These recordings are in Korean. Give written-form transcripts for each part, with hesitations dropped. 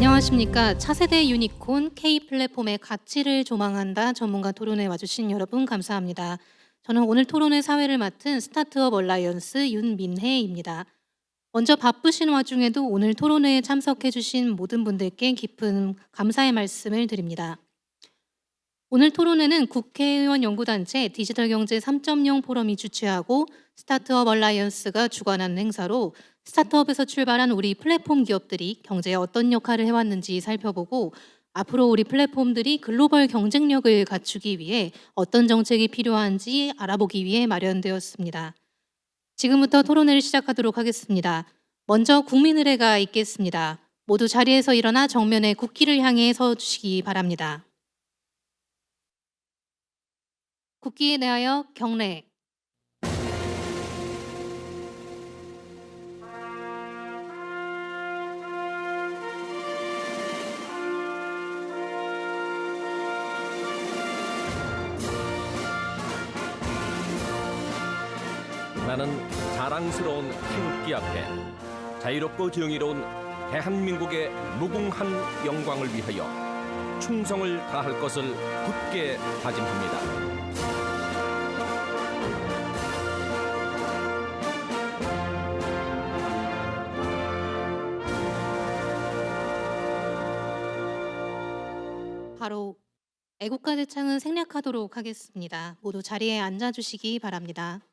안녕하십니까. 차세대 유니콘 K 플랫폼의 가치를 조망한다 전문가 토론에 와주신 여러분 감사합니다. 저는 오늘 토론의 사회를 맡은 스타트업 얼라이언스 윤민혜입니다. 먼저 바쁘신 와중에도 오늘 토론회에 참석해 주신 모든 분들께 깊은 감사의 말씀을 드립니다. 오늘 토론회는 국회의원 연구단체 디지털경제 3.0 포럼이 주최하고 스타트업 얼라이언스가 주관하는 행사로 스타트업에서 출발한 우리 플랫폼 기업들이 경제에 어떤 역할을 해왔는지 살펴보고 앞으로 우리 플랫폼들이 글로벌 경쟁력을 갖추기 위해 어떤 정책이 필요한지 알아보기 위해 마련되었습니다. 지금부터 토론회를 시작하도록 하겠습니다. 먼저 국민의례가 있겠습니다. 모두 자리에서 일어나 정면에 국기를 향해 서주시기 바랍니다. 국기에 대하여 경례. 나는 자랑스러운 태극기 앞에 자유롭고 정의로운 대한민국의 무궁한 영광을 위하여 충성을 다할 것을 굳게 다짐합니다. 바로 애국가 제창은 생략하도록 하겠습니다. 모두 자리에 앉아주시기 바랍니다.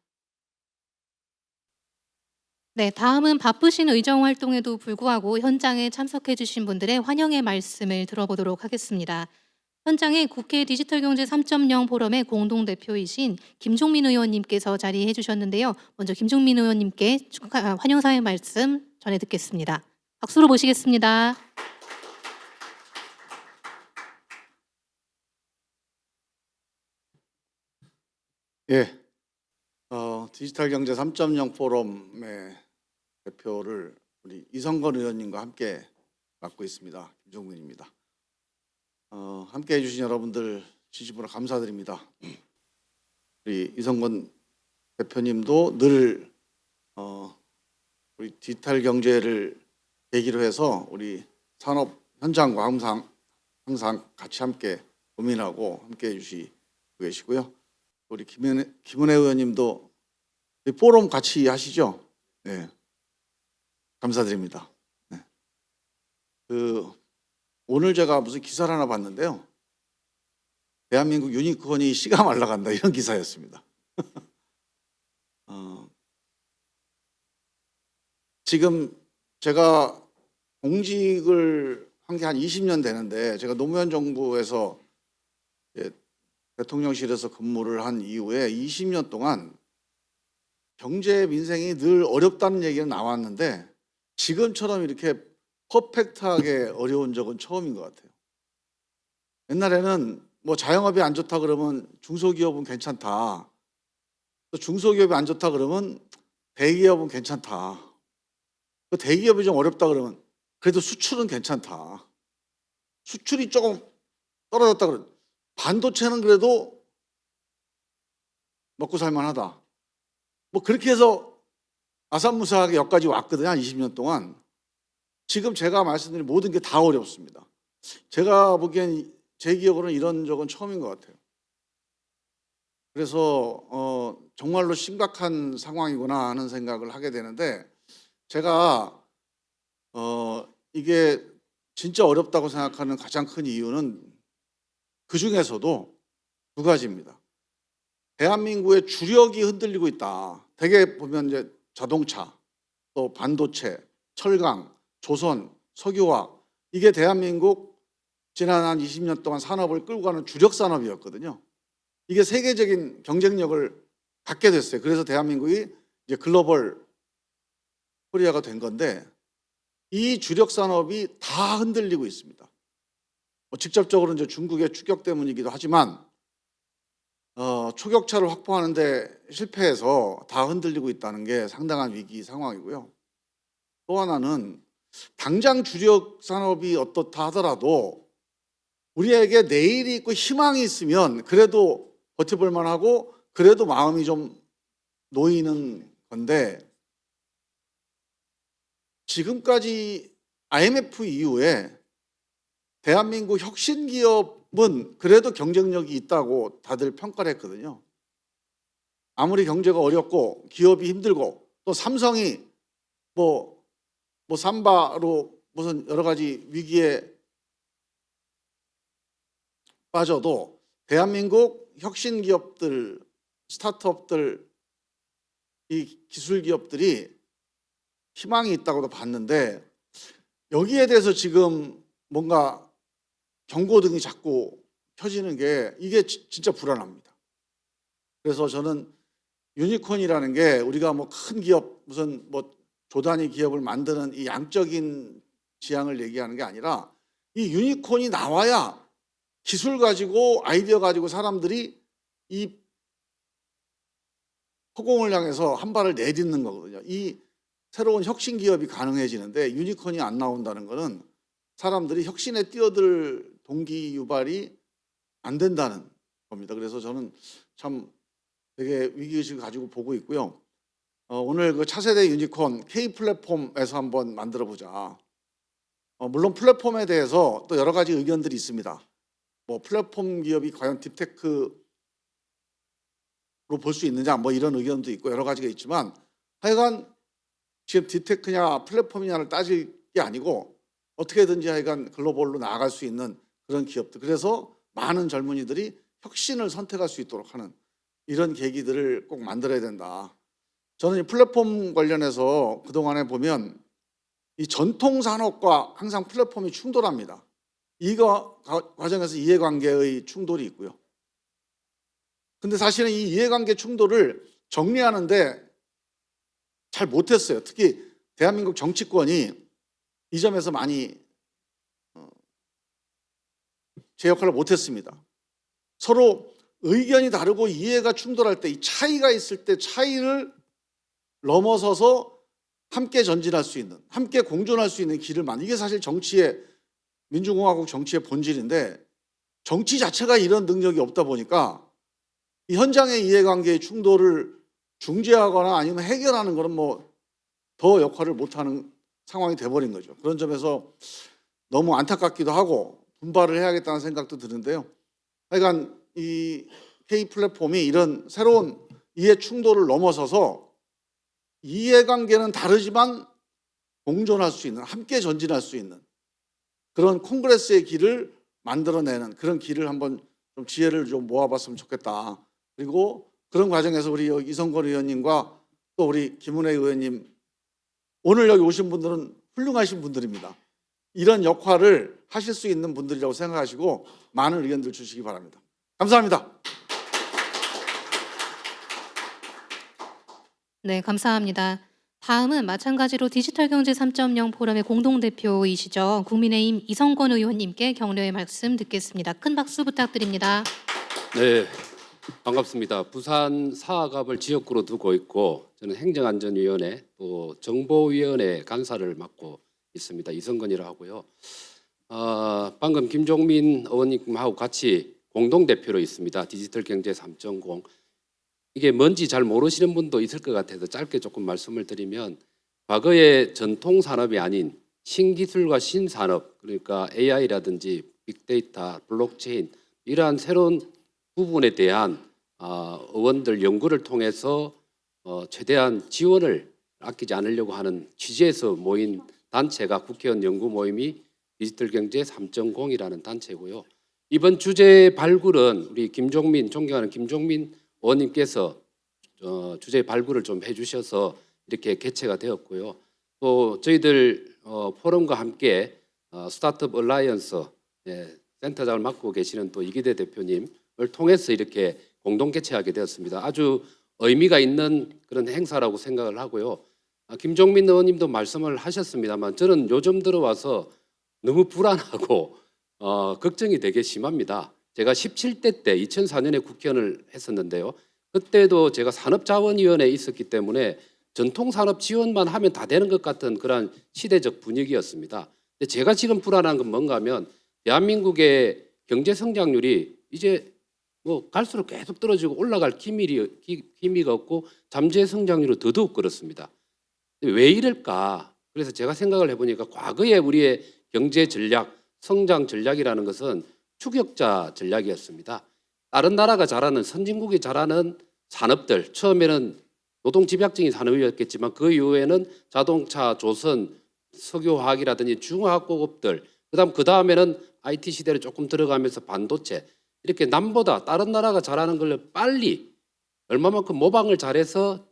네, 다음은 바쁘신 의정 활동에도 불구하고 현장에 참석해 주신 분들의 환영의 말씀을 들어보도록 하겠습니다. 현장에 국회 디지털경제 3.0 포럼의 공동대표이신 김종민 의원님께서 자리해 주셨는데요. 먼저 김종민 의원님께 환영사의 말씀 전해 듣겠습니다. 박수로 모시겠습니다. 예, 디지털경제 3.0 포럼의 대표를 우리 이성건 의원님과 함께 맡고 있습니다. 김종민입니다. 함께해 주신 여러분들 진심으로 감사드립니다. 우리 이성건 대표님도 늘 우리 디지털 경제를 계기로 해서 우리 산업 현장과 항상 같이 함께 고민하고 함께해 주시고 계시고요. 우리 김은혜 의원님도 포럼 같이 하시죠? 네, 감사드립니다. 네. 오늘 제가 무슨 기사를 하나 봤는데요. 대한민국 유니콘이 씨가 말라간다 이런 기사였습니다. 지금 제가 공직을 한 게 한 20년 되는데 제가 노무현 정부에서 대통령실에서 근무를 한 이후에 20년 동안 경제 민생이 늘 어렵다는 얘기는 나왔는데 지금처럼 이렇게 퍼펙트하게 어려운 적은 처음인 것 같아요. 옛날에는 뭐 자영업이 안 좋다 그러면 중소기업은 괜찮다. 또 중소기업이 안 좋다 그러면 대기업은 괜찮다. 또 대기업이 좀 어렵다 그러면 그래도 수출은 괜찮다. 수출이 조금 떨어졌다 그러면 반도체는 그래도 먹고 살만하다. 뭐 그렇게 해서 아산무사하게 여기까지 왔거든요. 한 20년 동안. 지금 제가 말씀드린 모든 게 다 어렵습니다. 제가 보기엔 제 기억으로는 이런 적은 처음인 것 같아요. 그래서 정말로 심각한 상황이구나 하는 생각을 하게 되는데 제가 이게 진짜 어렵다고 생각하는 가장 큰 이유는 그 중에서도 두 가지입니다. 대한민국의 주력이 흔들리고 있다. 대개 보면 이제 자동차, 또 반도체, 철강, 조선, 석유화학 이게 대한민국 지난 한 20년 동안 산업을 끌고 가는 주력 산업이었거든요. 이게 세계적인 경쟁력을 갖게 됐어요. 그래서 대한민국이 이제 글로벌 코리아가 된 건데 이 주력 산업이 다 흔들리고 있습니다. 뭐 직접적으로 이제 중국의 추격 때문이기도 하지만 초격차를 확보하는데 실패해서 다 흔들리고 있다는 게 상당한 위기 상황이고요. 또 하나는 당장 주력 산업이 어떻다 하더라도 우리에게 내일이 있고 희망이 있으면 그래도 버텨볼 만하고 그래도 마음이 좀 놓이는 건데 지금까지 IMF 이후에 대한민국 혁신 기업은 그래도 경쟁력이 있다고 다들 평가를 했거든요. 아무리 경제가 어렵고 기업이 힘들고 또 삼성이 뭐 삼바로 무슨 여러 가지 위기에 빠져도 대한민국 혁신 기업들, 스타트업들, 이 기술 기업들이 희망이 있다고도 봤는데 여기에 대해서 지금 뭔가 경고등이 자꾸 켜지는 게 이게 진짜 불안합니다. 그래서 저는 유니콘이라는 게 우리가 뭐 큰 기업 무슨 뭐 조단위 기업을 만드는 이 양적인 지향을 얘기하는 게 아니라 이 유니콘이 나와야 기술 가지고 아이디어 가지고 사람들이 이 허공을 향해서 한 발을 내딛는 거거든요. 이 새로운 혁신 기업이 가능해지는데 유니콘이 안 나온다는 거는 사람들이 혁신에 뛰어들 동기 유발이 안 된다는 겁니다. 그래서 저는 참 되게 위기의식을 가지고 보고 있고요. 오늘 그 차세대 유니콘 K 플랫폼에서 한번 만들어 보자. 물론 플랫폼에 대해서 또 여러 가지 의견들이 있습니다. 뭐 플랫폼 기업이 과연 딥테크로 볼 수 있느냐 뭐 이런 의견도 있고 여러 가지가 있지만 하여간 지금 딥테크냐 플랫폼이냐를 따질 게 아니고 어떻게든지 하여간 글로벌로 나아갈 수 있는 그런 기업들. 그래서 많은 젊은이들이 혁신을 선택할 수 있도록 하는 이런 계기들을 꼭 만들어야 된다. 저는 이 플랫폼 관련해서 그동안에 보면 이 전통 산업과 항상 플랫폼이 충돌합니다. 이거 과정에서 이해관계의 충돌이 있고요. 근데 사실은 이 이해관계 충돌을 정리하는데 잘 못했어요. 특히 대한민국 정치권이 이 점에서 많이 제 역할을 못했습니다. 서로 의견이 다르고 이해가 충돌할 때 이 차이가 있을 때 차이를 넘어서서 함께 전진할 수 있는, 함께 공존할 수 있는 길을 이게 사실 정치의 민주공화국 정치의 본질인데 정치 자체가 이런 능력이 없다 보니까 이 현장의 이해관계의 충돌을 중재하거나 아니면 해결하는 거는 뭐 더 역할을 못하는 상황이 돼버린 거죠. 그런 점에서 너무 안타깝기도 하고 분발을 해야겠다는 생각도 드는데요. 하여간 이 K 플랫폼이 이런 새로운 이해 충돌을 넘어서서 이해관계는 다르지만 공존할 수 있는, 함께 전진할 수 있는 그런 콩그레스의 길을 만들어내는 그런 길을 한번 좀 지혜를 좀 모아봤으면 좋겠다. 그리고 그런 과정에서 우리 이성건 의원님과 또 우리 김은혜 의원님 오늘 여기 오신 분들은 훌륭하신 분들입니다. 이런 역할을 하실 수 있는 분들이라고 생각하시고 많은 의견들 주시기 바랍니다. 감사합니다. 네, 감사합니다. 다음은 마찬가지로 디지털경제 3.0 포럼의 공동대표이시죠. 국민의힘 이성건 의원님께 격려의 말씀 듣겠습니다. 큰 박수 부탁드립니다. 네, 반갑습니다. 부산 사학압을 지역구로 두고 있고 저는 행정안전위원회 또 정보위원회 간사를 맡고 있습니다. 이성건이라 하고요. 방금 김종민 의원님하고 같이 공동대표로 있습니다. 디지털경제 3.0. 이게 뭔지 잘 모르시는 분도 있을 것 같아서 짧게 조금 말씀을 드리면 과거의 전통 산업이 아닌 신기술과 신산업, 그러니까 AI라든지 빅데이터, 블록체인 이러한 새로운 부분에 대한 의원들 연구를 통해서 최대한 지원을 아끼지 않으려고 하는 취지에서 모인 단체가 국회의원 연구 모임이 디지털경제 3.0이라는 단체고요. 이번 주제 발굴은 우리 존경하는 김종민 의원님께서 주제 발굴을 좀 해주셔서 이렇게 개최가 되었고요. 또 저희들 포럼과 함께 스타트업 얼라이언스 센터장을 맡고 계시는 또 이기대 대표님을 통해서 이렇게 공동 개최하게 되었습니다. 아주 의미가 있는 그런 행사라고 생각을 하고요. 김종민 의원님도 말씀을 하셨습니다만 저는 요즘 들어와서 너무 불안하고 걱정이 되게 심합니다. 제가 17대 때 2004년에 국회의원을 했었는데요. 그때도 제가 산업자원위원회에 있었기 때문에 전통산업 지원만 하면 다 되는 것 같은 그런 시대적 분위기였습니다. 근데 제가 지금 불안한 건 뭔가 하면 대한민국의 경제 성장률이 이제 뭐 갈수록 계속 떨어지고 올라갈 기미가 없고 잠재 성장률은 더더욱 그렇습니다. 왜 이럴까? 그래서 제가 생각을 해보니까 과거에 우리의 경제 전략, 성장 전략이라는 것은 추격자 전략이었습니다. 다른 나라가 잘하는 선진국이 잘하는 산업들, 처음에는 노동집약적인 산업이었겠지만 그 이후에는 자동차, 조선, 석유화학이라든지 중화학고급들, 그 다음에는 IT 시대를 조금 들어가면서 반도체, 이렇게 남보다 다른 나라가 잘하는 걸 빨리 얼마만큼 모방을 잘해서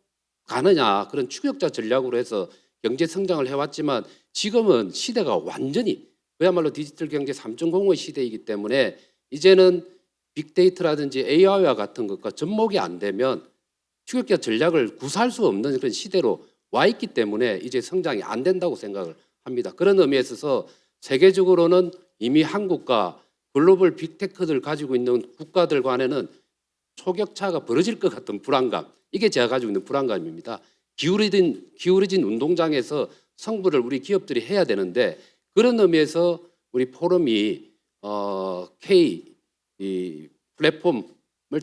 가느냐, 그런 추격자 전략으로 해서 경제 성장을 해왔지만 지금은 시대가 완전히 그야말로 디지털 경제 3.0의 시대이기 때문에 이제는 빅데이터라든지 AI와 같은 것과 접목이 안 되면 추격자 전략을 구사할 수 없는 그런 시대로 와 있기 때문에 이제 성장이 안 된다고 생각을 합니다. 그런 의미에 있어서 세계적으로는 이미 한국과 글로벌 빅테크를 가지고 있는 국가들 간에는 초격차가 벌어질 것 같은 불안감, 이게 제가 가지고 있는 불안감입니다. 기울어진 운동장에서 승부를 우리 기업들이 해야 되는데, 그런 의미에서 우리 포럼이 K 이 플랫폼을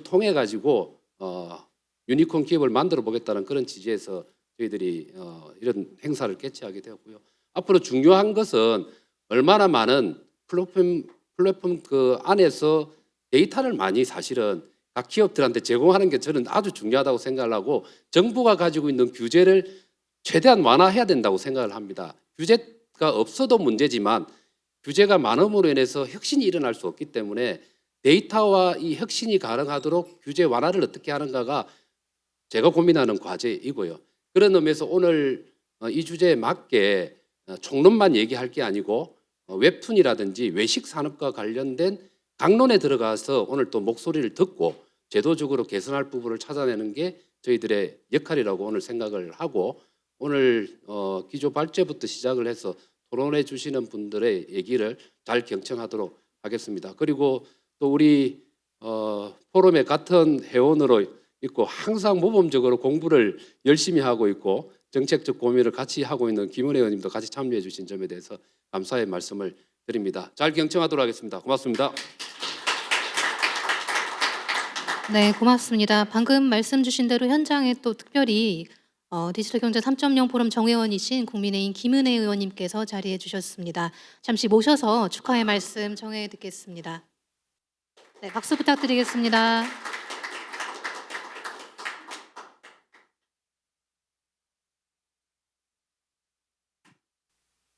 통해 가지고 유니콘 기업을 만들어 보겠다는 그런 취지에서 저희들이 이런 행사를 개최하게 되었고요. 앞으로 중요한 것은 얼마나 많은 플랫폼 그 안에서 데이터를 많이 사실은 각 기업들한테 제공하는 게 저는 아주 중요하다고 생각을 하고, 정부가 가지고 있는 규제를 최대한 완화해야 된다고 생각을 합니다. 규제가 없어도 문제지만 규제가 많음으로 인해서 혁신이 일어날 수 없기 때문에 데이터와 이 혁신이 가능하도록 규제 완화를 어떻게 하는가가 제가 고민하는 과제이고요. 그런 의미에서 오늘 이 주제에 맞게 총론만 얘기할 게 아니고 웹툰이라든지 외식 산업과 관련된 강론에 들어가서 오늘 또 목소리를 듣고 제도적으로 개선할 부분을 찾아내는 게 저희들의 역할이라고 오늘 생각을 하고, 오늘 기조 발제부터 시작을 해서 토론해 주시는 분들의 얘기를 잘 경청하도록 하겠습니다. 그리고 또 우리 포럼의 같은 회원으로 있고 항상 모범적으로 공부를 열심히 하고 있고 정책적 고민을 같이 하고 있는 김은혜 의원님도 같이 참여해 주신 점에 대해서 감사의 말씀을 드립니다. 잘 경청하도록 하겠습니다. 고맙습니다. 네, 고맙습니다. 방금 말씀 주신 대로 현장에 또 특별히 디지털 경제 3.0 포럼 정회원이신 국민의힘 김은혜 의원님께서 자리해 주셨습니다. 잠시 모셔서 축하의 말씀 정해 듣겠습니다. 네, 박수 부탁드리겠습니다.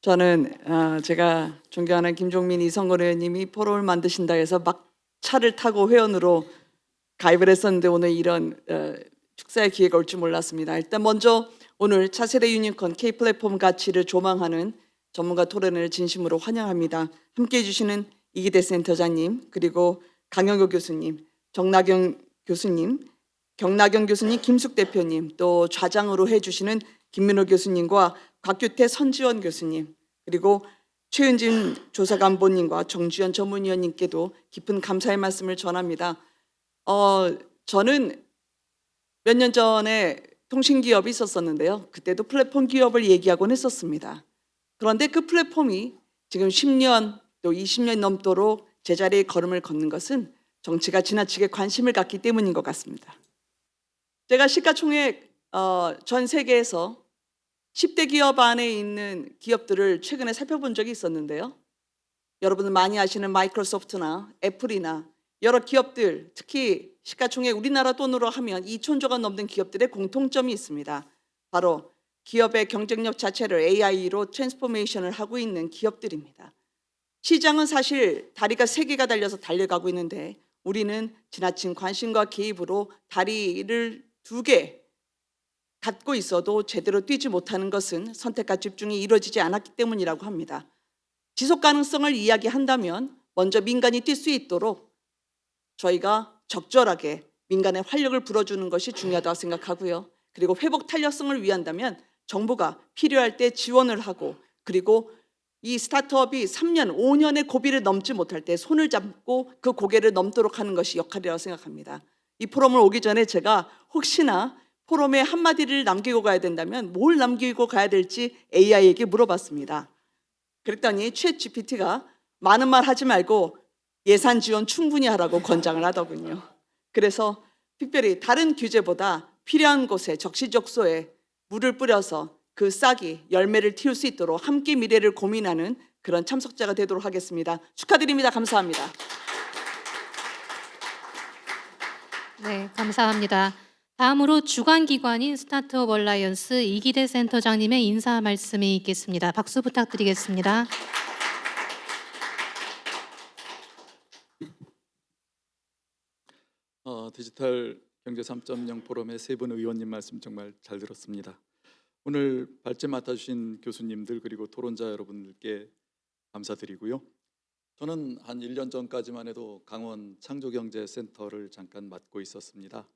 저는 제가 존경하는 김종민 이성걸 의원님이 포럼을 만드신다 해서 막 차를 타고 회원으로 가입을 했었는데 오늘 이런 축사의 기회가 올 줄 몰랐습니다. 일단 먼저 오늘 차세대 유니콘 K 플랫폼 가치를 조망하는 전문가 토론을 진심으로 환영합니다. 함께해 주시는 이기대 센터장님, 그리고 강영교 교수님, 정나경 교수님, 경나경 교수님, 김숙 대표님, 또 좌장으로 해주시는 김민호 교수님과 곽규태 선지원 교수님, 그리고 최은진 조사관보님과 정주현 전문위원님께도 깊은 감사의 말씀을 전합니다. 저는 몇 년 전에 통신기업이 있었었는데요. 그때도 플랫폼 기업을 얘기하곤 했었습니다. 그런데 그 플랫폼이 지금 10년 또 20년 넘도록 제자리에 걸음을 걷는 것은 정치가 지나치게 관심을 갖기 때문인 것 같습니다. 제가 시가총액 전 세계에서 10대 기업 안에 있는 기업들을 최근에 살펴본 적이 있었는데요. 여러분들 많이 아시는 마이크로소프트나 애플이나 여러 기업들, 특히 시가총액 우리나라 돈으로 하면 2,000조가 넘는 기업들의 공통점이 있습니다. 바로 기업의 경쟁력 자체를 AI로 트랜스포메이션을 하고 있는 기업들입니다. 시장은 사실 다리가 3개가 달려서 달려가고 있는데 우리는 지나친 관심과 개입으로 다리를 2개 갖고 있어도 제대로 뛰지 못하는 것은 선택과 집중이 이루어지지 않았기 때문이라고 합니다. 지속 가능성을 이야기한다면 먼저 민간이 뛸 수 있도록 저희가 적절하게 민간의 활력을 불어주는 것이 중요하다고 생각하고요. 그리고 회복 탄력성을 위한다면 정부가 필요할 때 지원을 하고, 그리고 이 스타트업이 3년, 5년의 고비를 넘지 못할 때 손을 잡고 그 고개를 넘도록 하는 것이 역할이라고 생각합니다. 이 포럼을 오기 전에 제가 혹시나 포럼에 한마디를 남기고 가야 된다면 뭘 남기고 가야 될지 AI에게 물어봤습니다. 그랬더니 챗GPT가 많은 말 하지 말고 예산 지원 충분히 하라고 권장을 하더군요. 그래서 특별히 다른 규제보다 필요한 곳에 적시적소에 물을 뿌려서 그 싹이 열매를 틔울 수 있도록 함께 미래를 고민하는 그런 참석자가 되도록 하겠습니다. 축하드립니다. 감사합니다. 네, 감사합니다. 다음으로 주관기관인 스타트업 얼라이언스 이기대 센터장님의 인사 말씀이 있겠습니다. 박수 부탁드리겠습니다. 디지털 경제 3.0 포럼의 세 분 의원님 말씀 정말 잘 들었습니다. 오늘 발제 맡아주신 교수님들 그리고 토론자 여러분들께 감사드리고요. 저는 한 1년 전까지만 해도 강원 창조경제센터를 잠깐 맡고 있었습니다.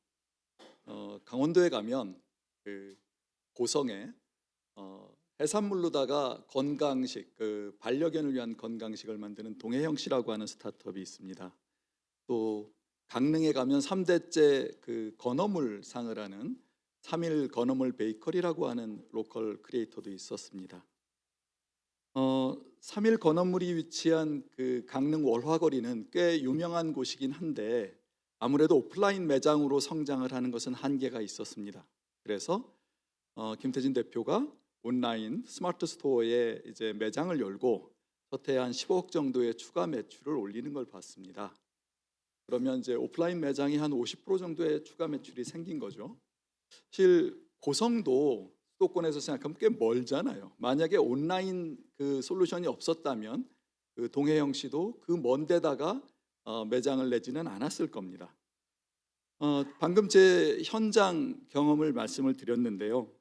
강원도에 가면 그 고성에 해산물로다가 건강식, 그 반려견을 위한 건강식을 만드는 동해형씨라고 하는 스타트업이 있습니다. 또 강릉에 가면 3대째 그 건어물 상을 하는 3일 건어물 베이커리라고 하는 로컬 크리에이터도 있었습니다. 3일 건어물이 위치한 그 강릉 월화거리는 꽤 유명한 곳이긴 한데 아무래도 오프라인 매장으로 성장을 하는 것은 한계가 있었습니다. 그래서 김태진 대표가 온라인 스마트 스토어에 이제 매장을 열고 첫 해에 한 15억 정도의 추가 매출을 올리는 걸 봤습니다. 그러면 이제 오프라인 매장이 한 50% 정도의 추가 매출이 생긴 거죠. 사실 고성도 수도권에서 생각하면 꽤 멀잖아요. 만약에 온라인 그 솔루션이 없었다면 그 동해형씨도 그 먼 데다가 매장을 내지는 않았을 겁니다. 방금 제 현장 경험을 말씀을 드렸는데요.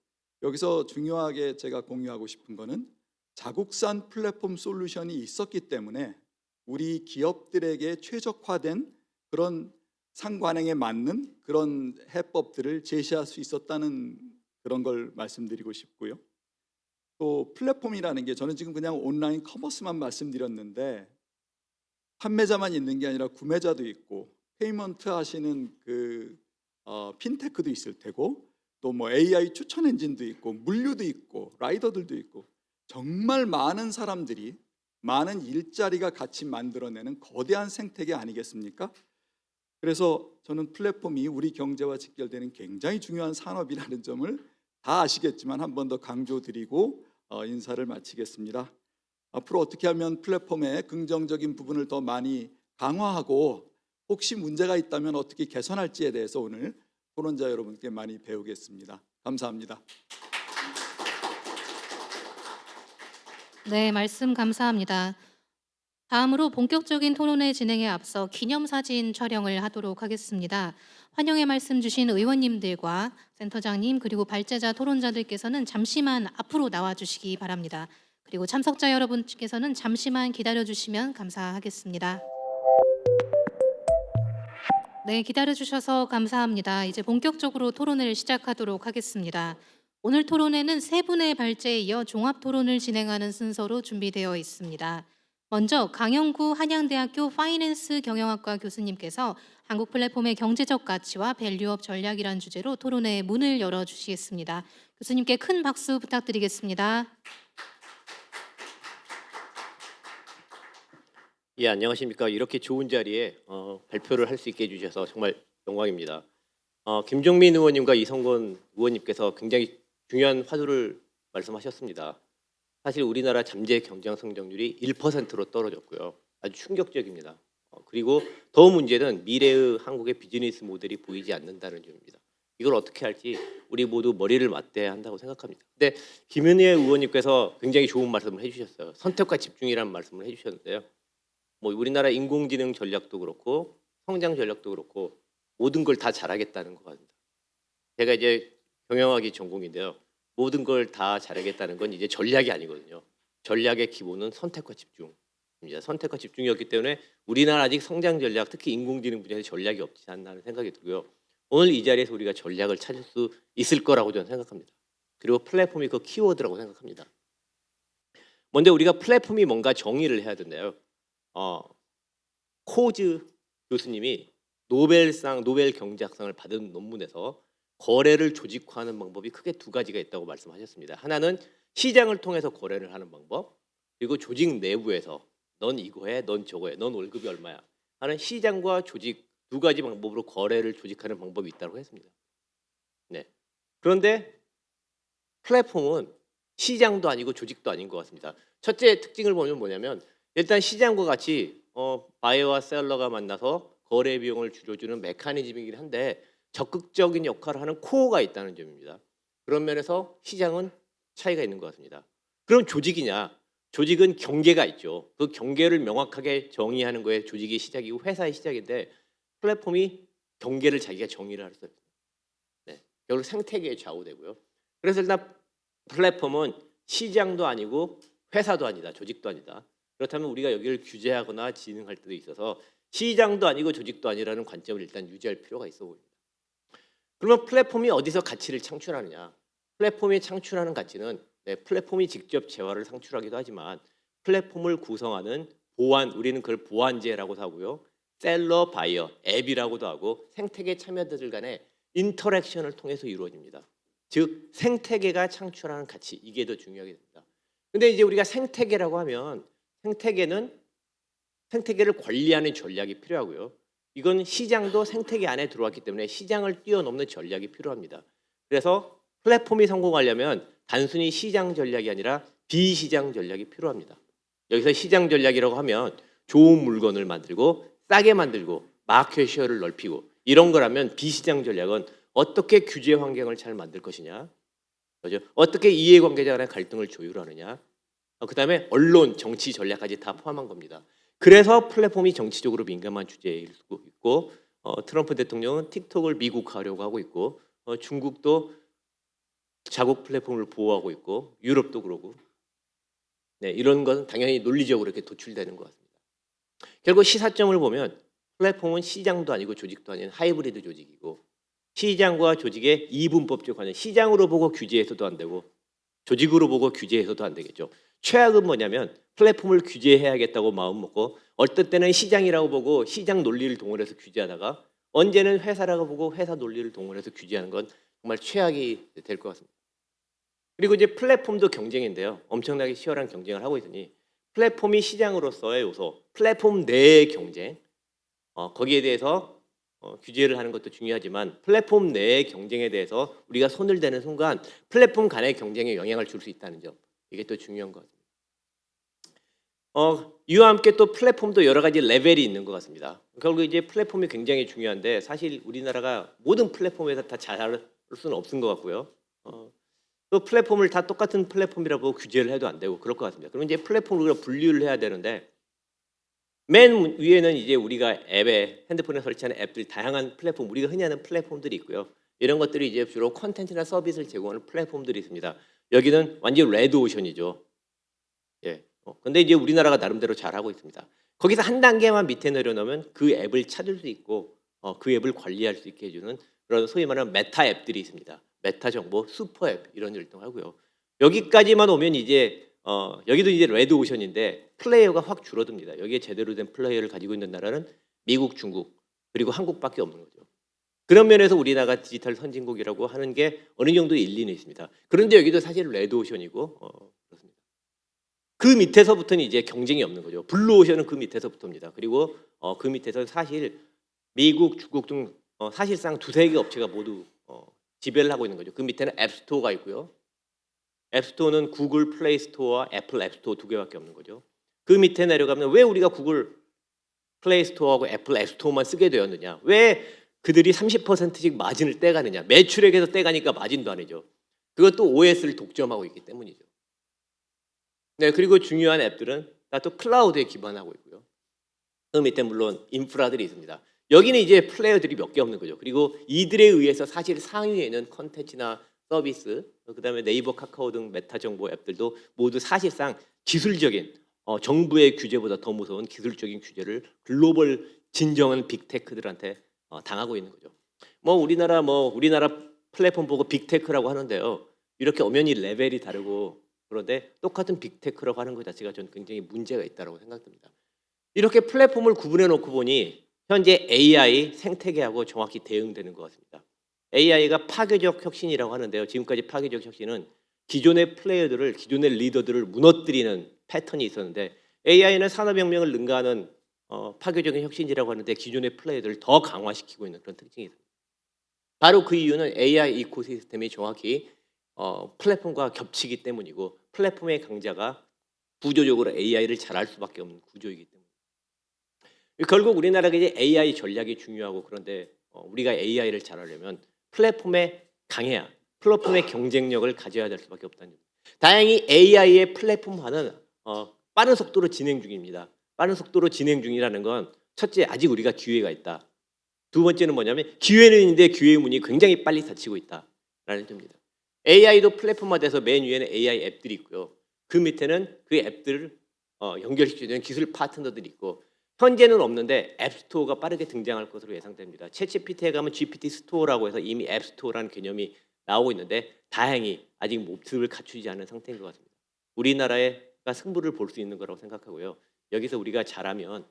여기서 중요하게 제가 공유하고 싶은 거는 자국산 플랫폼 솔루션이 있었기 때문에 우리 기업들에게 최적화된 그런 상관행에 맞는 그런 해법들을 제시할 수 있었다는 그런 걸 말씀드리고 싶고요. 또 플랫폼이라는 게 저는 지금 그냥 온라인 커머스만 말씀드렸는데 판매자만 있는 게 아니라 구매자도 있고 페이먼트 하시는 그 핀테크도 있을 테고 또 뭐 AI 추천 엔진도 있고 물류도 있고 라이더들도 있고 정말 많은 사람들이 많은 일자리가 같이 만들어내는 거대한 생태계 아니겠습니까? 그래서 저는 플랫폼이 우리 경제와 직결되는 굉장히 중요한 산업이라는 점을 다 아시겠지만 한 번 더 강조드리고 인사를 마치겠습니다. 앞으로 어떻게 하면 플랫폼의 긍정적인 부분을 더 많이 강화하고 혹시 문제가 있다면 어떻게 개선할지에 대해서 오늘 토론자 여러분께 많이 배우겠습니다. 감사합니다. 네, 말씀 감사합니다. 다음으로 본격적인 토론회 진행에 앞서 기념사진 촬영을 하도록 하겠습니다. 환영의 말씀 주신 의원님들과 센터장님 그리고 발제자 토론자들께서는 잠시만 앞으로 나와주시기 바랍니다. 그리고 참석자 여러분께서는 잠시만 기다려주시면 감사하겠습니다. 네, 기다려주셔서 감사합니다. 이제 본격적으로 토론을 시작하도록 하겠습니다. 오늘 토론회는 세 분의 발제에 이어 종합 토론을 진행하는 순서로 준비되어 있습니다. 먼저 강영구 한양대학교 파이낸스 경영학과 교수님께서 한국 플랫폼의 경제적 가치와 밸류업 전략이란 주제로 토론회의 문을 열어주시겠습니다. 교수님께 큰 박수 부탁드리겠습니다. 예, 안녕하십니까. 이렇게 좋은 자리에 발표를 할 수 있게 해주셔서 정말 영광입니다. 김종민 의원님과 이성건 의원님께서 굉장히 중요한 화두를 말씀하셨습니다. 사실 우리나라 잠재 경쟁 성장률이 1%로 떨어졌고요. 아주 충격적입니다. 그리고 더 문제는 미래의 한국의 비즈니스 모델이 보이지 않는다는 점입니다. 이걸 어떻게 할지 우리 모두 머리를 맞대야 한다고 생각합니다. 근데 김은혜 의원님께서 굉장히 좋은 말씀을 해주셨어요. 선택과 집중이라는 말씀을 해주셨는데요. 뭐 우리나라 인공지능 전략도 그렇고 성장 전략도 그렇고 모든 걸 다 잘하겠다는 것 같습니다. 제가 이제 경영학이 전공인데요. 모든 걸 다 잘하겠다는 건 이제 전략이 아니거든요. 전략의 기본은 선택과 집중입니다. 선택과 집중이었기 때문에 우리나라 아직 성장 전략, 특히 인공지능 분야에 전략이 없지 않나는 생각이 들고요. 오늘 이 자리에서 우리가 전략을 찾을 수 있을 거라고 저는 생각합니다. 그리고 플랫폼이 그 키워드라고 생각합니다. 먼저 우리가 플랫폼이 뭔가 정의를 해야 된대요. 코즈 교수님이 노벨 경제학상을 받은 논문에서 거래를 조직화하는 방법이 크게 두 가지가 있다고 말씀하셨습니다. 하나는 시장을 통해서 거래를 하는 방법, 그리고 조직 내부에서 넌 이거 해, 넌 저거 해, 넌 월급이 얼마야 하는 시장과 조직 두 가지 방법으로 거래를 조직하는 방법이 있다고 했습니다. 네. 그런데 플랫폼은 시장도 아니고 조직도 아닌 것 같습니다. 첫째 특징을 보면 뭐냐면 일단 시장과 같이 바이어와 셀러가 만나서 거래 비용을 줄여주는 메커니즘이긴 한데 적극적인 역할을 하는 코어가 있다는 점입니다. 그런 면에서 시장은 차이가 있는 것 같습니다. 그럼 조직이냐? 조직은 경계가 있죠. 그 경계를 명확하게 정의하는 거에 조직이 시작이고 회사의 시작인데 플랫폼이 경계를 자기가 정의를 할 수 없습니다. 네, 결국 생태계에 좌우되고요. 그래서 일단 플랫폼은 시장도 아니고 회사도 아니다, 조직도 아니다. 그렇다면 우리가 여기를 규제하거나 진흥할 때도 있어서 시장도 아니고 조직도 아니라는 관점을 일단 유지할 필요가 있어 보입니다. 그러면 플랫폼이 어디서 가치를 창출하느냐? 플랫폼이 창출하는 가치는 플랫폼이 직접 재화를 창출하기도 하지만 플랫폼을 구성하는 보안, 우리는 그걸 보안제라고도 하고요. 셀러, 바이어, 앱이라고도 하고 생태계 참여자들 간의 인터랙션을 통해서 이루어집니다. 즉 생태계가 창출하는 가치, 이게 더 중요하게 됩니다. 근데 이제 우리가 생태계라고 하면 생태계를 관리하는 전략이 필요하고요. 이건 시장도 생태계 안에 들어왔기 때문에 시장을 뛰어넘는 전략이 필요합니다. 그래서 플랫폼이 성공하려면 단순히 시장 전략이 아니라 비시장 전략이 필요합니다. 여기서 시장 전략이라고 하면 좋은 물건을 만들고 싸게 만들고 마켓 쉐어를 넓히고 이런 거라면 비시장 전략은 어떻게 규제 환경을 잘 만들 것이냐, 그렇죠? 어떻게 이해관계자 간의 갈등을 조율하느냐, 그다음에 언론, 정치 전략까지 다 포함한 겁니다. 그래서 플랫폼이 정치적으로 민감한 주제일 수도 있고 트럼프 대통령은 틱톡을 미국화하려고 하고 있고 중국도 자국 플랫폼을 보호하고 있고 유럽도 그러고 네, 이런 건 당연히 논리적으로 이렇게 도출되는 것 같습니다. 결국 시사점을 보면 플랫폼은 시장도 아니고 조직도 아닌 하이브리드 조직이고 시장과 조직의 이분법적 관계, 시장으로 보고 규제해서도 안 되고 조직으로 보고 규제해서도 안 되겠죠. 최악은 뭐냐면 플랫폼을 규제해야겠다고 마음먹고 어떨 때는 시장이라고 보고 시장 논리를 동원해서 규제하다가 언제는 회사라고 보고 회사 논리를 동원해서 규제하는 건 정말 최악이 될 것 같습니다. 그리고 이제 플랫폼도 경쟁인데요. 엄청나게 치열한 경쟁을 하고 있으니 플랫폼이 시장으로서의 요소, 플랫폼 내의 경쟁, 거기에 대해서 규제를 하는 것도 중요하지만 플랫폼 내의 경쟁에 대해서 우리가 손을 대는 순간 플랫폼 간의 경쟁에 영향을 줄 수 있다는 점, 이게 또 중요한 것 같습니다. 이와 함께 또 플랫폼도 여러 가지 레벨이 있는 것 같습니다. 결국 이제 플랫폼이 굉장히 중요한데 사실 우리나라가 모든 플랫폼에서 다 잘할 수는 없은 것 같고요. 또 플랫폼을 다 똑같은 플랫폼이라고 규제를 해도 안 되고 그럴 것 같습니다. 그럼 이제 플랫폼을 우리가 분류를 해야 되는데 맨 위에는 이제 우리가 앱에 핸드폰에 설치하는 앱들 다양한 플랫폼, 우리가 흔히 하는 플랫폼들이 있고요. 이런 것들이 이제 주로 콘텐츠나 서비스를 제공하는 플랫폼들이 있습니다. 여기는 완전 레드 오션이죠. 예. 근데 이제 우리나라가 나름대로 잘하고 있습니다. 거기서 한 단계만 밑에 내려놓으면 그 앱을 찾을 수 있고 그 앱을 관리할 수 있게 해주는 그런 소위 말하는 메타 앱들이 있습니다. 메타 정보, 슈퍼 앱 이런 활동하고요. 여기까지만 오면 이제 여기도 이제 레드 오션인데 플레이어가 확 줄어듭니다. 여기에 제대로 된 플레이어를 가지고 있는 나라는 미국, 중국 그리고 한국밖에 없는 거죠. 그런 면에서 우리나라가 디지털 선진국이라고 하는 게 어느 정도 일리는 있습니다. 그런데 여기도 사실 레드 오션이고 그렇습니다. 그 밑에서부터는 이제 경쟁이 없는 거죠. 블루 오션은 그 밑에서부터입니다. 그리고 그 밑에서 사실 미국, 중국 등 사실상 두세 개 업체가 모두 지배를 하고 있는 거죠. 그 밑에는 앱스토어가 있고요. 앱스토어는 구글 플레이 스토어와 애플 앱스토어 두 개밖에 없는 거죠. 그 밑에 내려가면 왜 우리가 구글 플레이 스토어하고 애플 앱스토어만 쓰게 되었느냐? 왜 그들이 30%씩 마진을 떼가느냐? 매출액에서 떼가니까 마진도 아니죠. 그것도 OS를 독점하고 있기 때문이죠. 네, 그리고 중요한 앱들은 다 또 클라우드에 기반하고 있고요. 그 밑에 물론 인프라들이 있습니다. 여기는 이제 플레이어들이 몇 개 없는 거죠. 그리고 이들에 의해서 사실 상위에는 컨텐츠나 서비스, 그다음에 네이버, 카카오 등 메타 정보 앱들도 모두 사실상 기술적인 정부의 규제보다 더 무서운 기술적인 규제를 글로벌 진정한 빅테크들한테 당하고 있는 거죠. 우리나라 플랫폼 보고 빅테크라고 하는데요. 이렇게 엄연히 레벨이 다르고 그런데 똑같은 빅테크라고 하는 것 자체가 저는 굉장히 문제가 있다고 생각됩니다. 이렇게 플랫폼을 구분해 놓고 보니 현재 AI 생태계하고 정확히 대응되는 것 같습니다. AI가 파괴적 혁신이라고 하는데요. 지금까지 파괴적 혁신은 기존의 플레이어들을, 기존의 리더들을 무너뜨리는 패턴이 있었는데 AI는 산업혁명을 능가하는 파괴적인 혁신이라고 하는데 기존의 플레이어들을 더 강화시키고 있는 그런 특징이 있습니다. 바로 그 이유는 AI 이코시스템이 정확히 플랫폼과 겹치기 때문이고 플랫폼의 강자가 구조적으로 AI를 잘할 수밖에 없는 구조이기 때문에 결국 우리나라가 이제 AI 전략이 중요하고 그런데 우리가 AI를 잘하려면 플랫폼에 강해야 플랫폼의 경쟁력을 가져야 될 수밖에 없다는 점. 다행히 AI의 플랫폼화는 빠른 속도로 진행 중입니다. 빠른 속도로 진행 중이라는 건 첫째 아직 우리가 기회가 있다. 두 번째는 뭐냐면 기회는 있는데 기회의 문이 굉장히 빨리 닫히고 있다라는 점입니다. AI도 플랫폼화돼서 맨 위에는 AI 앱들이 있고요. 그 밑에는 그 앱들을 연결시키는 기술 파트너들이 있고 현재는 없는데 앱스토어가 빠르게 등장할 것으로 예상됩니다. 챗GPT에 가면 GPT 스토어라고 해서 이미 앱스토어라는 개념이 나오고 있는데 다행히 아직 모습을 갖추지 않은 상태인 것 같습니다. 우리나라가 승부를 볼 수 있는 거라고 생각하고요. 여기서 우리가 잘하면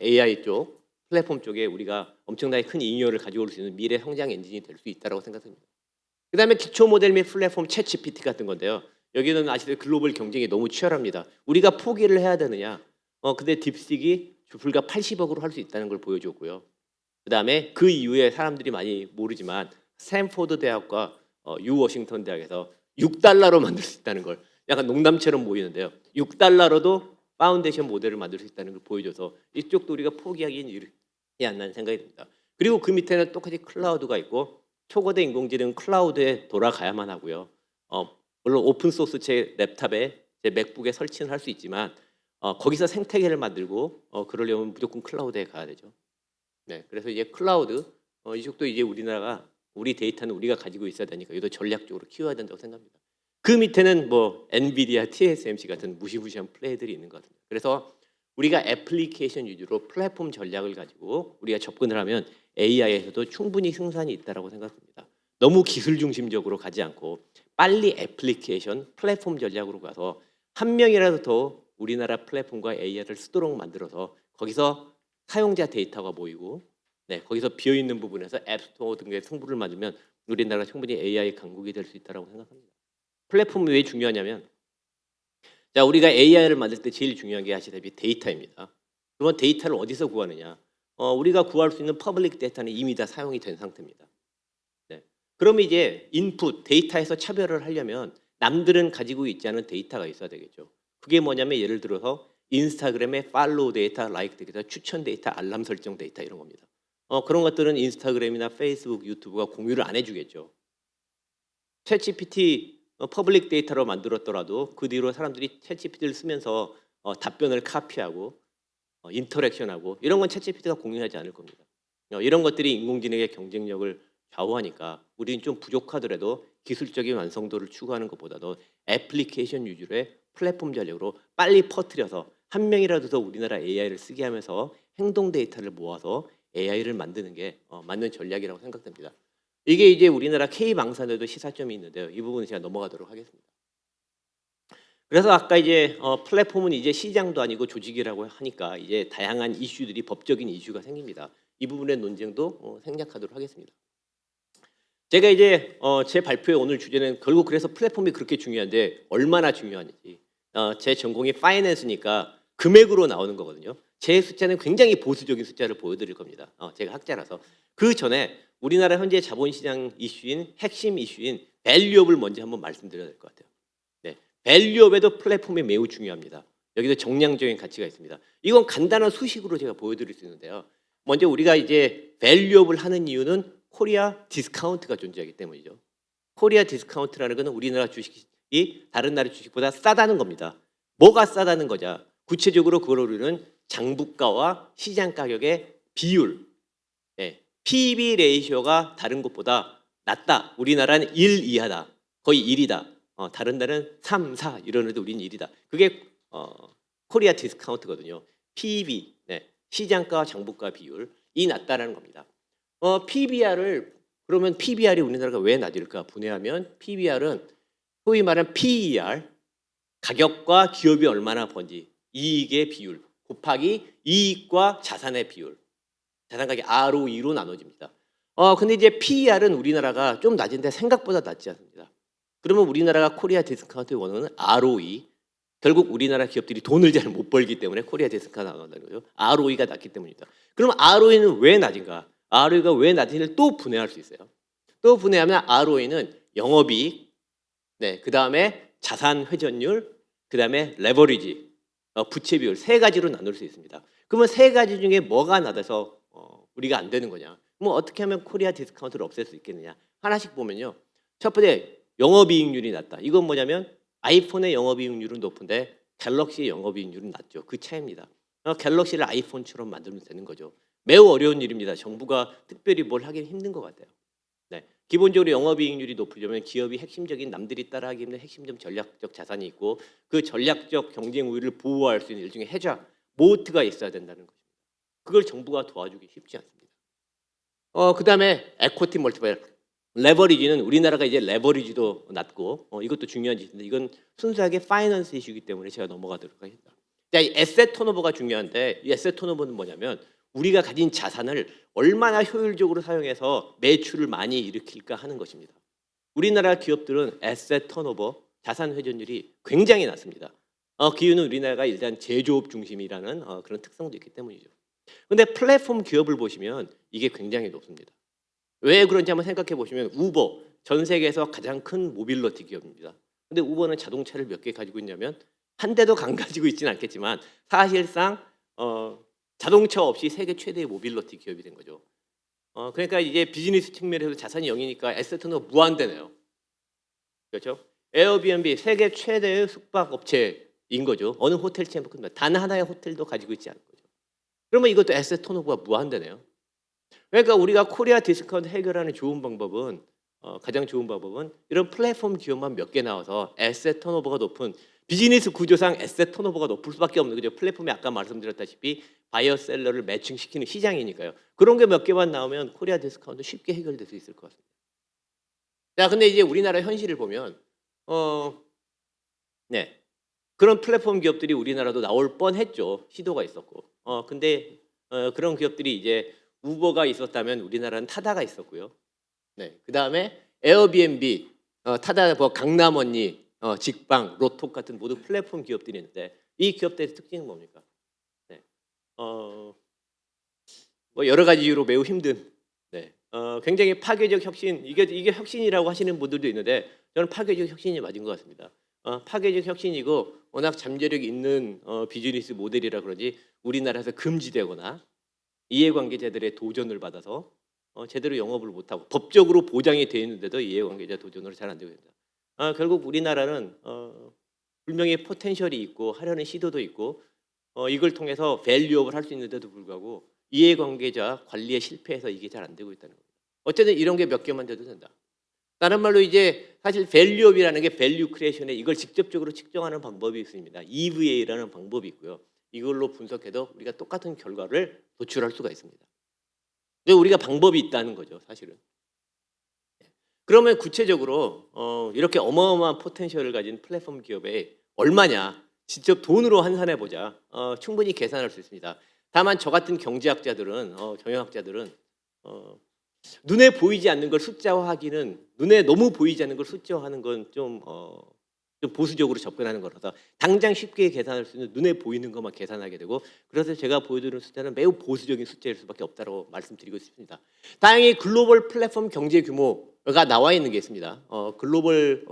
AI 쪽, 플랫폼 쪽에 우리가 엄청나게 큰 잉여를 가져올 수 있는 미래 성장 엔진이 될 수 있다고 생각합니다. 그다음에 기초 모델 및 플랫폼 챗GPT 같은 건데요. 여기는 아시다시피 글로벌 경쟁이 너무 치열합니다. 우리가 포기를 해야 되느냐? 근데 딥식이 불과 80억으로 할 수 있다는 걸 보여줬고요. 그다음에 그 이후에 사람들이 많이 모르지만 스탠포드 대학과 유 워싱턴 대학에서 $6로 만들 수 있다는 걸 약간 농담처럼 보이는데요. $6로도 파운데이션 모델을 만들 수 있다는 걸 보여줘서 이쪽도 우리가 포기하기 안 나는 생각이 듭니다. 그리고 그 밑에는 똑같이 클라우드가 있고 초거대 인공지능 클라우드에 돌아가야만 하고요. 물론 오픈 소스 제 랩탑에 제 맥북에 설치는 할 수 있지만 거기서 생태계를 만들고 그러려면 무조건 클라우드에 가야 되죠. 네, 그래서 이제 클라우드 이쪽도 이제 우리나라가 우리 데이터는 우리가 가지고 있어야 되니까 이것도 전략적으로 키워야 된다고 생각합니다. 그 밑에는 뭐 엔비디아, TSMC 같은 무시무시한 플레이들이 있는 것 같습니다. 그래서 우리가 애플리케이션 위주로 플랫폼 전략을 가지고 우리가 접근을 하면 AI에서도 충분히 승산이 있다고 생각합니다. 너무 기술 중심적으로 가지 않고 빨리 애플리케이션, 플랫폼 전략으로 가서 한 명이라도 더 우리나라 플랫폼과 AI를 쓰도록 만들어서 거기서 사용자 데이터가 모이고 거기서 비어있는 부분에서 앱스토어 등의 승부를 맞으면 우리나라가 충분히 AI 강국이 될 수 있다고 생각합니다. 플랫폼이 왜 중요하냐면 자 우리가 AI를 만들 때 제일 중요한 게 아시다시피 데이터입니다. 그러면 데이터를 어디서 구하느냐? 우리가 구할 수 있는 퍼블릭 데이터는 이미 다 사용이 된 상태입니다. 그러면 이제 인풋 데이터에서 차별을 하려면 남들은 가지고 있지 않은 데이터가 있어야 되겠죠. 그게 뭐냐면 예를 들어서 인스타그램의 팔로우 데이터, 라이크 데이터, 추천 데이터, 알람 설정 데이터 이런 겁니다. 그런 것들은 인스타그램이나 페이스북, 유튜브가 공유를 안 해주겠죠. 챗GPT 퍼블릭 데이터로 만들었더라도 그 뒤로 사람들이 챗GPT를 쓰면서 답변을 카피하고 인터랙션하고 이런 건 챗GPT가 공유하지 않을 겁니다. 이런 것들이 인공지능의 경쟁력을 좌우하니까 우리는 좀 부족하더라도 기술적인 완성도를 추구하는 것보다도 애플리케이션 위주의 플랫폼 전략으로 빨리 퍼뜨려서 한 명이라도 더 우리나라 AI를 쓰게 하면서 행동 데이터를 모아서 AI를 만드는 게 맞는 전략이라고 생각됩니다. 이게 이제 우리나라 K망사에도 시사점이 있는데요. 이 부분은 제가 넘어가도록 하겠습니다. 그래서 아까 이제 플랫폼은 이제 시장도 아니고 조직이라고 하니까 이제 다양한 이슈들이 법적인 이슈가 생깁니다. 이 부분의 논쟁도 생략하도록 하겠습니다. 제가 이제 제 발표의 오늘 주제는 결국 그래서 플랫폼이 그렇게 중요한데 얼마나 중요한지 제 전공이 파이낸스니까 금액으로 나오는 거거든요. 제 숫자는 굉장히 보수적인 숫자를 보여드릴 겁니다. 제가 학자라서. 그 전에 우리나라 현재 자본시장 이슈인 핵심 이슈인 밸류업을 먼저 한번 말씀드려야 될 것 같아요. 밸류업에도 플랫폼이 매우 중요합니다. 여기도 정량적인 가치가 있습니다. 이건 간단한 수식으로 제가 보여드릴 수 있는데요. 먼저 우리가 이제 밸류업을 하는 이유는 코리아 디스카운트가 존재하기 때문이죠. 코리아 디스카운트라는 것은 우리나라 주식이 다른 나라 주식보다 싸다는 겁니다. 뭐가 싸다는 거냐? 구체적으로 그걸 우리는 장부가와 시장 가격의 비율, PB 레이시오가 다른 곳보다 낮다. 우리나라는 1 이하다. 거의 1이다. 다른 나라는 3, 4 이러는데 우리는 1이다. 그게 코리아 디스카운트거든요. PB, 시장가와 장부가 비율이 낮다라는 겁니다. PBR을 그러면 PBR이 우리나라가 왜 낮을까 분해하면 PBR은 소위 말하는 PER 가격과 기업이 얼마나 번지 이익의 비율 곱하기 이익과 자산의 비율 자산 가격 ROE로 나눠집니다. 근데 이제 PER은 우리나라가 좀 낮은데 생각보다 낮지 않습니다. 그러면 우리나라가 코리아 디스카운트의 원어는 ROE 결국 우리나라 기업들이 돈을 잘 못 벌기 때문에 코리아 디스카운트 나온다는 거죠. ROE가 낮기 때문입니다. 그럼 ROE는 왜 낮은가? ROE가 왜 낮은지를 또 분해할 수 있어요. 또 분해하면 ROE는 영업이익 네, 그 다음에 자산 회전율, 그 다음에 레버리지, 부채 비율 세 가지로 나눌 수 있습니다. 그러면 세 가지 중에 뭐가 낮아서 우리가 안 되는 거냐? 뭐 어떻게 하면 코리아 디스카운트를 없앨 수 있겠느냐? 하나씩 보면요. 첫 번째 영업이익률이 낮다. 이건 뭐냐면 아이폰의 영업이익률은 높은데 갤럭시의 영업이익률은 낮죠. 그 차이입니다. 갤럭시를 아이폰처럼 만들면 되는 거죠. 매우 어려운 일입니다. 정부가 특별히 뭘 하긴 힘든 것 같아요. 네. 기본적으로 영업이익률이 높으려면 기업이 핵심적인 남들이 따라하기 힘든 핵심적 전략적 자산이 있고 그 전략적 경쟁 우위를 보호할 수 있는 일종의 해자, 모트가 있어야 된다는 것입니다. 그걸 정부가 도와주기 쉽지 않습니다. 그다음에 에코티 멀티플라이어, 레버리지는 우리나라가 이제 레버리지도 낮고 이것도 중요한 짓인데 이건 순수하게 파이낸스 이슈이기 때문에 제가 넘어가도록 하겠습니다. 자, 이 에셋 턴오버가 중요한데 이 에셋 턴오버는 뭐냐면 우리가 가진 자산을 얼마나 효율적으로 사용해서 매출을 많이 일으킬까 하는 것입니다. 우리나라 기업들은 에셋 턴오버, 자산 회전율이 굉장히 낮습니다. 그 이유는 우리나라가 일단 제조업 중심이라는 그런 특성도 있기 때문이죠. 그런데 플랫폼 기업을 보시면 이게 굉장히 높습니다. 왜 그런지 한번 생각해 보시면 우버, 전 세계에서 가장 큰 모빌리티 기업입니다. 근데 우버는 자동차를 몇 개 가지고 있냐면 한 대도 안 가지고 있지는 않겠지만 사실상 자동차 없이 세계 최대의 모빌리티 기업이 된 거죠. 그러니까 이제 비즈니스 측면에서 자산이 0이니까 에세트는 무한대네요. 그렇죠? 에어비앤비 세계 최대의 숙박 업체인 거죠. 어느 호텔 체인도 단 하나의 호텔도 가지고 있지 않은 거죠. 그러면 이것도 에셋 턴오버가 무한대네요. 그러니까 우리가 코리아 디스카운트 해결하는 좋은 방법은 가장 좋은 방법은 이런 플랫폼 기업만 몇 개 나와서 에셋 턴오버가 높은 비즈니스 구조상 에셋 턴오버가 높을 수밖에 없는 거죠. 플랫폼이 아까 말씀드렸다시피 바이어 셀러를 매칭시키는 시장이니까요. 그런 게 몇 개만 나오면 코리아 디스카운트 쉽게 해결될 수 있을 것 같습니다. 자, 근데 이제 우리나라 현실을 보면 네, 그런 플랫폼 기업들이 우리나라도 나올 뻔했죠. 시도가 있었고. 근데 그런 기업들이 이제 우버가 있었다면 우리나라는 타다가 있었고요. 네, 그 다음에 에어비앤비, 타다, 강남 언니, 직방, 로톡 같은 모두 플랫폼 기업들이 있는데 이 기업들의 특징은 뭡니까? 네, 뭐 여러 가지 이유로 매우 힘든, 네, 굉장히 파괴적 혁신, 이게 혁신이라고 하시는 분들도 있는데 저는 파괴적 혁신이 맞은 것 같습니다. 파괴적 혁신이고 워낙 잠재력이 있는 비즈니스 모델이라 그런지 우리나라에서 금지되거나 이해관계자들의 도전을 받아서 제대로 영업을 못하고 법적으로 보장이 되어 있는데도 이해관계자 도전으로 잘 안 되고 있다. 결국 우리나라는 분명히 포텐셜이 있고 하려는 시도도 있고 이걸 통해서 밸류업을 할 수 있는데도 불구하고 이해관계자 관리에 실패해서 이게 잘 안 되고 있다는 겁니다. 어쨌든 이런 게 몇 개만 돼도 된다. 다른 말로 이제 사실 밸류업이라는 게 밸류 크리에이션에 이걸 직접적으로 측정하는 방법이 있습니다. EVA라는 방법이 있고요. 이걸로 분석해도 우리가 똑같은 결과를 도출할 수가 있습니다. 근데 우리가 방법이 있다는 거죠, 사실은. 그러면 구체적으로 이렇게 어마어마한 포텐셜을 가진 플랫폼 기업에 얼마냐 직접 돈으로 환산해 보자. 충분히 계산할 수 있습니다. 다만 저 같은 경제학자들은 경영학자들은 눈에 보이지 않는 걸 숫자화하기는 눈에 너무 보이지 않는 걸 숫자화하는 건 좀 보수적으로 접근하는 거라서 당장 쉽게 계산할 수 있는 눈에 보이는 것만 계산하게 되고 그래서 제가 보여드리는 숫자는 매우 보수적인 숫자일 수밖에 없다고 말씀드리고 싶습니다. 다행히 글로벌 플랫폼 경제 규모가 나와 있는 게 있습니다. 글로벌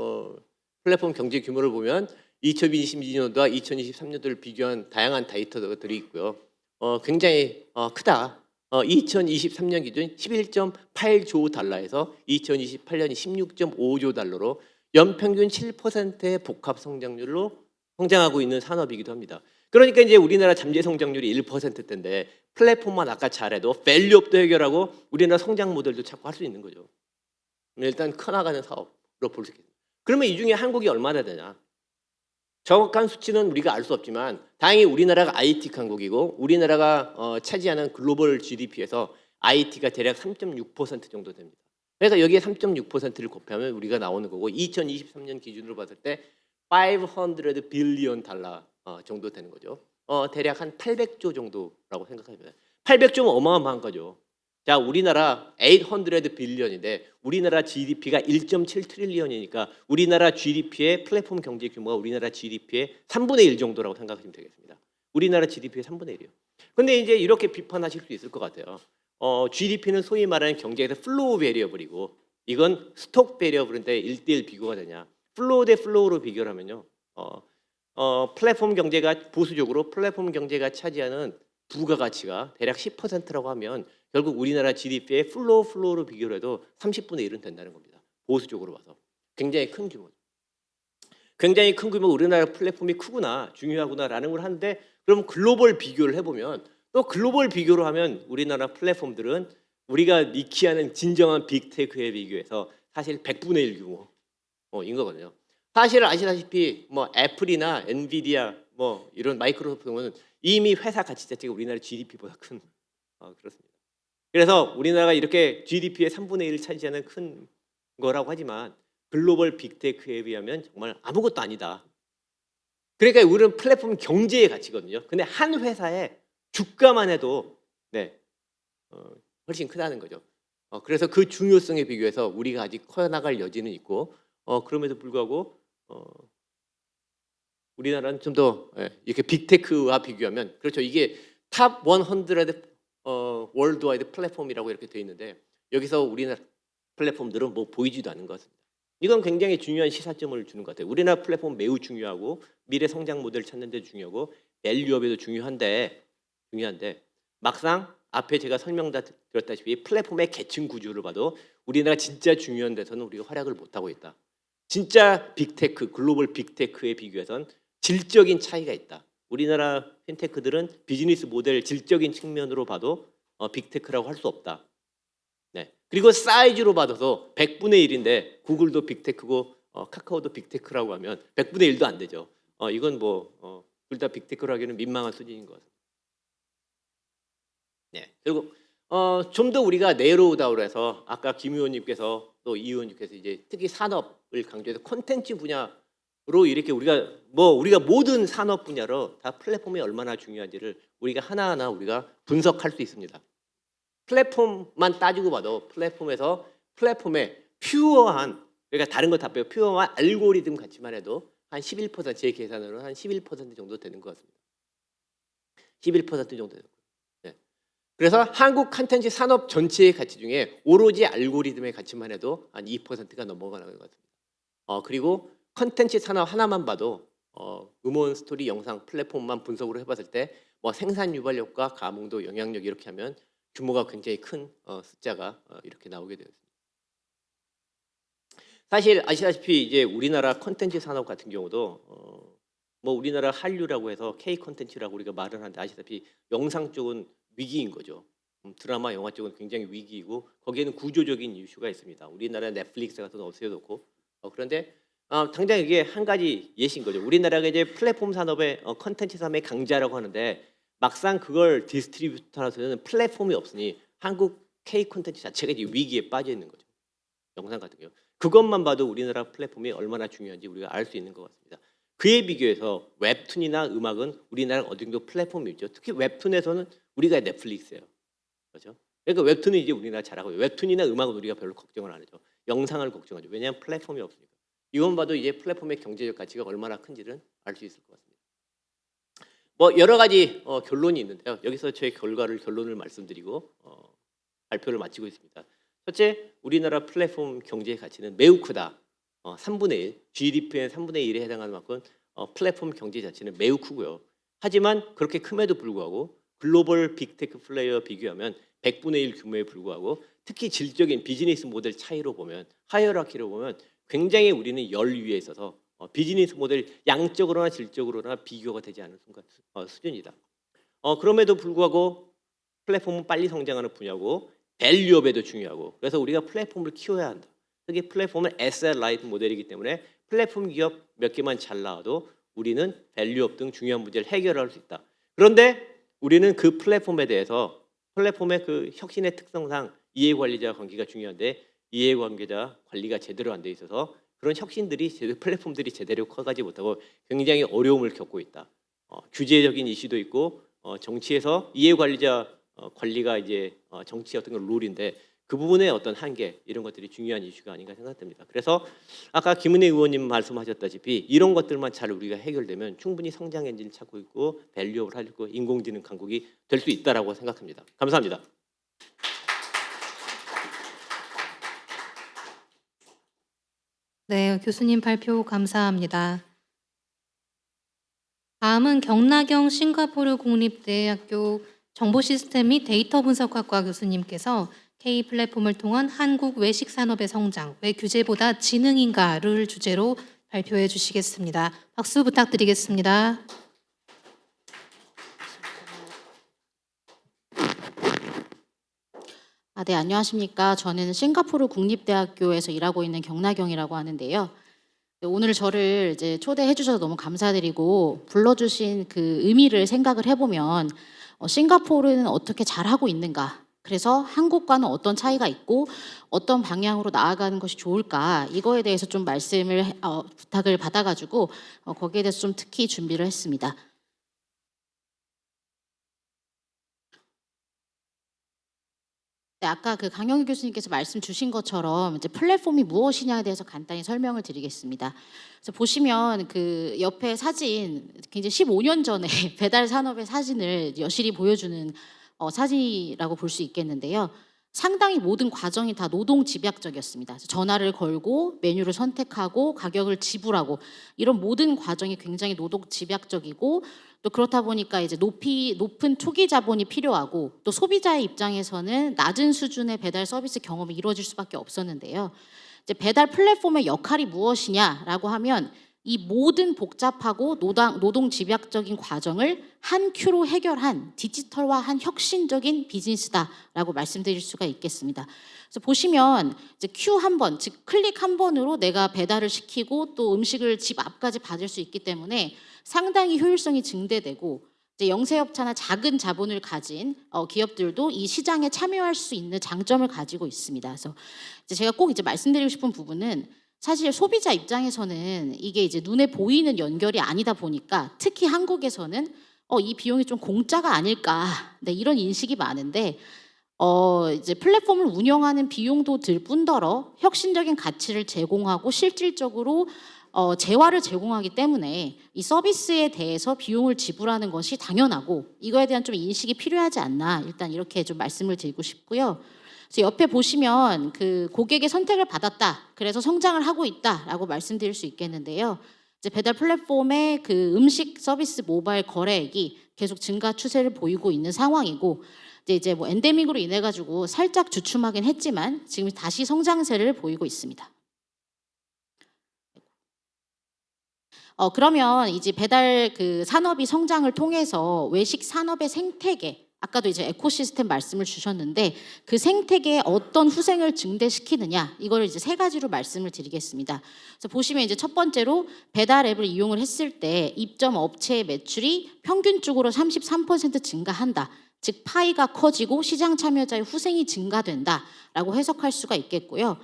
플랫폼 경제 규모를 보면 2022년도와 2023년도를 비교한 다양한 데이터들이 있고요. 굉장히 크다. 2023년 기준 11.8조 달러에서 2028년이 16.5조 달러로 연평균 7%의 복합 성장률로 성장하고 있는 산업이기도 합니다. 그러니까 이제 우리나라 잠재 성장률이 1%대인데 플랫폼만 아까 잘해도 밸류업도 해결하고 우리나라 성장 모델도 찾고 할 수 있는 거죠. 일단 커나가는 사업으로 볼 수 있겠습니다. 그러면 이 중에 한국이 얼마나 되냐? 정확한 수치는 우리가 알 수 없지만 다행히 우리나라가 IT 강국이고 우리나라가 차지하는 글로벌 GDP에서 IT가 대략 3.6% 정도 됩니다. 그러니까 여기에 3.6%를 곱하면 우리가 나오는 거고 2023년 기준으로 봤을 때 500 빌리언 달러 정도 되는 거죠. 대략 한 800조 정도라고 생각합니다. 800조면 어마어마한 거죠. 자, 우리나라 800 빌리언인데 우리나라 GDP가 1.7 트릴리언이니까 우리나라 GDP의 플랫폼 경제 규모가 우리나라 GDP의 3분의 1 정도라고 생각하시면 되겠습니다. 우리나라 GDP의 3분의 1이요. 근데 이제 이렇게 비판하실 수 있을 것 같아요. GDP는 소위 말하는 경제에서 플로우 베리어블이고 이건 스톡 베리어블인데 1대1 비교가 되냐. 플로우 대 플로우로 비교를 하면요. 플랫폼 경제가 보수적으로 플랫폼 경제가 차지하는 부가가치가 대략 10%라고 하면 결국 우리나라 GDP의 플로우로 비교를 해도 30분의 1은 된다는 겁니다. 보수적으로 봐서. 굉장히 큰 규모. 굉장히 큰 규모 우리나라 플랫폼이 크구나, 중요하구나라는 걸 하는데 그럼 글로벌 비교를 해보면 또 글로벌 비교로 하면 우리나라 플랫폼들은 우리가 익히하는 진정한 빅테크에 비교해서 사실 100분의 1 규모인 거거든요. 사실 아시다시피 뭐 애플이나 엔비디아 뭐 이런 마이크로소프트는 이미 회사 가치 자체가 우리나라 GDP보다 큰 그렇습니다. 그래서 우리나라가 이렇게 GDP의 3분의 1을 차지하는 큰 거라고 하지만 글로벌 빅테크에 비하면 정말 아무것도 아니다. 그러니까 우리는 플랫폼 경제의 가치거든요. 근데 한 회사의 주가만 해도 훨씬 크다는 거죠. 그래서 그 중요성에 비교해서 우리가 아직 커나갈 여지는 있고 그럼에도 불구하고 우리나라는 좀 더 이렇게 빅테크와 비교하면 그렇죠. 이게 탑 100 월드와이드 플랫폼이라고 이렇게 돼 있는데 여기서 우리나라 플랫폼들은 뭐 보이지도 않는 것 같습니다. 이건 굉장히 중요한 시사점을 주는 것 같아요. 우리나라 플랫폼 매우 중요하고 미래 성장 모델 찾는 데 중요하고 밸류업에도 중요한데 막상 앞에 제가 설명 다 드렸다시피 플랫폼의 계층 구조를 봐도 우리나라가 진짜 중요한 데서는 우리가 활약을 못하고 있다. 진짜 빅테크, 글로벌 빅테크에 비교해서는 질적인 차이가 있다. 우리나라 핀테크들은 비즈니스 모델 질적인 측면으로 봐도 빅테크라고 할 수 없다. 네. 그리고 사이즈로 받아서 100분의 1인데 구글도 빅테크고 카카오도 빅테크라고 하면 100분의 1도 안 되죠. 이건 뭐 둘 다 빅테크로 하기는 민망한 수준인 것 같습니다. 네. 그리고 좀 더 우리가 내로우다고 해서 아까 김 의원님께서 또 이 의원님께서 이제 특히 산업을 강조해서 콘텐츠 분야로 이렇게 우리가 모든 산업 분야로 다 플랫폼이 얼마나 중요한지를 우리가 하나하나 우리가 분석할 수 있습니다. 플랫폼만 따지고 봐도 플랫폼의 퓨어한 그러니까 다른 거 다 빼고 퓨어한 알고리즘 가치만 해도 한 11%, 제 계산으로는 한 11% 정도 되는 것 같습니다. 11% 정도 되는 거예요. 네. 그래서 한국 콘텐츠 산업 전체의 가치 중에 오로지 알고리즘의 가치만 해도 한 2%가 넘어가는 것 같습니다. 그리고 콘텐츠 산업 하나만 봐도 음원, 스토리, 영상 플랫폼만 분석으로 해봤을 때 뭐 생산 유발 효과, 감흥도, 영향력 이렇게 하면 규모가 굉장히 큰 숫자가 이렇게 나오게 되었습니다. 사실 아시다시피 이제 우리나라 콘텐츠 산업 같은 경우도 뭐 우리나라 한류라고 해서 K 콘텐츠라고 우리가 말을 하는데 아시다시피 영상 쪽은 위기인 거죠. 드라마, 영화 쪽은 굉장히 위기이고 거기에는 구조적인 이슈가 있습니다. 우리나라 넷플릭스 같은 거 없애놓고 그런데 당장 이게 한 가지 예시인 거죠. 우리나라가 이제 플랫폼 산업의 콘텐츠 산업의 강자라고 하는데 막상 그걸 디스트리뷰터라서는 플랫폼이 없으니 한국 K 콘텐츠 자체가 이제 위기에 빠져 있는 거죠. 영상 같은 경우 그것만 봐도 우리나라 플랫폼이 얼마나 중요한지 우리가 알 수 있는 것 같습니다. 그에 비교해서 웹툰이나 음악은 우리나라 어느 정도 플랫폼이 있죠. 특히 웹툰에서는 우리가 넷플릭스예요. 그렇죠? 그러니까 웹툰은 이제 우리나라 잘하고 웹툰이나 음악은 우리가 별로 걱정을 안 하죠. 영상을 걱정하죠. 왜냐하면 플랫폼이 없으니까. 이건 봐도 이제 플랫폼의 경제적 가치가 얼마나 큰지는 알 수 있을 것 같습니다. 뭐 여러 가지 결론이 있는데요. 여기서 제 결론을 말씀드리고 발표를 마치고 있습니다. 첫째, 우리나라 플랫폼 경제의 가치는 매우 크다. 3분의 1, GDP의 3분의 1에 해당하는 만큼 플랫폼 경제 자체는 매우 크고요. 하지만 그렇게 큼에도 불구하고 글로벌 빅테크 플레이어와 비교하면 100분의 1 규모에 불구하고 특히 질적인 비즈니스 모델 차이로 보면 하이어라키로 보면 굉장히 우리는 열 위에 있어서 비즈니스 모델 양적으로나 질적으로나 비교가 되지 않은 수준이다. 그럼에도 불구하고 플랫폼은 빨리 성장하는 분야고 밸류업에도 중요하고 그래서 우리가 플랫폼을 키워야 한다. 특히 플랫폼은 asset light 모델이기 때문에 플랫폼 기업 몇 개만 잘 나와도 우리는 밸류업 등 중요한 문제를 해결할 수 있다. 그런데 우리는 그 플랫폼에 대해서 플랫폼의 그 혁신의 특성상 이해관리자 관계가 중요한데 이해관계자 관리가 제대로 안 돼 있어서 그런 혁신들이 플랫폼들이 제대로 커가지 못하고 굉장히 어려움을 겪고 있다. 규제적인 이슈도 있고 정치에서 이해관리자 관리가 이제 정치 어떤 건 룰인데 그 부분의 어떤 한계 이런 것들이 중요한 이슈가 아닌가 생각됩니다. 그래서 아까 김은혜 의원님 말씀하셨다시피 이런 것들만 잘 우리가 해결되면 충분히 성장 엔진을 찾고 있고 밸류업을 하고 인공지능 강국이 될 수 있다라고 생각합니다. 감사합니다. 네, 교수님 발표 감사합니다. 다음은 경나경 싱가포르 국립대학교 정보시스템 및 데이터 분석학과 교수님께서 K 플랫폼을 통한 한국 외식 산업의 성장, 왜 규제보다 지능인가를 주제로 발표해 주시겠습니다. 박수 부탁드리겠습니다. 네, 안녕하십니까. 저는 싱가포르 국립대학교에서 일하고 있는 경나경이라고 하는데요. 오늘 저를 이제 초대해 주셔서 너무 감사드리고 불러주신 그 의미를 생각을 해보면 싱가포르는 어떻게 잘하고 있는가, 그래서 한국과는 어떤 차이가 있고 어떤 방향으로 나아가는 것이 좋을까, 이거에 대해서 좀 말씀을 부탁을 받아가지고 거기에 대해서 좀 특히 준비를 했습니다. 네, 아까 그 강영희 교수님께서 말씀 주신 것처럼 이제 플랫폼이 무엇이냐에 대해서 간단히 설명을 드리겠습니다. 그래서 보시면 그 옆에 사진, 굉장히 15년 전에 배달 산업의 사진을 여실히 보여주는 사진이라고 볼 수 있겠는데요. 상당히 모든 과정이 다 노동 집약적이었습니다. 그래서 전화를 걸고 메뉴를 선택하고 가격을 지불하고 이런 모든 과정이 굉장히 노동 집약적이고, 또 그렇다 보니까 이제 높은 초기 자본이 필요하고, 또 소비자의 입장에서는 낮은 수준의 배달 서비스 경험이 이루어질 수밖에 없었는데요. 이제 배달 플랫폼의 역할이 무엇이냐라고 하면 이 모든 복잡하고 노동 집약적인 과정을 한 큐로 해결한 디지털화한 혁신적인 비즈니스다라고 말씀드릴 수가 있겠습니다. 그래서 보시면 이제 큐 한 번, 즉 클릭 한 번으로 내가 배달을 시키고 또 음식을 집 앞까지 받을 수 있기 때문에 상당히 효율성이 증대되고, 이제 영세업체나 작은 자본을 가진 기업들도 이 시장에 참여할 수 있는 장점을 가지고 있습니다. 그래서 이제 제가 꼭 이제 말씀드리고 싶은 부분은, 사실 소비자 입장에서는 이게 이제 눈에 보이는 연결이 아니다 보니까 특히 한국에서는 이 비용이 좀 공짜가 아닐까, 네, 이런 인식이 많은데 이제 플랫폼을 운영하는 비용도 들 뿐더러 혁신적인 가치를 제공하고 실질적으로 재화를 제공하기 때문에 이 서비스에 대해서 비용을 지불하는 것이 당연하고, 이거에 대한 좀 인식이 필요하지 않나, 일단 이렇게 좀 말씀을 드리고 싶고요. 그래서 옆에 보시면 그 고객의 선택을 받았다, 그래서 성장을 하고 있다라고 말씀드릴 수 있겠는데요. 이제 배달 플랫폼의 그 음식 서비스 모바일 거래액이 계속 증가 추세를 보이고 있는 상황이고, 이제 뭐 엔데믹으로 인해 가지고 살짝 주춤하긴 했지만 지금 다시 성장세를 보이고 있습니다. 그러면 이제 배달 그 산업이 성장을 통해서 외식 산업의 생태계, 아까도 이제 에코시스템 말씀을 주셨는데 그 생태계에 어떤 후생을 증대시키느냐, 이걸 이제 세 가지로 말씀을 드리겠습니다. 그래서 보시면 이제 첫 번째로 배달 앱을 이용을 했을 때 입점 업체의 매출이 평균적으로 33% 증가한다. 즉 파이가 커지고 시장 참여자의 후생이 증가된다라고 해석할 수가 있겠고요.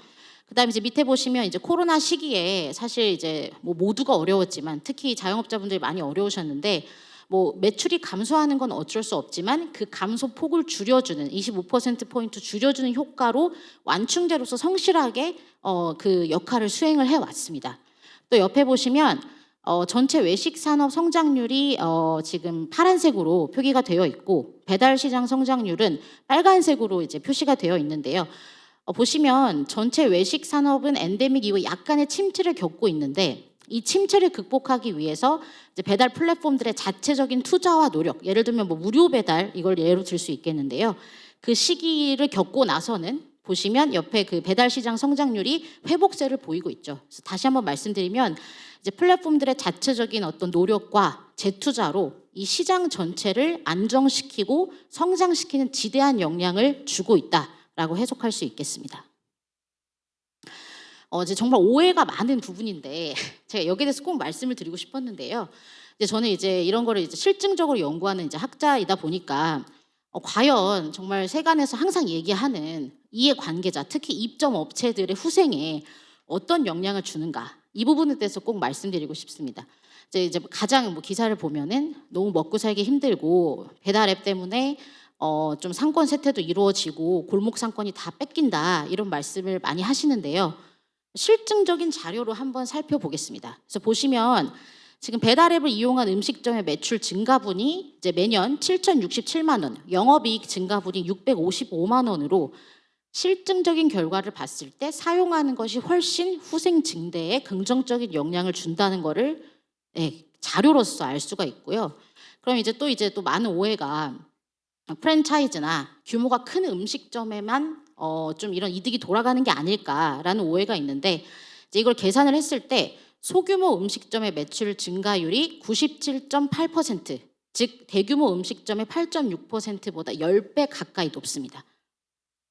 그다음에 이제 밑에 보시면 이제 코로나 시기에 사실 이제 뭐 모두가 어려웠지만 특히 자영업자분들이 많이 어려우셨는데, 뭐 매출이 감소하는 건 어쩔 수 없지만 그 감소 폭을 줄여주는 25%포인트 줄여주는 효과로 완충제로서 성실하게 그 역할을 수행을 해왔습니다. 또 옆에 보시면 전체 외식 산업 성장률이 지금 파란색으로 표기가 되어 있고, 배달 시장 성장률은 빨간색으로 이제 표시가 되어 있는데요. 보시면 전체 외식 산업은 엔데믹 이후 약간의 침체를 겪고 있는데, 이 침체를 극복하기 위해서 이제 배달 플랫폼들의 자체적인 투자와 노력, 예를 들면 뭐 무료 배달, 이걸 예로 들 수 있겠는데요. 그 시기를 겪고 나서는 보시면 옆에 그 배달 시장 성장률이 회복세를 보이고 있죠. 그래서 다시 한번 말씀드리면 이제 플랫폼들의 자체적인 어떤 노력과 재투자로 이 시장 전체를 안정시키고 성장시키는 지대한 영향을 주고 있다라고 해석할 수 있겠습니다. 이제 정말 오해가 많은 부분인데 제가 여기에 대해서 꼭 말씀을 드리고 싶었는데요. 이제 저는 이제 이런 거를 이제 실증적으로 연구하는 이제 학자이다 보니까 과연 정말 세간에서 항상 얘기하는 이해관계자, 특히 입점 업체들의 후생에 어떤 영향을 주는가, 이 부분에 대해서 꼭 말씀드리고 싶습니다. 이제 가장 뭐 기사를 보면은 너무 먹고 살기 힘들고 배달 앱 때문에 좀 상권 쇠퇴도 이루어지고 골목 상권이 다 뺏긴다, 이런 말씀을 많이 하시는데요. 실증적인 자료로 한번 살펴보겠습니다. 그래서 보시면 지금 배달 앱을 이용한 음식점의 매출 증가분이 이제 매년 7,067만 원, 영업이익 증가분이 655만 원으로 실증적인 결과를 봤을 때 사용하는 것이 훨씬 후생 증대에 긍정적인 영향을 준다는 거를 자료로서 알 수가 있고요. 그럼 이제 또 많은 오해가 프랜차이즈나 규모가 큰 음식점에만 좀 이런 이득이 돌아가는 게 아닐까라는 오해가 있는데, 이제 이걸 계산을 했을 때 소규모 음식점의 매출 증가율이 97.8%, 즉 대규모 음식점의 8.6%보다 10배 가까이 높습니다.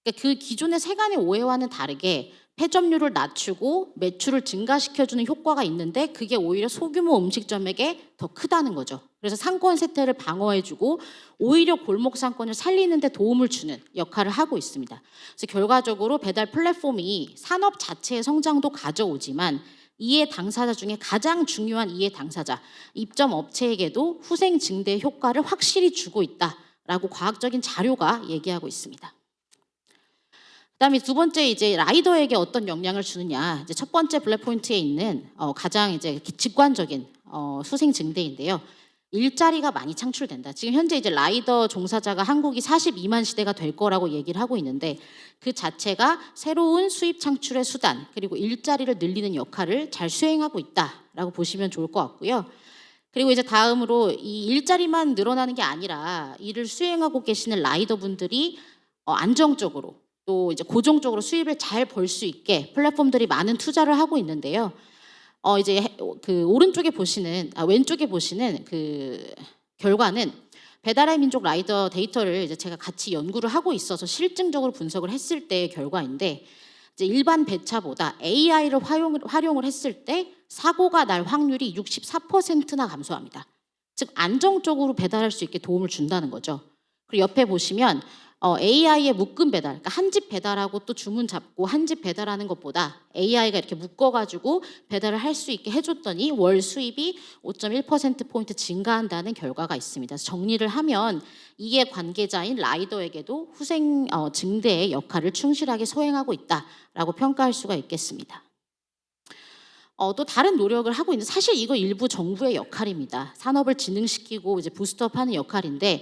그러니까 그 기존의 세간의 오해와는 다르게 폐점률을 낮추고 매출을 증가시켜주는 효과가 있는데 그게 오히려 소규모 음식점에게 더 크다는 거죠. 그래서 상권 세태를 방어해주고 오히려 골목 상권을 살리는 데 도움을 주는 역할을 하고 있습니다. 그래서 결과적으로 배달 플랫폼이 산업 자체의 성장도 가져오지만 이해 당사자 중에 가장 중요한 이해 당사자, 입점 업체에게도 후생 증대 효과를 확실히 주고 있다라고 과학적인 자료가 얘기하고 있습니다. 그다음에 두 번째 이제 라이더에게 어떤 영향을 주느냐. 이제 첫 번째 블랙 포인트에 있는 가장 이제 직관적인 수생 증대인데요. 일자리가 많이 창출된다. 지금 현재 이제 라이더 종사자가 한국이 42만 시대가 될 거라고 얘기를 하고 있는데 그 자체가 새로운 수입 창출의 수단 그리고 일자리를 늘리는 역할을 잘 수행하고 있다라고 보시면 좋을 것 같고요. 그리고 이제 다음으로 이 일자리만 늘어나는 게 아니라 이를 수행하고 계시는 라이더 분들이 안정적으로 또 이제 고정적으로 수입을 잘 벌 수 있게 플랫폼들이 많은 투자를 하고 있는데요. 이제 그 오른쪽에 보시는 왼쪽에 보시는 그 결과는 배달의 민족 라이더 데이터를 이제 제가 같이 연구를 하고 있어서 실증적으로 분석을 했을 때의 결과인데, 이제 일반 배차보다 AI를 활용을 했을 때 사고가 날 확률이 64%나 감소합니다. 즉 안정적으로 배달할 수 있게 도움을 준다는 거죠. 그리고 옆에 보시면 AI의 묶음 배달, 그러니까 한 집 배달하고 또 주문 잡고 한 집 배달하는 것보다 AI가 이렇게 묶어가지고 배달을 할 수 있게 해줬더니 월 수입이 5.1%포인트 증가한다는 결과가 있습니다. 그래서 정리를 하면 이해 관계자인 라이더에게도 후생 증대의 역할을 충실하게 수행하고 있다라고 평가할 수가 있겠습니다. 또 다른 노력을 하고 있는, 사실 이거 일부 정부의 역할입니다. 산업을 진흥시키고 이제 부스트업하는 역할인데,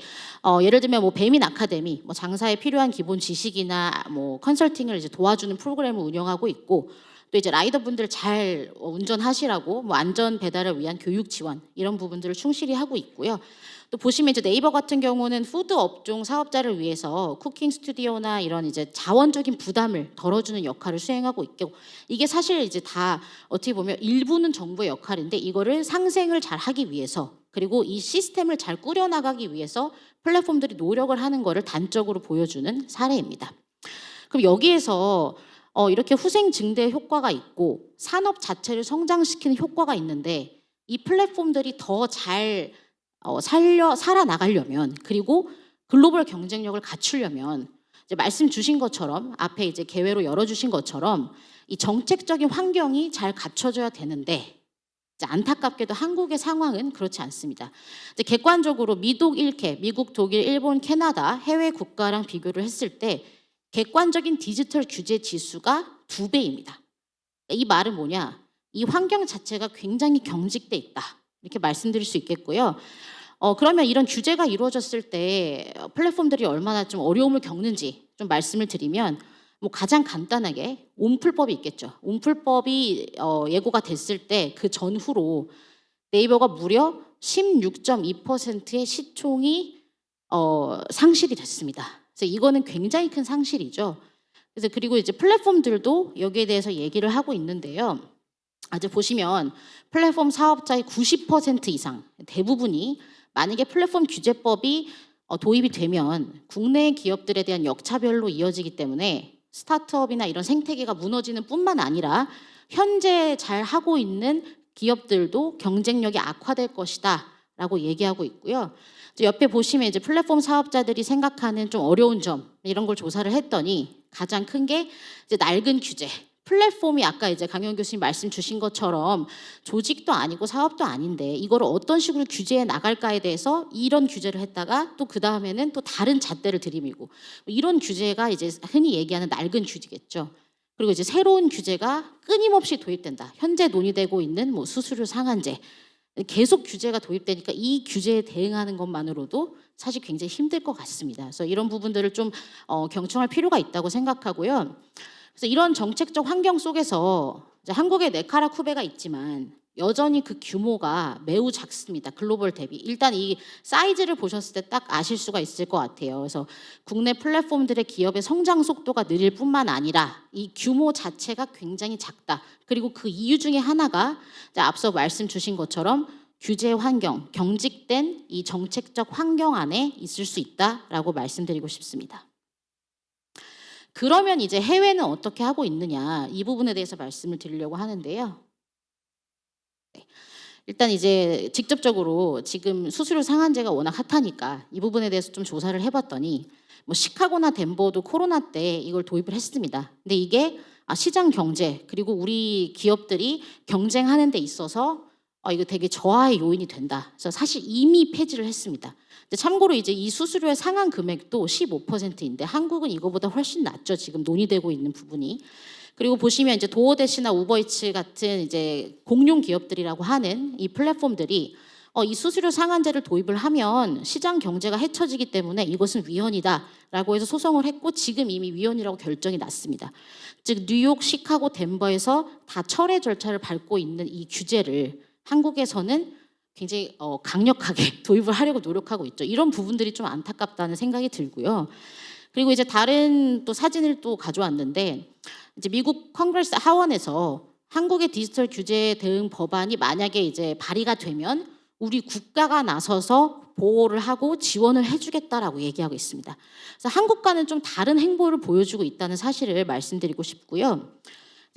예를 들면 뭐 배민 아카데미, 뭐 장사에 필요한 기본 지식이나 뭐 컨설팅을 이제 도와주는 프로그램을 운영하고 있고, 또 이제 라이더분들 잘 운전하시라고 뭐 안전 배달을 위한 교육 지원 이런 부분들을 충실히 하고 있고요. 또 보시면 이제 네이버 같은 경우는 푸드 업종 사업자를 위해서 쿠킹 스튜디오나 이런 이제 자원적인 부담을 덜어주는 역할을 수행하고 있고, 이게 사실 이제 다 어떻게 보면 일부는 정부의 역할인데 이거를 상생을 잘 하기 위해서 그리고 이 시스템을 잘 꾸려나가기 위해서 플랫폼들이 노력을 하는 거를 단적으로 보여주는 사례입니다. 그럼 여기에서 이렇게 후생 증대 효과가 있고 산업 자체를 성장시키는 효과가 있는데 이 플랫폼들이 더 잘 살아나가려면 그리고 글로벌 경쟁력을 갖추려면 이제 말씀 주신 것처럼 앞에 이제 개회로 열어주신 것처럼 이 정책적인 환경이 잘 갖춰져야 되는데 이제 안타깝게도 한국의 상황은 그렇지 않습니다. 이제 객관적으로 미독 1캐, 미국, 독일, 일본, 캐나다 해외 국가랑 비교를 했을 때 객관적인 디지털 규제 지수가 2배입니다. 이 말은 뭐냐? 이 환경 자체가 굉장히 경직돼 있다. 이렇게 말씀드릴 수 있겠고요. 그러면 이런 규제가 이루어졌을 때 플랫폼들이 얼마나 좀 어려움을 겪는지 좀 말씀을 드리면 뭐 가장 간단하게 온풀법이 있겠죠. 온풀법이 예고가 됐을 때 그 전후로 네이버가 무려 16.2%의 시총이 상실이 됐습니다. 그래서 이거는 굉장히 큰 상실이죠. 그래서 그리고 이제 플랫폼들도 여기에 대해서 얘기를 하고 있는데요. 아주 보시면 플랫폼 사업자의 90% 이상 대부분이 만약에 플랫폼 규제법이 도입이 되면 국내 기업들에 대한 역차별로 이어지기 때문에 스타트업이나 이런 생태계가 무너지는 뿐만 아니라 현재 잘 하고 있는 기업들도 경쟁력이 악화될 것이다 라고 얘기하고 있고요. 옆에 보시면 이제 플랫폼 사업자들이 생각하는 좀 어려운 점 이런 걸 조사를 했더니 가장 큰 게 이제 낡은 규제. 플랫폼이 아까 이제 강영 교수님 말씀 주신 것처럼 조직도 아니고 사업도 아닌데 이거를 어떤 식으로 규제해 나갈까에 대해서 이런 규제를 했다가 또 그 다음에는 또 다른 잣대를 들이밀고 이런 규제가 이제 흔히 얘기하는 낡은 규제겠죠. 그리고 이제 새로운 규제가 끊임없이 도입된다. 현재 논의되고 있는 뭐 수수료 상한제, 계속 규제가 도입되니까 이 규제에 대응하는 것만으로도 사실 굉장히 힘들 것 같습니다. 그래서 이런 부분들을 좀 경청할 필요가 있다고 생각하고요. 그래서 이런 정책적 환경 속에서 이제 한국에 네카라 쿠베가 있지만 여전히 그 규모가 매우 작습니다. 글로벌 대비. 일단 이 사이즈를 보셨을 때 딱 아실 수가 있을 것 같아요. 그래서 국내 플랫폼들의 기업의 성장 속도가 느릴 뿐만 아니라 이 규모 자체가 굉장히 작다. 그리고 그 이유 중에 하나가 이제 앞서 말씀 주신 것처럼 규제 환경, 경직된 이 정책적 환경 안에 있을 수 있다라고 말씀드리고 싶습니다. 그러면 이제 해외는 어떻게 하고 있느냐, 이 부분에 대해서 말씀을 드리려고 하는데요. 일단 이제 직접적으로 지금 수수료 상한제가 워낙 핫하니까 이 부분에 대해서 좀 조사를 해봤더니 뭐 시카고나 덴버도 코로나 때 이걸 도입을 했습니다. 근데 이게 시장 경제 그리고 우리 기업들이 경쟁하는 데 있어서 이거 되게 저하의 요인이 된다. 그래서 사실 이미 폐지를 했습니다. 참고로 이제 이 수수료의 상한 금액도 15%인데 한국은 이거보다 훨씬 낮죠. 지금 논의되고 있는 부분이. 그리고 보시면 이제 도어대시나 우버이츠 같은 이제 공룡 기업들이라고 하는 이 플랫폼들이 이 수수료 상한제를 도입을 하면 시장 경제가 해쳐지기 때문에 이것은 위헌이다라고 해서 소송을 했고 지금 이미 위헌이라고 결정이 났습니다. 즉 뉴욕, 시카고, 덴버에서 다 철회 절차를 밟고 있는 이 규제를 한국에서는 굉장히 강력하게 도입을 하려고 노력하고 있죠. 이런 부분들이 좀 안타깝다는 생각이 들고요. 그리고 이제 다른 또 사진을 또 가져왔는데 이제 미국 컨그레스 하원에서 한국의 디지털 규제 대응 법안이 만약에 이제 발의가 되면 우리 국가가 나서서 보호를 하고 지원을 해주겠다라고 얘기하고 있습니다. 그래서 한국과는 좀 다른 행보를 보여주고 있다는 사실을 말씀드리고 싶고요.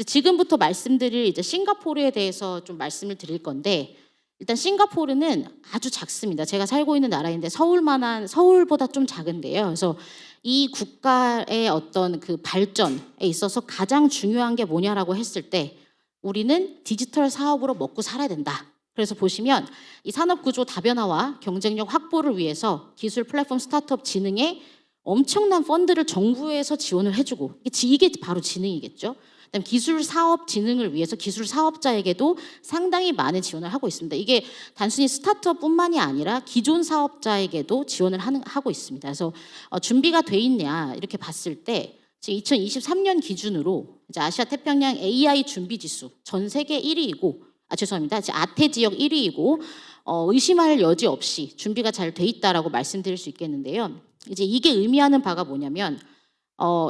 지금부터 말씀드릴 이제 싱가포르에 대해서 좀 말씀을 드릴 건데 일단 싱가포르는 아주 작습니다. 제가 살고 있는 나라인데 서울보다 좀 작은데요. 그래서 이 국가의 어떤 그 발전에 있어서 가장 중요한 게 뭐냐라고 했을 때 우리는 디지털 사업으로 먹고 살아야 된다. 그래서 보시면 이 산업 구조 다변화와 경쟁력 확보를 위해서 기술 플랫폼 스타트업 진흥에 엄청난 펀드를 정부에서 지원을 해주고 이게 바로 진흥이겠죠. 그다음 기술 사업 진흥을 위해서 기술 사업자에게도 상당히 많은 지원을 하고 있습니다. 이게 단순히 스타트업뿐만이 아니라 기존 사업자에게도 지원을 하고 있습니다. 그래서 준비가 돼 있냐 이렇게 봤을 때 지금 2023년 기준으로 이제 아시아 태평양 AI 준비 지수 전 세계 1위이고 죄송합니다. 아태 지역 1위이고 의심할 여지 없이 준비가 잘 돼 있다라고 말씀드릴 수 있겠는데요. 이제 이게 의미하는 바가 뭐냐면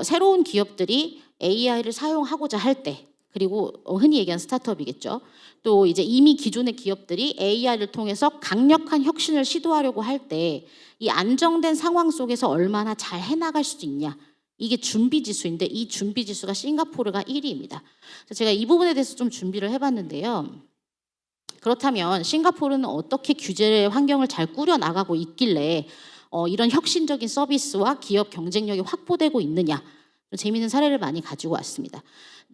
새로운 기업들이 AI를 사용하고자 할 때 그리고 흔히 얘기하는 스타트업이겠죠. 또 이제 이미 기존의 기업들이 AI를 통해서 강력한 혁신을 시도하려고 할 때 이 안정된 상황 속에서 얼마나 잘 해나갈 수 있냐. 이게 준비 지수인데 이 준비 지수가 싱가포르가 1위입니다. 그래서 제가 이 부분에 대해서 좀 준비를 해봤는데요. 그렇다면 싱가포르는 어떻게 규제 환경을 잘 꾸려 나가고 있길래 이런 혁신적인 서비스와 기업 경쟁력이 확보되고 있느냐. 좀 재미있는 사례를 많이 가지고 왔습니다.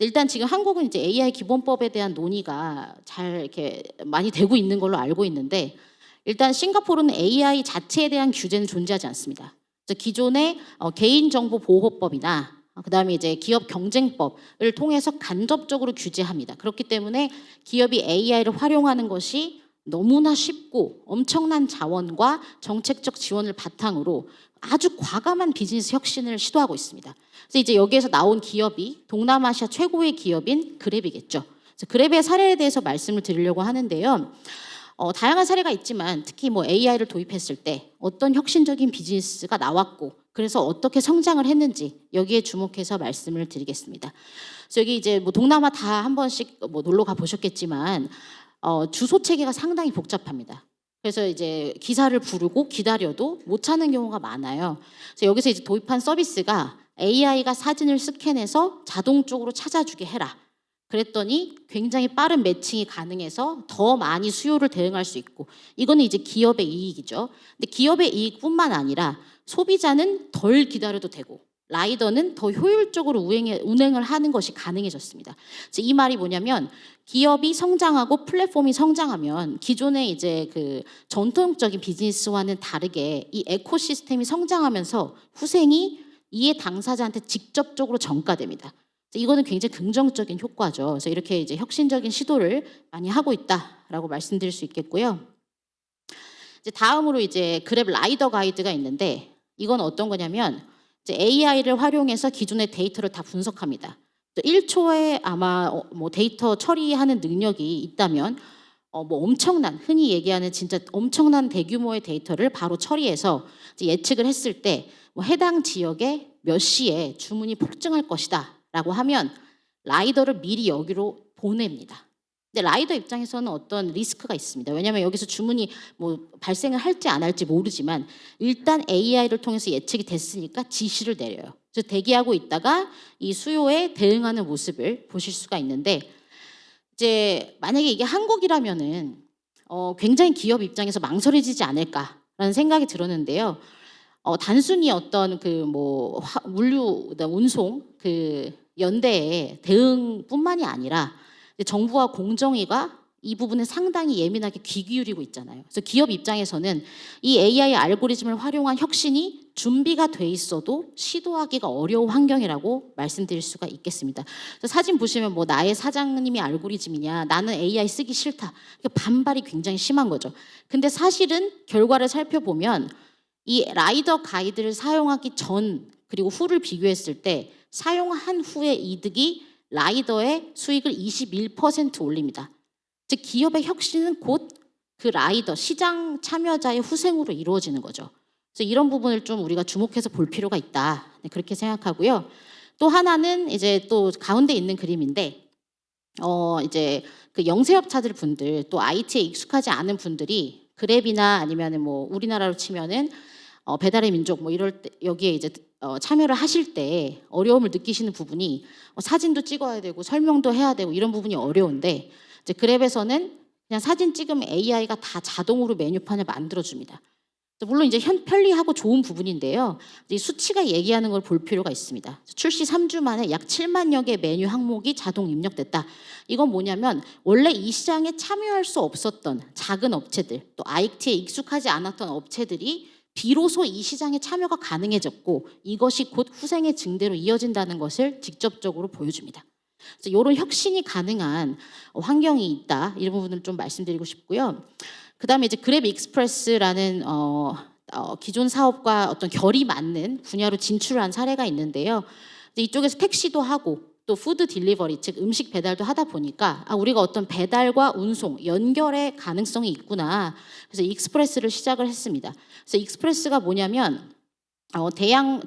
일단 지금 한국은 이제 AI 기본법에 대한 논의가 잘 이렇게 많이 되고 있는 걸로 알고 있는데 일단 싱가포르는 AI 자체에 대한 규제는 존재하지 않습니다. 그래서 기존의 개인정보보호법이나 그다음에 이제 기업 경쟁법을 통해서 간접적으로 규제합니다. 그렇기 때문에 기업이 AI를 활용하는 것이 너무나 쉽고 엄청난 자원과 정책적 지원을 바탕으로 아주 과감한 비즈니스 혁신을 시도하고 있습니다. 그래서 이제 여기에서 나온 기업이 동남아시아 최고의 기업인 그랩이겠죠. 그래서 그랩의 사례에 대해서 말씀을 드리려고 하는데요. 다양한 사례가 있지만 특히 뭐 AI를 도입했을 때 어떤 혁신적인 비즈니스가 나왔고 그래서 어떻게 성장을 했는지 여기에 주목해서 말씀을 드리겠습니다. 그래서 여기 이제 뭐 동남아 다 한 번씩 뭐 놀러 가 보셨겠지만 주소 체계가 상당히 복잡합니다. 그래서 이제 기사를 부르고 기다려도 못 찾는 경우가 많아요. 그래서 여기서 이제 도입한 서비스가 AI가 사진을 스캔해서 자동적으로 찾아주게 해라. 그랬더니 굉장히 빠른 매칭이 가능해서 더 많이 수요를 대응할 수 있고 이거는 이제 기업의 이익이죠. 근데 기업의 이익뿐만 아니라 소비자는 덜 기다려도 되고 라이더는 더 효율적으로 운행을 하는 것이 가능해졌습니다. 이 말이 뭐냐면 기업이 성장하고 플랫폼이 성장하면 기존의 이제 그 전통적인 비즈니스와는 다르게 이 에코시스템이 성장하면서 후생이 이해 당사자한테 직접적으로 전가됩니다. 이거는 굉장히 긍정적인 효과죠. 그래서 이렇게 이제 혁신적인 시도를 많이 하고 있다라고 말씀드릴 수 있겠고요. 이제 다음으로 이제 그랩 라이더 가이드가 있는데 이건 어떤 거냐면 이제 AI를 활용해서 기존의 데이터를 다 분석합니다. 1초에 아마 뭐 데이터 처리하는 능력이 있다면 뭐 엄청난 흔히 얘기하는 진짜 엄청난 대규모의 데이터를 바로 처리해서 이제 예측을 했을 때 뭐 해당 지역에 몇 시에 주문이 폭증할 것이다라고 하면 라이더를 미리 여기로 보냅니다. 근데 라이더 입장에서는 어떤 리스크가 있습니다. 왜냐하면 여기서 주문이 뭐 발생을 할지 안 할지 모르지만 일단 AI를 통해서 예측이 됐으니까 지시를 내려요. 그래서 대기하고 있다가 이 수요에 대응하는 모습을 보실 수가 있는데 이제 만약에 이게 한국이라면은 굉장히 기업 입장에서 망설여지지 않을까라는 생각이 들었는데요. 단순히 어떤 그 뭐 물류 운송 그 연대의 대응뿐만이 아니라 정부와 공정위가 이 부분에 상당히 예민하게 귀 기울이고 있잖아요. 그래서 기업 입장에서는 이 AI 알고리즘을 활용한 혁신이 준비가 돼 있어도 시도하기가 어려운 환경이라고 말씀드릴 수가 있겠습니다. 그래서 사진 보시면 뭐 나의 사장님이 알고리즘이냐, 나는 AI 쓰기 싫다. 반발이 굉장히 심한 거죠. 근데 사실은 결과를 살펴보면 이 라이더 가이드를 사용하기 전 그리고 후를 비교했을 때 사용한 후의 이득이 라이더의 수익을 21% 올립니다. 즉 기업의 혁신은 곧 그 라이더 시장 참여자의 후생으로 이루어지는 거죠. 그래서 이런 부분을 좀 우리가 주목해서 볼 필요가 있다. 네, 그렇게 생각하고요. 또 하나는 이제 또 가운데 있는 그림인데 이제 그 영세업자들 분들 또 IT에 익숙하지 않은 분들이 그랩이나 아니면은 뭐 우리나라로 치면은 배달의 민족 뭐 이럴 때 여기에 이제 참여를 하실 때 어려움을 느끼시는 부분이 사진도 찍어야 되고 설명도 해야 되고 이런 부분이 어려운데 이제 그랩에서는 그냥 사진 찍으면 AI가 다 자동으로 메뉴판을 만들어줍니다. 물론 이제 편리하고 좋은 부분인데요. 이 수치가 얘기하는 걸 볼 필요가 있습니다. 출시 3주 만에 약 7만여 개 메뉴 항목이 자동 입력됐다. 이건 뭐냐면 원래 이 시장에 참여할 수 없었던 작은 업체들 또 IT에 익숙하지 않았던 업체들이 비로소 이 시장에 참여가 가능해졌고 이것이 곧 후생의 증대로 이어진다는 것을 직접적으로 보여줍니다. 그래서 이런 혁신이 가능한 환경이 있다. 이런 부분을 좀 말씀드리고 싶고요. 그다음에 이제 그랩 익스프레스라는 기존 사업과 어떤 결이 맞는 분야로 진출한 사례가 있는데요. 이쪽에서 택시도 하고 또 푸드 딜리버리 즉 음식 배달도 하다 보니까 우리가 어떤 배달과 운송 연결의 가능성이 있구나. 그래서 익스프레스를 시작을 했습니다. 그래서 익스프레스가 뭐냐면 대형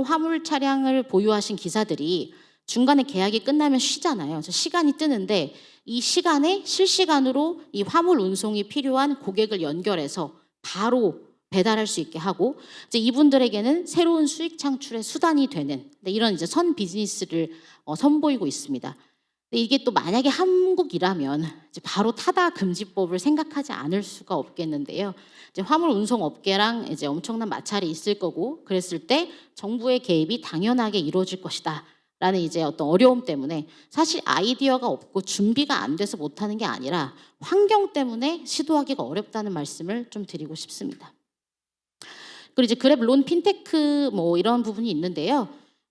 화물 차량을 보유하신 기사들이 중간에 계약이 끝나면 쉬잖아요. 그래서 시간이 뜨는데 이 시간에 실시간으로 이 화물 운송이 필요한 고객을 연결해서 바로 배달할 수 있게 하고 이제 이분들에게는 새로운 수익 창출의 수단이 되는 이런 이제 선 비즈니스를 선보이고 있습니다. 근데 이게 또 만약에 한국이라면 이제 바로 타다 금지법을 생각하지 않을 수가 없겠는데요. 이제 화물 운송 업계랑 이제 엄청난 마찰이 있을 거고 그랬을 때 정부의 개입이 당연하게 이루어질 것이다. 라는 이제 어떤 어려움 때문에 사실 아이디어가 없고 준비가 안 돼서 못하는 게 아니라 환경 때문에 시도하기가 어렵다는 말씀을 좀 드리고 싶습니다. 그리고 이제 그랩 론 핀테크 뭐 이런 부분이 있는데요.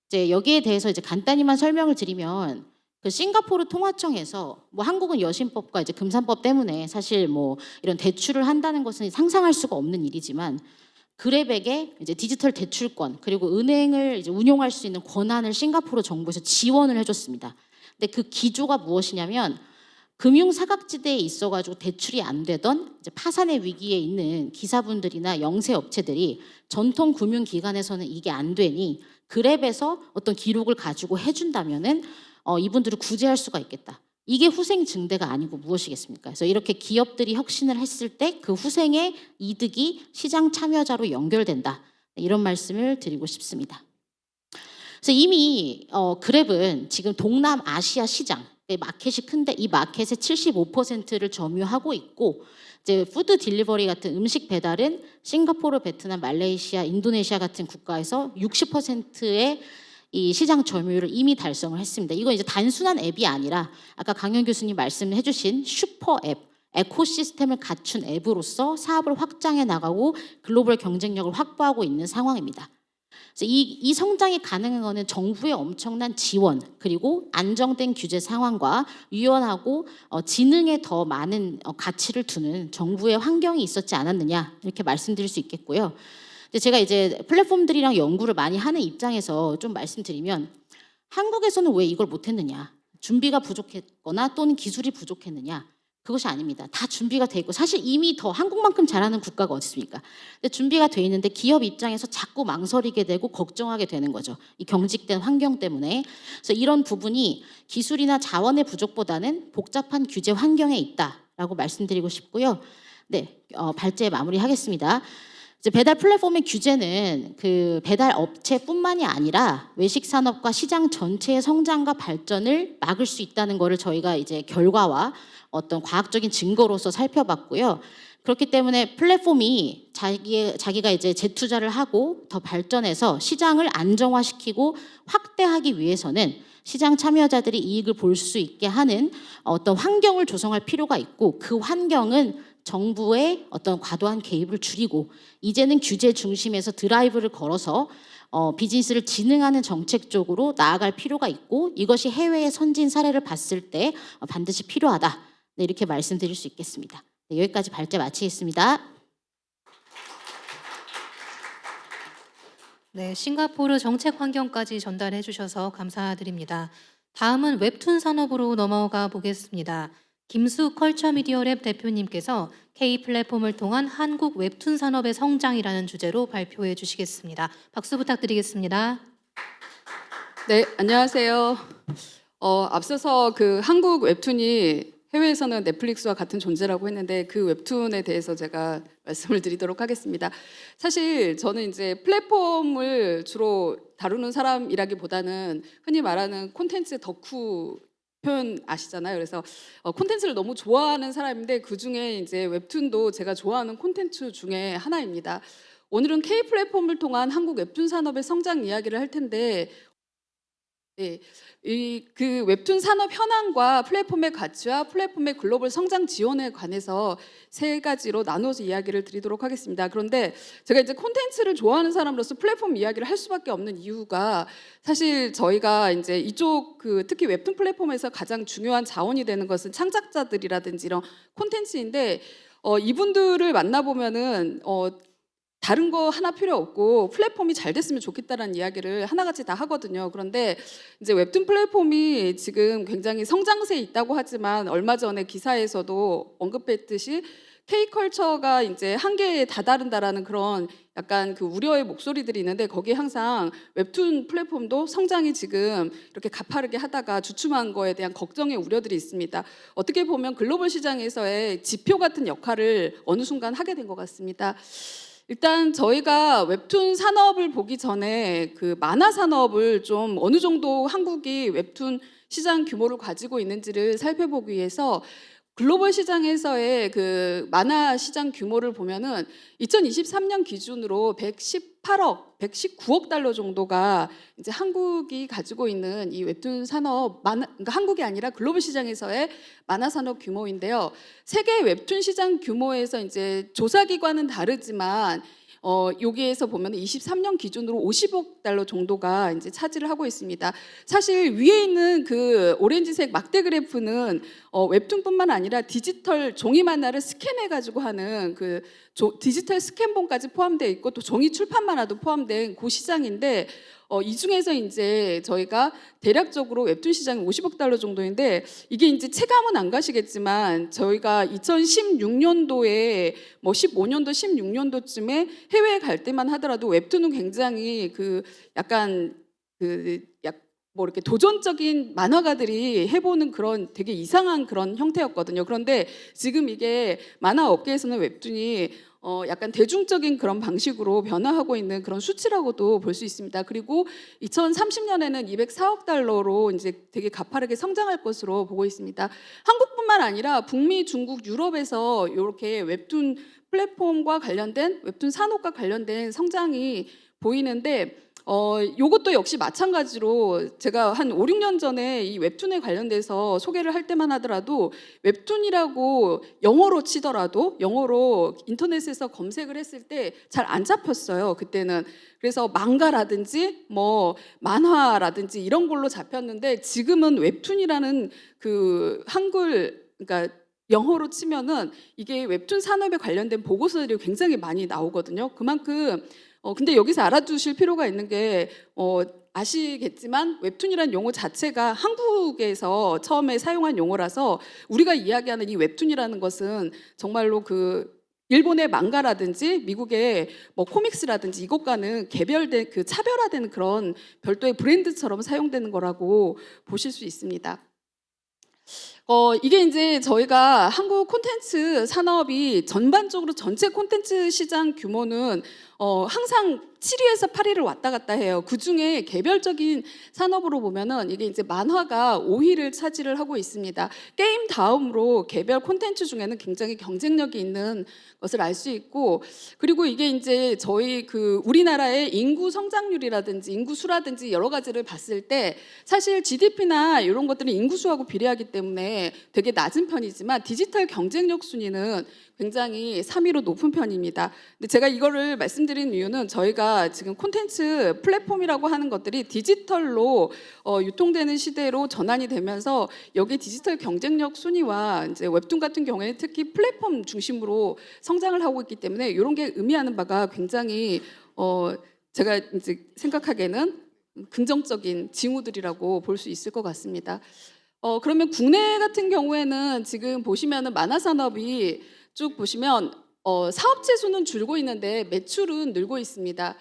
이제 여기에 대해서 이제 간단히만 설명을 드리면 그 싱가포르 통화청에서 뭐 한국은 여신법과 이제 금산법 때문에 사실 뭐 이런 대출을 한다는 것은 상상할 수가 없는 일이지만 그랩에게 이제 디지털 대출권 그리고 은행을 이제 운용할 수 있는 권한을 싱가포르 정부에서 지원을 해줬습니다. 근데 그 기조가 무엇이냐면 금융 사각지대에 있어가지고 대출이 안 되던 이제 파산의 위기에 있는 기사분들이나 영세 업체들이 전통 금융 기관에서는 이게 안 되니 그랩에서 어떤 기록을 가지고 해준다면은 이분들을 구제할 수가 있겠다. 이게 후생 증대가 아니고 무엇이겠습니까? 그래서 이렇게 기업들이 혁신을 했을 때 그 후생의 이득이 시장 참여자로 연결된다. 이런 말씀을 드리고 싶습니다. 그래서 이미 그랩은 지금 동남아시아 시장 마켓이 큰데 이 마켓의 75%를 점유하고 있고 이제 푸드 딜리버리 같은 음식 배달은 싱가포르, 베트남, 말레이시아, 인도네시아 같은 국가에서 60%의 이 시장 점유율을 이미 달성을 했습니다. 이건 이제 단순한 앱이 아니라 아까 강현 교수님 말씀해 주신 슈퍼 앱, 에코시스템을 갖춘 앱으로서 사업을 확장해 나가고 글로벌 경쟁력을 확보하고 있는 상황입니다. 그래서 이 성장이 가능한 거는 정부의 엄청난 지원 그리고 안정된 규제 상황과 유연하고 지능에 더 많은 가치를 두는 정부의 환경이 있었지 않았느냐 이렇게 말씀드릴 수 있겠고요. 근데 제가 이제 플랫폼들이랑 연구를 많이 하는 입장에서 좀 말씀드리면 한국에서는 왜 이걸 못했느냐, 준비가 부족했거나 또는 기술이 부족했느냐, 그것이 아닙니다. 다 준비가 돼 있고 사실 이미 더 한국만큼 잘하는 국가가 어디 있습니까? 근데 준비가 돼 있는데 기업 입장에서 자꾸 망설이게 되고 걱정하게 되는 거죠. 이 경직된 환경 때문에. 그래서 이런 부분이 기술이나 자원의 부족보다는 복잡한 규제 환경에 있다라고 말씀드리고 싶고요. 네, 발제 마무리하겠습니다. 이제 배달 플랫폼의 규제는 그 배달 업체뿐만이 아니라 외식 산업과 시장 전체의 성장과 발전을 막을 수 있다는 거를 저희가 이제 결과와 어떤 과학적인 증거로서 살펴봤고요. 그렇기 때문에 플랫폼이 자기가 이제 재투자를 하고 더 발전해서 시장을 안정화시키고 확대하기 위해서는 시장 참여자들이 이익을 볼 수 있게 하는 어떤 환경을 조성할 필요가 있고, 그 환경은 정부의 어떤 과도한 개입을 줄이고 이제는 규제 중심에서 드라이브를 걸어서 비즈니스를 진흥하는 정책 쪽으로 나아갈 필요가 있고, 이것이 해외의 선진 사례를 봤을 때 반드시 필요하다. 네, 이렇게 말씀드릴 수 있겠습니다. 네, 여기까지 발제 마치겠습니다. 네, 싱가포르 정책 환경까지 전달해 주셔서 감사드립니다. 다음은 웹툰 산업으로 넘어가 보겠습니다. 김수 컬처미디어랩 대표님께서 K 플랫폼을 통한 한국 웹툰 산업의 성장이라는 주제로 발표해 주시겠습니다. 박수 부탁드리겠습니다. 네, 안녕하세요. 앞서서 그 한국 웹툰이 해외에서는 넷플릭스와 같은 존재라고 했는데 그 웹툰에 대해서 제가 말씀을 드리도록 하겠습니다. 사실 저는 이제 플랫폼을 주로 다루는 사람이라기보다는 흔히 말하는 콘텐츠 덕후 표현 아시잖아요. 그래서 콘텐츠를 너무 좋아하는 사람인데 그 중에 이제 웹툰도 제가 좋아하는 콘텐츠 중에 하나입니다. 오늘은 K 플랫폼을 통한 한국 웹툰 산업의 성장 이야기를 할 텐데, 네, 그 웹툰 산업 현황과 플랫폼의 가치와 플랫폼의 글로벌 성장 지원에 관해서 세 가지로 나눠서 이야기를 드리도록 하겠습니다. 그런데 제가 이제 콘텐츠를 좋아하는 사람으로서 플랫폼 이야기를 할 수밖에 없는 이유가, 사실 저희가 이제 이쪽 특히 웹툰 플랫폼에서 가장 중요한 자원이 되는 것은 창작자들이라든지 이런 콘텐츠인데, 이분들을 만나보면은 다른 거 하나 필요 없고 플랫폼이 잘 됐으면 좋겠다라는 이야기를 하나같이 다 하거든요. 그런데 이제 웹툰 플랫폼이 지금 굉장히 성장세에 있다고 하지만 얼마 전에 기사에서도 언급했듯이 K컬처가 이제 한계에 다다른다라는 그런 약간 그 우려의 목소리들이 있는데, 거기에 항상 웹툰 플랫폼도 성장이 지금 이렇게 가파르게 하다가 주춤한 거에 대한 걱정의 우려들이 있습니다. 어떻게 보면 글로벌 시장에서의 지표 같은 역할을 어느 순간 하게 된 것 같습니다. 일단 저희가 웹툰 산업을 보기 전에 그 만화 산업을 좀 어느 정도 한국이 웹툰 시장 규모를 가지고 있는지를 살펴보기 위해서 글로벌 시장에서의 그 만화 시장 규모를 보면은 2023년 기준으로 119억 달러 정도가 이제 한국이 가지고 있는 이 웹툰 산업, 그러니까 한국이 아니라 글로벌 시장에서의 만화 산업 규모인데요. 세계 웹툰 시장 규모에서 이제 조사 기관은 다르지만 여기에서 보면 23년 기준으로 50억 달러 정도가 이제 차지를 하고 있습니다. 사실 위에 있는 그 오렌지색 막대 그래프는 웹툰뿐만 아니라 디지털 종이 만화를 스캔해 가지고 하는 그 디지털 스캔본까지 포함되어 있고 또 종이 출판 만화도 포함된 그 시장인데, 이 중에서 이제 저희가 대략적으로 웹툰 시장이 50억 달러 정도인데, 이게 이제 체감은 안 가시겠지만 저희가 2016년도에 뭐 15년도, 16년도쯤에 해외에 갈 때만 하더라도 웹툰은 굉장히 그 약간 뭐 이렇게 도전적인 만화가들이 해보는 그런 되게 이상한 그런 형태였거든요. 그런데 지금 이게 만화 업계에서는 웹툰이 약간 대중적인 그런 방식으로 변화하고 있는 그런 수치라고도 볼 수 있습니다. 그리고 2030년에는 204억 달러로 이제 되게 가파르게 성장할 것으로 보고 있습니다. 한국뿐만 아니라 북미, 중국, 유럽에서 이렇게 웹툰 플랫폼과 관련된 웹툰 산업과 관련된 성장이 보이는데, 요것도 역시 마찬가지로 제가 한 5, 6년 전에 이 웹툰에 관련돼서 소개를 할 때만 하더라도 웹툰이라고 영어로 치더라도 영어로 인터넷에서 검색을 했을 때 잘 안 잡혔어요. 그때는. 그래서 망가라든지 뭐 만화라든지 이런 걸로 잡혔는데 지금은 웹툰이라는 그 한글 그러니까 영어로 치면은 이게 웹툰 산업에 관련된 보고서들이 굉장히 많이 나오거든요. 그만큼 근데 여기서 알아두실 필요가 있는 게 아시겠지만 웹툰이라는 용어 자체가 한국에서 처음에 사용한 용어라서 우리가 이야기하는 이 웹툰이라는 것은 정말로 그 일본의 망가라든지 미국의 뭐 코믹스라든지 이것과는 개별된 그 차별화되는 그런 별도의 브랜드처럼 사용되는 거라고 보실 수 있습니다. 이게 이제 저희가 한국 콘텐츠 산업이 전반적으로 전체 콘텐츠 시장 규모는 항상 7위에서 8위를 왔다 갔다 해요. 그 중에 개별적인 산업으로 보면은 이게 이제 만화가 5위를 차지를 하고 있습니다. 게임 다음으로 개별 콘텐츠 중에는 굉장히 경쟁력이 있는 것을 알 수 있고, 그리고 이게 이제 저희 그 우리나라의 인구 성장률이라든지 인구 수라든지 여러 가지를 봤을 때 사실 GDP나 이런 것들은 인구 수하고 비례하기 때문에 되게 낮은 편이지만 디지털 경쟁력 순위는 굉장히 3위로 높은 편입니다. 근데 제가 이거를 말씀드리는 이유는 저희가 지금 콘텐츠 플랫폼이라고 하는 것들이 디지털로 유통되는 시대로 전환이 되면서 여기 디지털 경쟁력 순위와 이제 웹툰 같은 경우에는 특히 플랫폼 중심으로 성장을 하고 있기 때문에 이런 게 의미하는 바가 굉장히 제가 이제 생각하기에는 긍정적인 징후들이라고 볼 수 있을 것 같습니다. 그러면 국내 같은 경우에는 지금 보시면은 만화 산업이 쭉 보시면 사업체 수는 줄고 있는데 매출은 늘고 있습니다.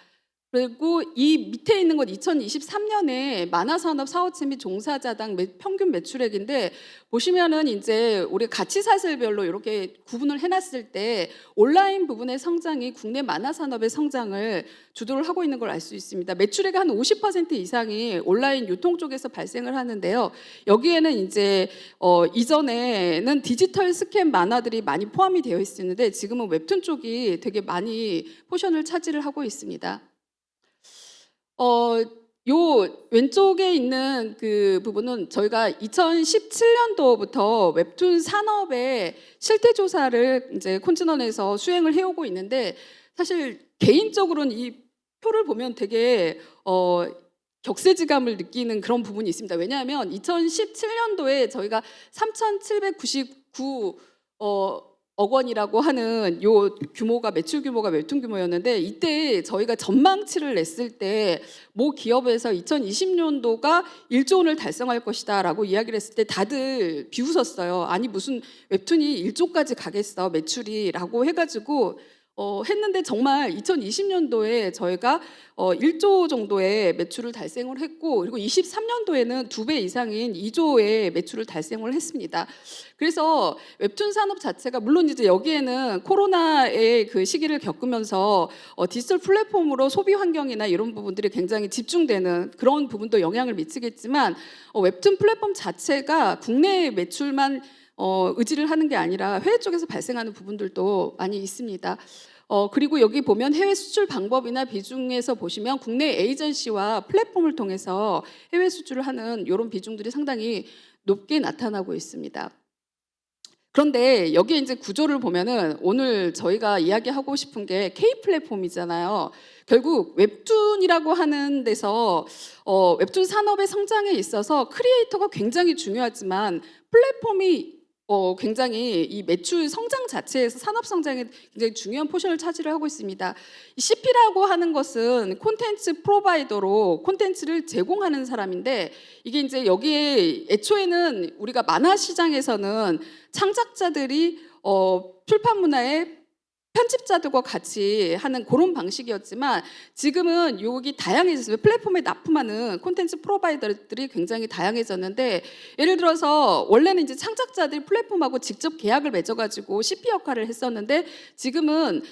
그리고 이 밑에 있는 건 2023년에 만화산업 사업체 및 종사자당 평균 매출액인데 보시면은 이제 우리 가치사슬별로 이렇게 구분을 해놨을 때 온라인 부분의 성장이 국내 만화산업의 성장을 주도를 하고 있는 걸 알 수 있습니다. 매출액의 한 50% 이상이 온라인 유통 쪽에서 발생을 하는데요. 여기에는 이제 이전에는 디지털 스캔 만화들이 많이 포함이 되어 있었는데 지금은 웹툰 쪽이 되게 많이 포션을 차지를 하고 있습니다. 요 왼쪽에 있는 그 부분은 저희가 2017년도부터 웹툰 산업의 실태 조사를 이제 콘진원에서 수행을 해오고 있는데 사실 개인적으로는 이 표를 보면 되게 격세지감을 느끼는 그런 부분이 있습니다. 왜냐하면 2017년도에 저희가 3,799억 원이라고 하는 요 규모가 매출 규모가 웹툰 규모였는데 이때 저희가 전망치를 냈을 때 모 기업에서 2020년도가 1조 원을 달성할 것이다라고 이야기를 했을 때 다들 비웃었어요. 아니 무슨 웹툰이 1조까지 가겠어 매출이라고 해가지고 했는데 정말 2020년도에 저희가 1조 정도의 매출을 달성을 했고 그리고 23년도에는 2배 이상인 2조의 매출을 달성을 했습니다. 그래서 웹툰 산업 자체가 물론 이제 여기에는 코로나의 그 시기를 겪으면서 디지털 플랫폼으로 소비 환경이나 이런 부분들이 굉장히 집중되는 그런 부분도 영향을 미치겠지만 웹툰 플랫폼 자체가 국내 매출만 의지를 하는 게 아니라 해외 쪽에서 발생하는 부분들도 많이 있습니다. 그리고 여기 보면 해외 수출 방법이나 비중에서 보시면 국내 에이전시와 플랫폼을 통해서 해외 수출을 하는 이런 비중들이 상당히 높게 나타나고 있습니다. 그런데 여기에 이제 구조를 보면은 오늘 저희가 이야기하고 싶은 게 K 플랫폼이잖아요. 결국 웹툰이라고 하는 데서 웹툰 산업의 성장에 있어서 크리에이터가 굉장히 중요하지만 플랫폼이 굉장히 이 매출 성장 자체에서 산업 성장에 굉장히 중요한 포션을 차지를 하고 있습니다. 이 CP라고 하는 것은 콘텐츠 프로바이더로 콘텐츠를 제공하는 사람인데 이게 이제 여기에 애초에는 우리가 만화 시장에서는 창작자들이 출판 문화에 편집자들과 같이 하는 그런 방식이었지만 지금은 여기 다양해졌어요. 플랫폼에 납품하는 콘텐츠 프로바이더들이 굉장히 다양해졌는데 예를 들어서 원래는 이제 창작자들이 플랫폼하고 직접 계약을 맺어가지고 CP 역할을 했었는데 지금은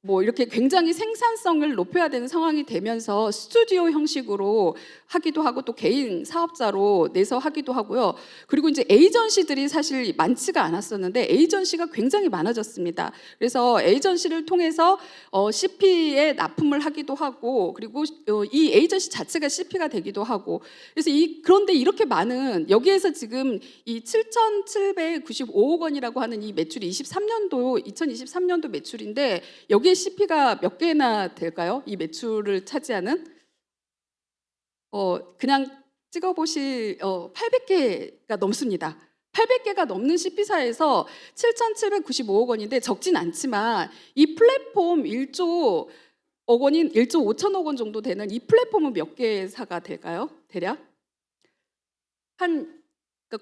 뭐 이렇게 굉장히 생산성을 높여야 되는 상황이 되면서 스튜디오 형식으로 하기도 하고 또 개인 사업자로 내서 하기도 하고요. 그리고 이제 에이전시들이 사실 많지가 않았었는데 에이전시가 굉장히 많아졌습니다. 그래서 에이전시를 통해서 CP에 납품을 하기도 하고 그리고 이 에이전시 자체가 CP가 되기도 하고 그래서 그런데 이렇게 많은 여기에서 지금 이 7,795억 원이라고 하는 이 매출이 2023년도 매출인데 여기에 CP가 몇 개나 될까요? 이 매출을 차지하는 그냥 찍어보실 800개가 넘습니다. 800개가 넘는 CP사에서 7,795억 원인데 적진 않지만 이 플랫폼 1조 원인 1조 5천억 원 정도 되는 이 플랫폼은 몇 개사가 될까요? 대략 그러니까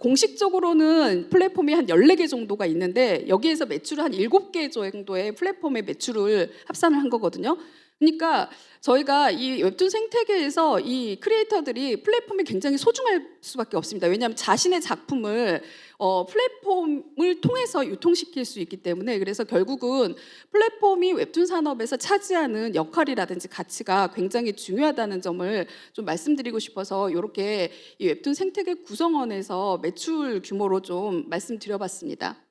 공식적으로는 플랫폼이 한 14개 정도가 있는데 여기에서 매출을 한 7개 정도의 플랫폼의 매출을 합산을 한 거거든요. 그러니까 저희가 이 웹툰 생태계에서 이 크리에이터들이 플랫폼이 굉장히 소중할 수밖에 없습니다. 왜냐하면 자신의 작품을 플랫폼을 통해서 유통시킬 수 있기 때문에 그래서 결국은 플랫폼이 웹툰 산업에서 차지하는 역할이라든지 가치가 굉장히 중요하다는 점을 좀 말씀드리고 싶어서 이렇게 이 웹툰 생태계 구성원에서 매출 규모로 좀 말씀드려봤습니다.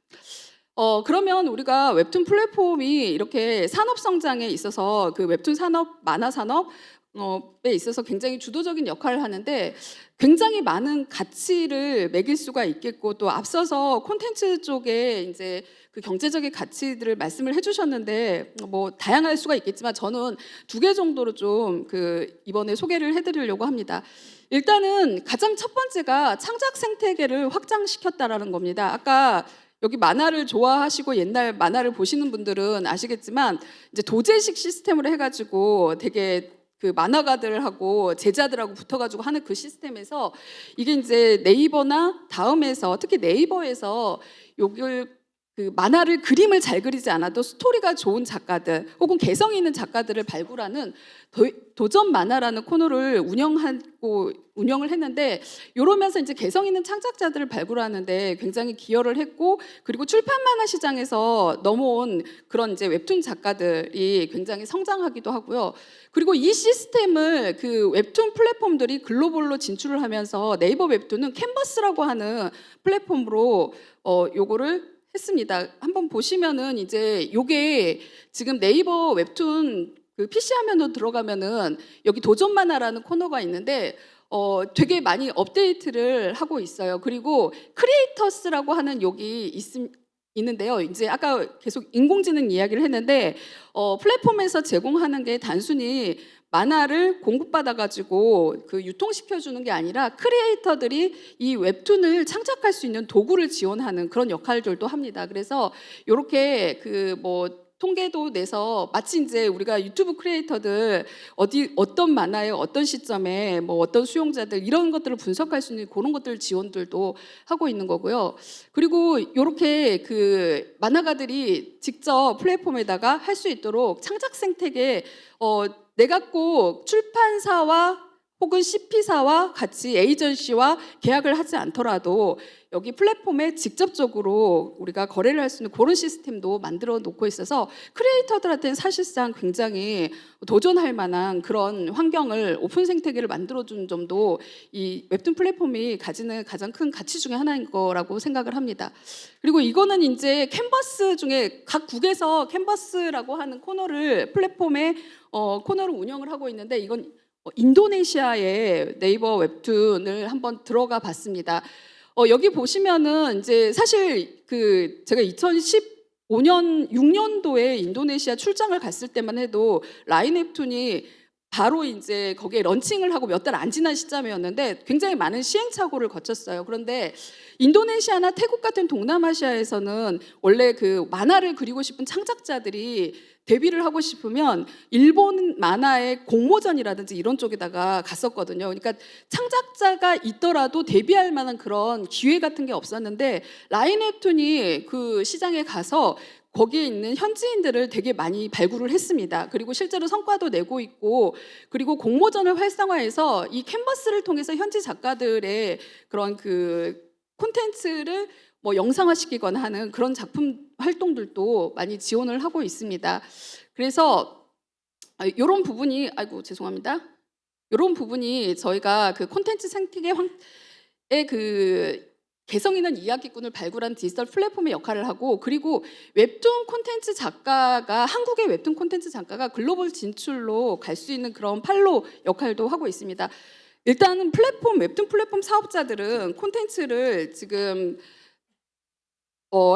그러면 우리가 웹툰 플랫폼이 이렇게 산업 성장에 있어서 그 웹툰 산업, 만화 산업에 있어서 굉장히 주도적인 역할을 하는데 굉장히 많은 가치를 매길 수가 있겠고 또 앞서서 콘텐츠 쪽에 이제 그 경제적인 가치들을 말씀을 해주셨는데 뭐 다양할 수가 있겠지만 저는 2개 정도로 좀 이번에 소개를 해드리려고 합니다. 일단은 가장 첫 번째가 창작 생태계를 확장시켰다라는 겁니다. 아까 여기 만화를 좋아하시고 옛날 만화를 보시는 분들은 아시겠지만 이제 도제식 시스템으로 해가지고 되게 그 만화가들하고 제자들하고 붙어가지고 하는 그 시스템에서 이게 이제 네이버나 다음에서 특히 네이버에서 요걸 그 만화를 그림을 잘 그리지 않아도 스토리가 좋은 작가들 혹은 개성 있는 작가들을 발굴하는 도전 만화라는 코너를 운영을 했는데 이러면서 이제 개성 있는 창작자들을 발굴하는데 굉장히 기여를 했고 그리고 출판 만화 시장에서 넘어온 그런 이제 웹툰 작가들이 굉장히 성장하기도 하고요. 그리고 이 시스템을 그 웹툰 플랫폼들이 글로벌로 진출을 하면서 네이버 웹툰은 캔버스라고 하는 플랫폼으로 요거를 했습니다. 한번 보시면은 이제 요게 지금 네이버 웹툰 그 PC 화면으로 들어가면은 여기 도전 만화라는 코너가 있는데 되게 많이 업데이트를 하고 있어요. 그리고 크리에이터스라고 하는 여기 있는데요. 이제 아까 계속 인공지능 이야기를 했는데 플랫폼에서 제공하는 게 단순히 만화를 공급받아가지고 그 유통시켜주는 게 아니라 크리에이터들이 이 웹툰을 창작할 수 있는 도구를 지원하는 그런 역할들도 합니다. 그래서 이렇게 그 뭐 통계도 내서 마치 이제 우리가 유튜브 크리에이터들 어떤 만화에 어떤 시점에 뭐 어떤 수용자들 이런 것들을 분석할 수 있는 그런 것들 지원들도 하고 있는 거고요. 그리고 이렇게 그 만화가들이 직접 플랫폼에다가 할 수 있도록 창작 생태계 내가 꼭 출판사와 혹은 CP사와 같이 에이전시와 계약을 하지 않더라도 여기 플랫폼에 직접적으로 우리가 거래를 할 수 있는 그런 시스템도 만들어 놓고 있어서 크리에이터들한테는 사실상 굉장히 도전할 만한 그런 환경을 오픈 생태계를 만들어준 점도 이 웹툰 플랫폼이 가지는 가장 큰 가치 중에 하나인 거라고 생각을 합니다. 그리고 이거는 이제 캔버스 중에 각 국에서 캔버스라고 하는 코너를 플랫폼에 코너를 운영을 하고 있는데 이건 인도네시아의 네이버 웹툰을 한번 들어가 봤습니다. 여기 보시면은 이제 사실 그 제가 2015년 6년도에 인도네시아 출장을 갔을 때만 해도 라인 웹툰이 바로 이제 거기에 런칭을 하고 몇 달 안 지난 시점이었는데 굉장히 많은 시행착오를 거쳤어요. 그런데 인도네시아나 태국 같은 동남아시아에서는 원래 그 만화를 그리고 싶은 창작자들이 데뷔를 하고 싶으면 일본 만화의 공모전이라든지 이런 쪽에다가 갔었거든요. 그러니까 창작자가 있더라도 데뷔할 만한 그런 기회 같은 게 없었는데 라인 웹툰이 그 시장에 가서 거기에 있는 현지인들을 되게 많이 발굴을 했습니다. 그리고 실제로 성과도 내고 있고 그리고 공모전을 활성화해서 이 캔버스를 통해서 현지 작가들의 그런 그 콘텐츠를 뭐 영상화시키거나 하는 그런 작품 활동들도 많이 지원을 하고 있습니다. 그래서 이런 부분이 죄송합니다. 이런 부분이 저희가 그 콘텐츠 생태계의 그 개성 있는 이야기꾼을 발굴한 디지털 플랫폼의 역할을 하고, 그리고 웹툰 콘텐츠 작가가 한국의 웹툰 콘텐츠 작가가 글로벌 진출로 갈 수 있는 그런 판로 역할도 하고 있습니다. 일단은 웹툰 플랫폼 사업자들은 콘텐츠를 지금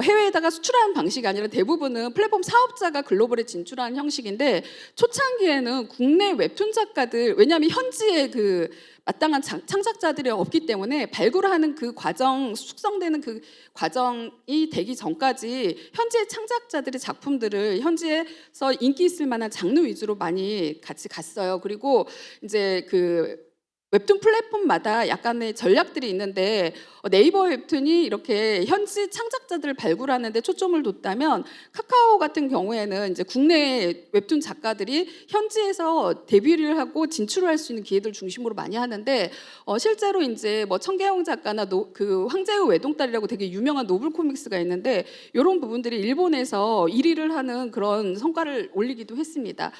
해외에다가 수출하는 방식이 아니라 대부분은 플랫폼 사업자가 글로벌에 진출하는 형식인데, 초창기에는 국내 웹툰 작가들, 왜냐하면 현지에 그 마땅한 창작자들이 없기 때문에 발굴하는 그 과정, 숙성되는 그 과정이 되기 전까지 현지의 창작자들의 작품들을 현지에서 인기 있을 만한 장르 위주로 많이 같이 갔어요. 그리고 이제 그 웹툰 플랫폼마다 약간의 전략들이 있는데, 네이버 웹툰이 이렇게 현지 창작자들을 발굴하는 데 초점을 뒀다면, 카카오 같은 경우에는 이제 국내 웹툰 작가들이 현지에서 데뷔를 하고 진출을 할 수 있는 기회들 중심으로 많이 하는데, 실제로 이제 뭐 청계영 작가나 그 황제의 외동딸이라고 되게 유명한 노블 코믹스가 있는데, 이런 부분들이 일본에서 1위를 하는 그런 성과를 올리기도 했습니다.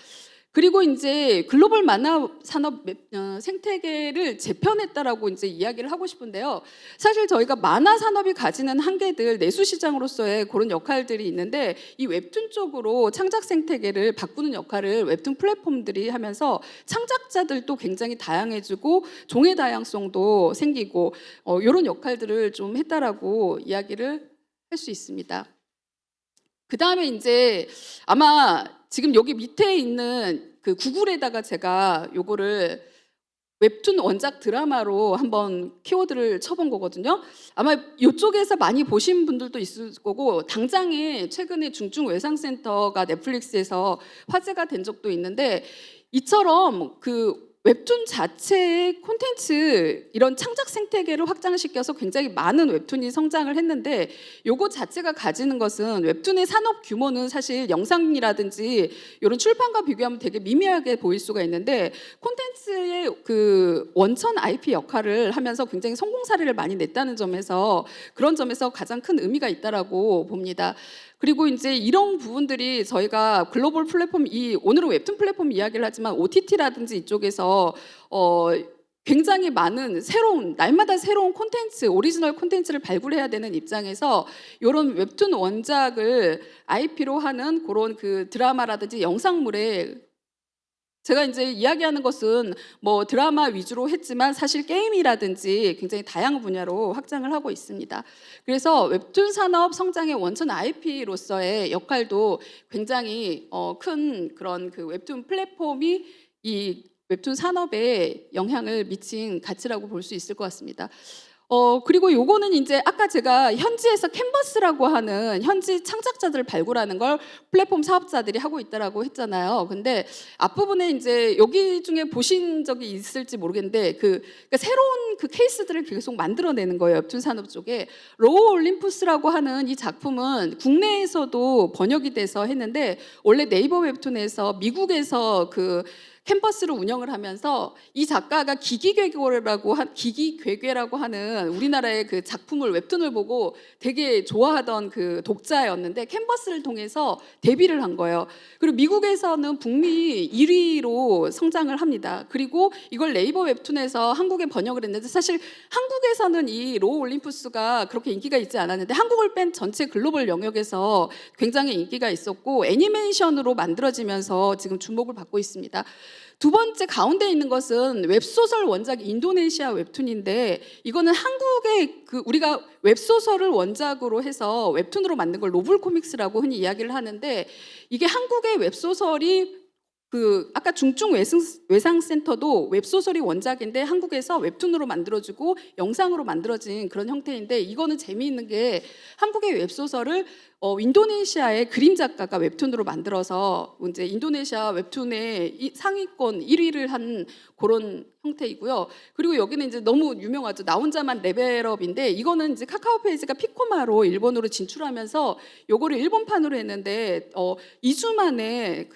그리고 이제 글로벌 만화 산업 생태계를 재편했다라고 이제 이야기를 하고 싶은데요. 사실 저희가 만화 산업이 가지는 한계들, 내수 시장으로서의 그런 역할들이 있는데, 이 웹툰 쪽으로 창작 생태계를 바꾸는 역할을 웹툰 플랫폼들이 하면서 창작자들도 굉장히 다양해지고 종의 다양성도 생기고 이런 역할들을 좀 했다라고 이야기를 할 수 있습니다. 그 다음에 이제 아마 지금 여기 밑에 있는 그 구글에다가 제가 요거를 웹툰 원작 드라마로 한번 키워드를 쳐본 거거든요. 아마 이쪽에서 많이 보신 분들도 있을 거고, 당장에 최근에 중증외상센터가 넷플릭스에서 화제가 된 적도 있는데, 이처럼 그 웹툰 자체의 콘텐츠, 이런 창작 생태계를 확장시켜서 굉장히 많은 웹툰이 성장을 했는데, 요거 자체가 가지는 것은, 웹툰의 산업 규모는 사실 영상이라든지 이런 출판과 비교하면 되게 미미하게 보일 수가 있는데, 콘텐츠의 그 원천 IP 역할을 하면서 굉장히 성공 사례를 많이 냈다는 점에서, 그런 점에서 가장 큰 의미가 있다라고 봅니다. 그리고 이제 이런 부분들이 저희가 글로벌 플랫폼, 오늘은 웹툰 플랫폼 이야기를 하지만 OTT라든지 이쪽에서 굉장히 많은 날마다 새로운 콘텐츠, 오리지널 콘텐츠를 발굴해야 되는 입장에서 이런 웹툰 원작을 IP로 하는 그런 그 드라마라든지 영상물에, 제가 이제 이야기하는 것은 뭐 드라마 위주로 했지만 사실 게임이라든지 굉장히 다양한 분야로 확장을 하고 있습니다. 그래서 웹툰 산업 성장의 원천 IP로서의 역할도 굉장히 큰 그런 그 웹툰 플랫폼이 이 웹툰 산업에 영향을 미친 가치라고 볼 수 있을 것 같습니다. 그리고 요거는 이제 아까 제가 현지에서 캔버스라고 하는 현지 창작자들을 발굴하는 걸 플랫폼 사업자들이 하고 있다라고 했잖아요. 근데 앞부분에 이제 여기 중에 보신 적이 있을지 모르겠는데, 그러니까 새로운 그 케이스들을 계속 만들어내는 거예요. 웹툰 산업 쪽에. 로우 올림푸스라고 하는 이 작품은 국내에서도 번역이 돼서 했는데, 원래 네이버 웹툰에서 미국에서 그 캠퍼스를 운영을 하면서 이 작가가 기기괴괴라고 하는 우리나라의 그 작품을, 웹툰을 보고 되게 좋아하던 그 독자였는데, 캔버스를 통해서 데뷔를 한 거예요. 그리고 미국에서는 북미 1위로 성장을 합니다. 그리고 이걸 네이버 웹툰에서 한국에 번역을 했는데, 사실 한국에서는 이 로우 올림푸스가 그렇게 인기가 있지 않았는데, 한국을 뺀 전체 글로벌 영역에서 굉장히 인기가 있었고 애니메이션으로 만들어지면서 지금 주목을 받고 있습니다. 두 번째 가운데 있는 것은 웹소설 원작 인도네시아 웹툰인데, 이거는 한국의 우리가 웹소설을 원작으로 해서 웹툰으로 만든 걸 노블 코믹스라고 흔히 이야기를 하는데, 이게 한국의 웹소설이 아까 중증외상센터도 웹소설이 원작인데 한국에서 웹툰으로 만들어지고 영상으로 만들어진 그런 형태인데, 이거는 재미있는 게 한국의 웹소설을 인도네시아의 그림 작가가 웹툰으로 만들어서 이제 인도네시아 웹툰의 상위권 1위를 한 그런 형태이고요. 그리고 여기는 이제 너무 유명하죠. 나 혼자만 레벨업인데, 이거는 이제 카카오 페이지가 피코마로 일본으로 진출하면서 요거를 일본판으로 했는데 2주 만에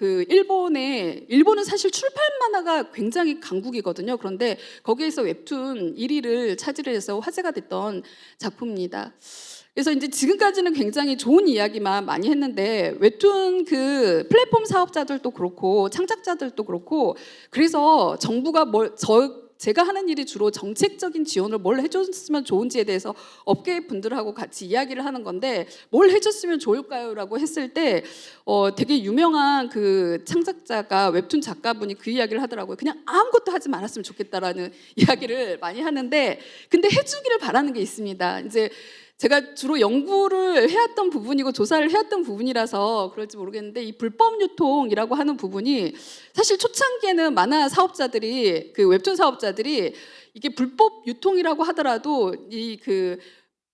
일본은 사실 출판 만화가 굉장히 강국이거든요. 그런데 거기에서 웹툰 1위를 차지해서 화제가 됐던 작품입니다. 그래서 이제 지금까지는 굉장히 좋은 이야기만 많이 했는데 웹툰 그 플랫폼 사업자들도 그렇고 창작자들도 그렇고 그래서 정부가 제가 하는 일이 주로 정책적인 지원을 뭘 해줬으면 좋은지에 대해서 업계 분들하고 같이 이야기를 하는 건데 뭘 해줬으면 좋을까요라고 했을 때 되게 유명한 그 창작자가 웹툰 작가분이 그 이야기를 하더라고요. 그냥 아무것도 하지 말았으면 좋겠다라는 이야기를 많이 하는데 근데 해주기를 바라는 게 있습니다. 이제 제가 주로 연구를 해왔던 부분이고 조사를 해왔던 부분이라서 그럴지 모르겠는데 이 불법 유통이라고 하는 부분이 사실 초창기에는 만화 사업자들이 그 웹툰 사업자들이 이게 불법 유통이라고 하더라도 이 그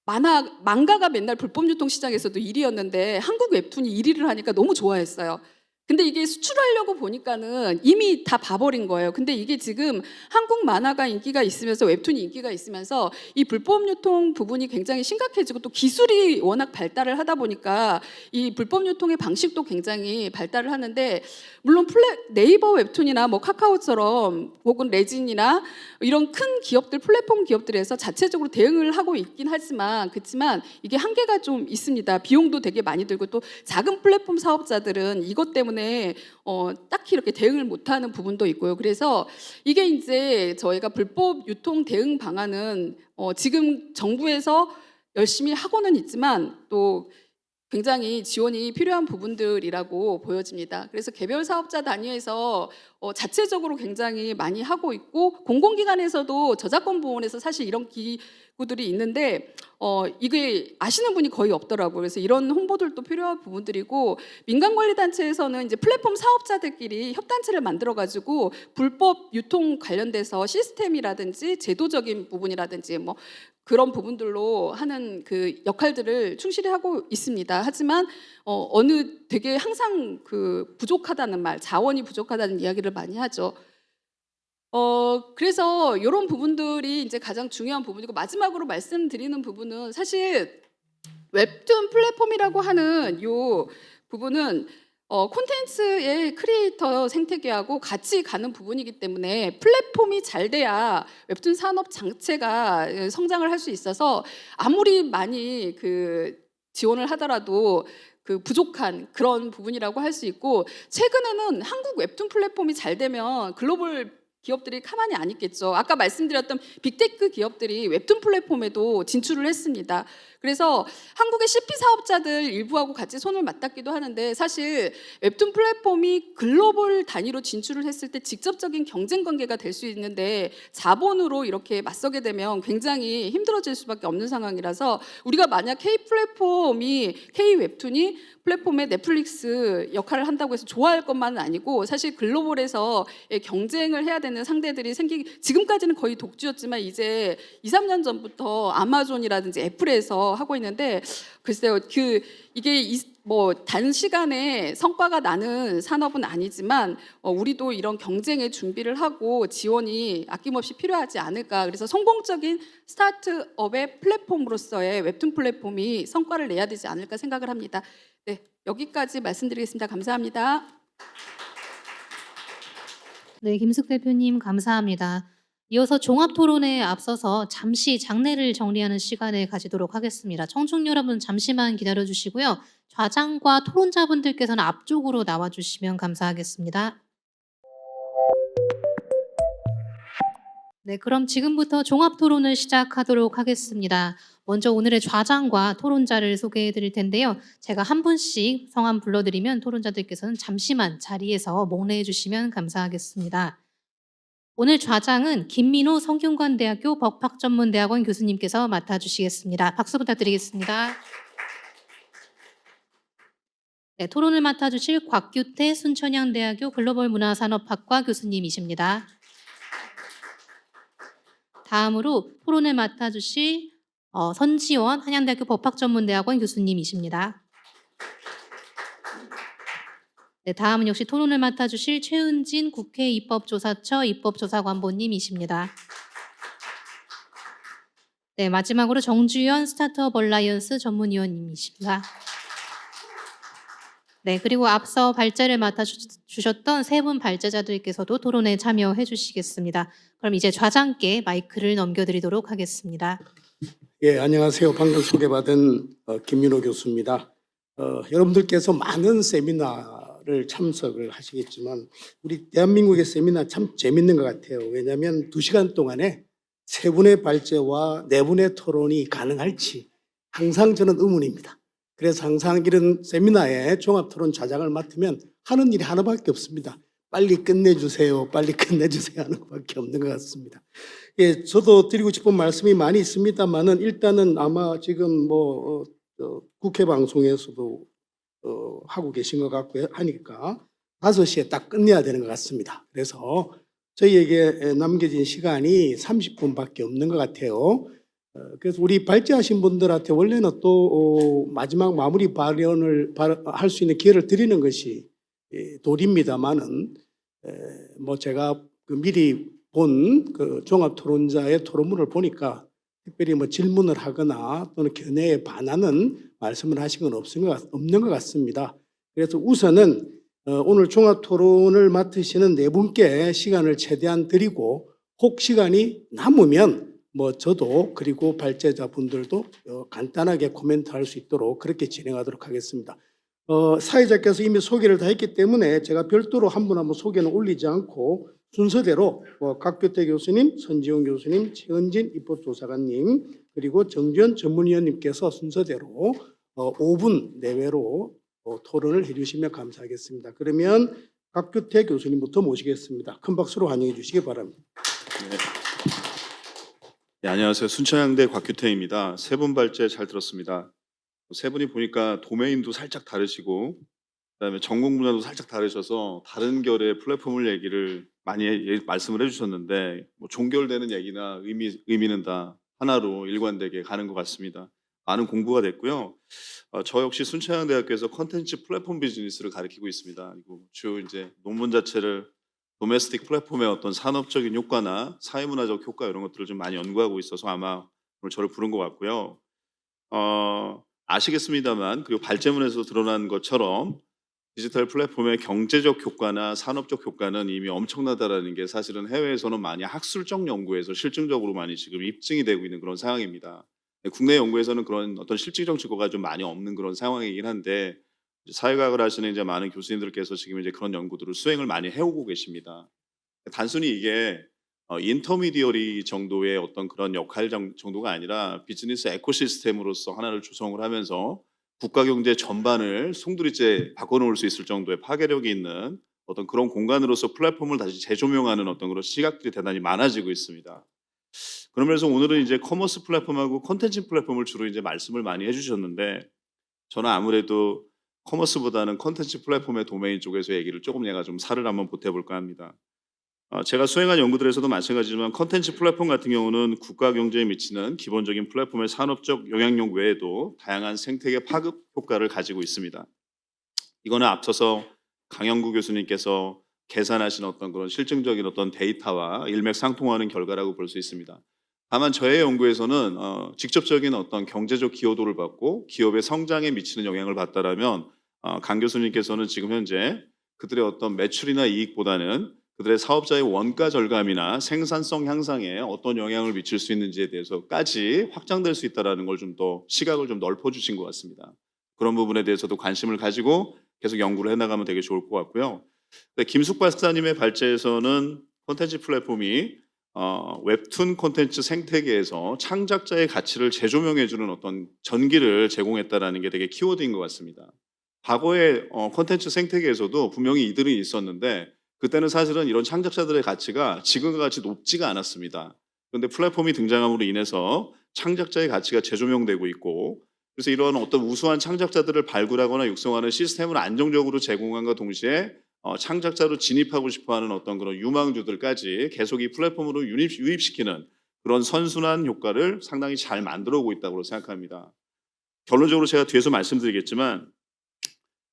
망가가 맨날 불법 유통 시장에서도 1위였는데 한국 웹툰이 1위를 하니까 너무 좋아했어요. 근데 이게 수출하려고 보니까는 이미 다 봐버린 거예요. 근데 이게 지금 한국 만화가 인기가 있으면서 웹툰이 인기가 있으면서 이 불법 유통 부분이 굉장히 심각해지고 또 기술이 워낙 발달을 하다 보니까 이 불법 유통의 방식도 굉장히 발달을 하는데 물론 네이버 웹툰이나 뭐 카카오처럼 혹은 레진이나 이런 큰 기업들 플랫폼 기업들에서 자체적으로 대응을 하고 있긴 하지만 그렇지만 이게 한계가 좀 있습니다. 비용도 되게 많이 들고 또 작은 플랫폼 사업자들은 이것 때문에 딱히 이렇게 대응을 못하는 부분도 있고요. 그래서 이게 이제 저희가 불법 유통 대응 방안은 지금 정부에서 열심히 하고는 있지만 또 굉장히 지원이 필요한 부분들이라고 보여집니다. 그래서 개별 사업자 단위에서 자체적으로 굉장히 많이 하고 있고 공공기관에서도 저작권 보호원에서 사실 이런 기구들이 있는데 이게 아시는 분이 거의 없더라고요. 그래서 이런 홍보들도 필요한 부분들이고 민간관리단체에서는 이제 플랫폼 사업자들끼리 협단체를 만들어가지고 불법 유통 관련돼서 시스템이라든지 제도적인 부분이라든지 뭐 그런 부분들로 하는 그 역할들을 충실히 하고 있습니다. 하지만 어느 되게 항상 그 부족하다는 말, 자원이 부족하다는 이야기를 많이 하죠. 그래서 이런 부분들이 이제 가장 중요한 부분이고 마지막으로 말씀드리는 부분은 사실 웹툰 플랫폼이라고 하는 요 부분은 콘텐츠의 크리에이터 생태계하고 같이 가는 부분이기 때문에 플랫폼이 잘 돼야 웹툰 산업 자체가 성장을 할 수 있어서 아무리 많이 그 지원을 하더라도 그 부족한 그런 부분이라고 할 수 있고 최근에는 한국 웹툰 플랫폼이 잘 되면 글로벌 기업들이 가만히 안 있겠죠. 아까 말씀드렸던 빅테크 기업들이 웹툰 플랫폼에도 진출을 했습니다. 그래서 한국의 CP 사업자들 일부하고 같이 손을 맞닿기도 하는데 사실 웹툰 플랫폼이 글로벌 단위로 진출을 했을 때 직접적인 경쟁 관계가 될 수 있는데 자본으로 이렇게 맞서게 되면 굉장히 힘들어질 수밖에 없는 상황이라서 우리가 만약 K 웹툰이 플랫폼에 넷플릭스 역할을 한다고 해서 좋아할 것만은 아니고 사실 글로벌에서 경쟁을 해야 되는 상대들이 지금까지는 거의 독주였지만 이제 2, 3년 전부터 아마존이라든지 애플에서 하고 있는데 글쎄요 이게 뭐 단시간에 성과가 나는 산업은 아니지만 우리도 이런 경쟁의 준비를 하고 지원이 아낌없이 필요하지 않을까. 그래서 성공적인 스타트업의 플랫폼으로서의 웹툰 플랫폼이 성과를 내야 되지 않을까 생각을 합니다. 네, 여기까지 말씀드리겠습니다. 감사합니다. 네, 김숙 대표님 감사합니다. 이어서 종합 토론에 앞서서 잠시 장례를 정리하는 시간을 가지도록 하겠습니다. 청중 여러분 잠시만 기다려 주시고요. 좌장과 토론자분들께서는 앞쪽으로 나와 주시면 감사하겠습니다. 네, 그럼 지금부터 종합 토론을 시작하도록 하겠습니다. 먼저 오늘의 좌장과 토론자를 소개해 드릴 텐데요. 제가 한 분씩 성함 불러드리면 토론자들께서는 잠시만 자리에서 목례해 주시면 감사하겠습니다. 오늘 좌장은 김민호 성균관대학교 법학전문대학원 교수님께서 맡아주시겠습니다. 박수 부탁드리겠습니다. 네, 토론을 맡아주실 곽규태 순천향대학교 글로벌문화산업학과 교수님이십니다. 다음으로 토론을 맡아주실 선지원 한양대학교 법학전문대학원 교수님이십니다. 네, 다음은 역시 토론을 맡아주실 최은진 국회 입법조사처 입법조사관보님이십니다. 네, 마지막으로 정주현 스타트업 얼라이언스 전문위원님이십니다. 네, 그리고 앞서 발제를 맡아주셨던 세 분 발제자들께서도 토론에 참여해 주시겠습니다. 그럼 이제 좌장께 마이크를 넘겨드리도록 하겠습니다. 예, 안녕하세요. 방금 소개받은 김민호 교수입니다. 여러분들께서 많은 세미나를 참석을 하시겠지만 우리 대한민국의 세미나 참 재밌는 것 같아요. 왜냐하면 2시간 동안에 3분의 발제와 4분의 토론이 가능할지 항상 저는 의문입니다. 그래서 항상 이런 세미나에 종합토론 좌장을 맡으면 하는 일이 하나밖에 없습니다. 빨리 끝내주세요. 빨리 끝내주세요 하는 것밖에 없는 것 같습니다. 예, 저도 드리고 싶은 말씀이 많이 있습니다만은 일단은 아마 지금 국회 방송에서도 하고 계신 것 같고 하니까 5시에 딱 끝내야 되는 것 같습니다. 그래서 저희에게 남겨진 시간이 30분밖에 없는 것 같아요. 그래서 우리 발제하신 분들한테 원래는 또 마지막 마무리 발언을 할 수 있는 기회를 드리는 것이 도리입니다만은 제가 미리 본 그 종합토론자의 토론문을 보니까 특별히 질문을 하거나 또는 견해에 반하는 말씀을 하신 건 없는 것 같습니다. 그래서 우선은 오늘 종합토론을 맡으시는 4분께 시간을 최대한 드리고 혹 시간이 남으면 저도 그리고 발제자분들도 간단하게 코멘트할 수 있도록 그렇게 진행하도록 하겠습니다. 사회자께서 이미 소개를 다 했기 때문에 제가 별도로 한 분 한 분 소개는 올리지 않고 순서대로 각교태 교수님, 선지용 교수님, 최은진 입법조사관님 그리고 정주현 전문위원님께서 순서대로 5분 내외로 토론을 해주시면 감사하겠습니다. 그러면 각교태 교수님부터 모시겠습니다. 큰 박수로 환영해 주시기 바랍니다. 네. 네, 안녕하세요. 순천향대 곽규태입니다. 3분 발제 잘 들었습니다. 3분이 보니까 도메인도 살짝 다르시고 그다음에 전공 분야도 살짝 다르셔서 다른 결의 플랫폼을 얘기를 많이 말씀을 해주셨는데 종결되는 얘기나 의미는 다 하나로 일관되게 가는 것 같습니다. 많은 공부가 됐고요. 저 역시 순천향대학교에서 컨텐츠 플랫폼 비즈니스를 가르치고 있습니다. 그리고 주요 이제 논문 자체를 도메스틱 플랫폼의 어떤 산업적인 효과나 사회문화적 효과 이런 것들을 좀 많이 연구하고 있어서 아마 오늘 저를 부른 것 같고요. 아시겠습니다만 그리고 발제문에서 드러난 것처럼 디지털 플랫폼의 경제적 효과나 산업적 효과는 이미 엄청나다라는 게 사실은 해외에서는 많이 학술적 연구에서 실증적으로 많이 지금 입증이 되고 있는 그런 상황입니다. 국내 연구에서는 그런 어떤 실질적 증거가 좀 많이 없는 그런 상황이긴 한데 사회과학을 하시는 이제 많은 교수님들께서 지금 이제 그런 연구들을 수행을 많이 해오고 계십니다. 단순히 이게 인터미디어리 정도의 어떤 그런 역할 정도가 아니라 비즈니스 에코시스템으로서 하나를 조성을 하면서 국가 경제 전반을 송두리째 바꿔놓을 수 있을 정도의 파괴력이 있는 어떤 그런 공간으로서 플랫폼을 다시 재조명하는 어떤 그런 시각들이 대단히 많아지고 있습니다. 그러면서 오늘은 이제 커머스 플랫폼하고 콘텐츠 플랫폼을 주로 이제 말씀을 많이 해주셨는데 저는 아무래도 커머스보다는 콘텐츠 플랫폼의 도메인 쪽에서 얘기를 조금 내가 좀 살을 한번 보태볼까 합니다. 제가 수행한 연구들에서도 마찬가지지만 콘텐츠 플랫폼 같은 경우는 국가 경제에 미치는 기본적인 플랫폼의 산업적 영향력 외에도 다양한 생태계 파급 효과를 가지고 있습니다. 이거는 앞서서 강영구 교수님께서 계산하신 어떤 그런 실증적인 어떤 데이터와 일맥상통하는 결과라고 볼 수 있습니다. 다만 저의 연구에서는 직접적인 어떤 경제적 기여도를 받고 기업의 성장에 미치는 영향을 봤다라면 강 교수님께서는 지금 현재 그들의 어떤 매출이나 이익보다는 그들의 사업자의 원가 절감이나 생산성 향상에 어떤 영향을 미칠 수 있는지에 대해서까지 확장될 수 있다는 걸 좀 더 시각을 좀 넓혀주신 것 같습니다. 그런 부분에 대해서도 관심을 가지고 계속 연구를 해나가면 되게 좋을 것 같고요. 김숙 박사님의 발제에서는 콘텐츠 플랫폼이 웹툰 콘텐츠 생태계에서 창작자의 가치를 재조명해주는 어떤 전기를 제공했다는 게 되게 키워드인 것 같습니다. 과거의 콘텐츠 생태계에서도 분명히 이들이 있었는데 그때는 사실은 이런 창작자들의 가치가 지금과 같이 높지가 않았습니다. 그런데 플랫폼이 등장함으로 인해서 창작자의 가치가 재조명되고 있고 그래서 이런 어떤 우수한 창작자들을 발굴하거나 육성하는 시스템을 안정적으로 제공함과 동시에 창작자로 진입하고 싶어하는 어떤 그런 유망주들까지 계속 이 플랫폼으로 유입시키는 그런 선순환 효과를 상당히 잘 만들어 오고 있다고 생각합니다. 결론적으로 제가 뒤에서 말씀드리겠지만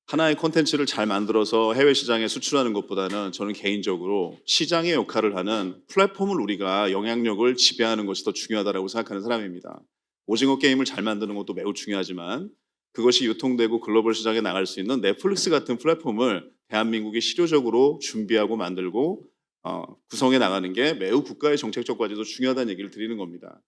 하나의 콘텐츠를 잘 만들어서 해외 시장에 수출하는 것보다는 저는 개인적으로 시장의 역할을 하는 플랫폼을 우리가 영향력을 지배하는 것이 더 중요하다고 생각하는 사람입니다. 오징어 게임을 잘 만드는 것도 매우 중요하지만 그것이 유통되고 글로벌 시장에 나갈 수 있는 넷플릭스 같은 플랫폼을 대한민국이 실효적으로 준비하고 만들고 구성해 나가는 게 매우 국가의 정책적 과제도 중요하다는 얘기를 드리는 겁니다.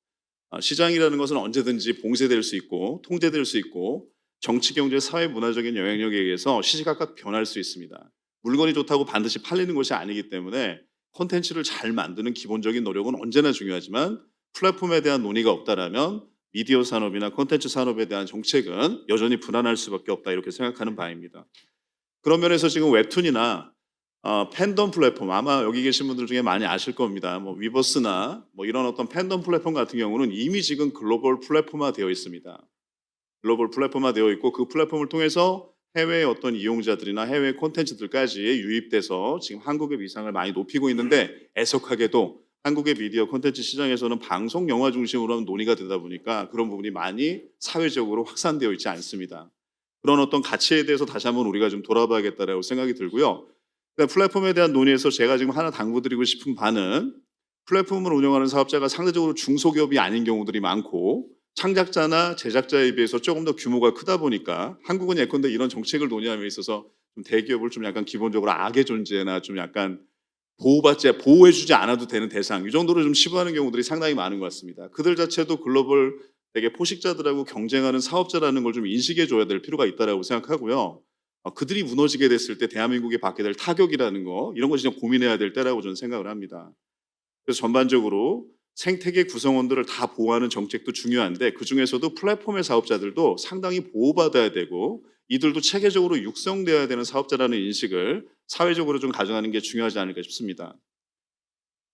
시장이라는 것은 언제든지 봉쇄될 수 있고 통제될 수 있고 정치, 경제, 사회, 문화적인 영향력에 의해서 시시각각 변할 수 있습니다. 물건이 좋다고 반드시 팔리는 것이 아니기 때문에 콘텐츠를 잘 만드는 기본적인 노력은 언제나 중요하지만 플랫폼에 대한 논의가 없다라면 미디어 산업이나 콘텐츠 산업에 대한 정책은 여전히 불안할 수밖에 없다 이렇게 생각하는 바입니다. 그런 면에서 지금 웹툰이나 팬덤 플랫폼 아마 여기 계신 분들 중에 많이 아실 겁니다. 뭐 위버스나 뭐 이런 어떤 팬덤 플랫폼 같은 경우는 이미 지금 글로벌 플랫폼화 되어 있습니다. 글로벌 플랫폼화 되어 있고 그 플랫폼을 통해서 해외의 어떤 이용자들이나 해외 콘텐츠들까지 유입돼서 지금 한국의 위상을 많이 높이고 있는데 애석하게도 한국의 미디어 콘텐츠 시장에서는 방송 영화 중심으로 논의가 되다 보니까 그런 부분이 많이 사회적으로 확산되어 있지 않습니다. 그런 어떤 가치에 대해서 다시 한번 우리가 좀 돌아봐야겠다라고 생각이 들고요. 플랫폼에 대한 논의에서 제가 지금 하나 당부드리고 싶은 바는 플랫폼을 운영하는 사업자가 상대적으로 중소기업이 아닌 경우들이 많고 창작자나 제작자에 비해서 조금 더 규모가 크다 보니까 한국은 예컨대 이런 정책을 논의함에 있어서 좀 대기업을 좀 약간 기본적으로 악의 존재나 좀 약간 보호해주지 않아도 되는 대상 이 정도로 좀 치부하는 경우들이 상당히 많은 것 같습니다. 그들 자체도 글로벌 되게 포식자들하고 경쟁하는 사업자라는 걸 좀 인식해 줘야 될 필요가 있다고 생각하고요. 그들이 무너지게 됐을 때 대한민국이 받게 될 타격이라는 거 이런 거 진짜 고민해야 될 때라고 저는 생각을 합니다. 그래서 전반적으로 생태계 구성원들을 다 보호하는 정책도 중요한데 그중에서도 플랫폼의 사업자들도 상당히 보호받아야 되고 이들도 체계적으로 육성되어야 되는 사업자라는 인식을 사회적으로 좀 가져가는 게 중요하지 않을까 싶습니다.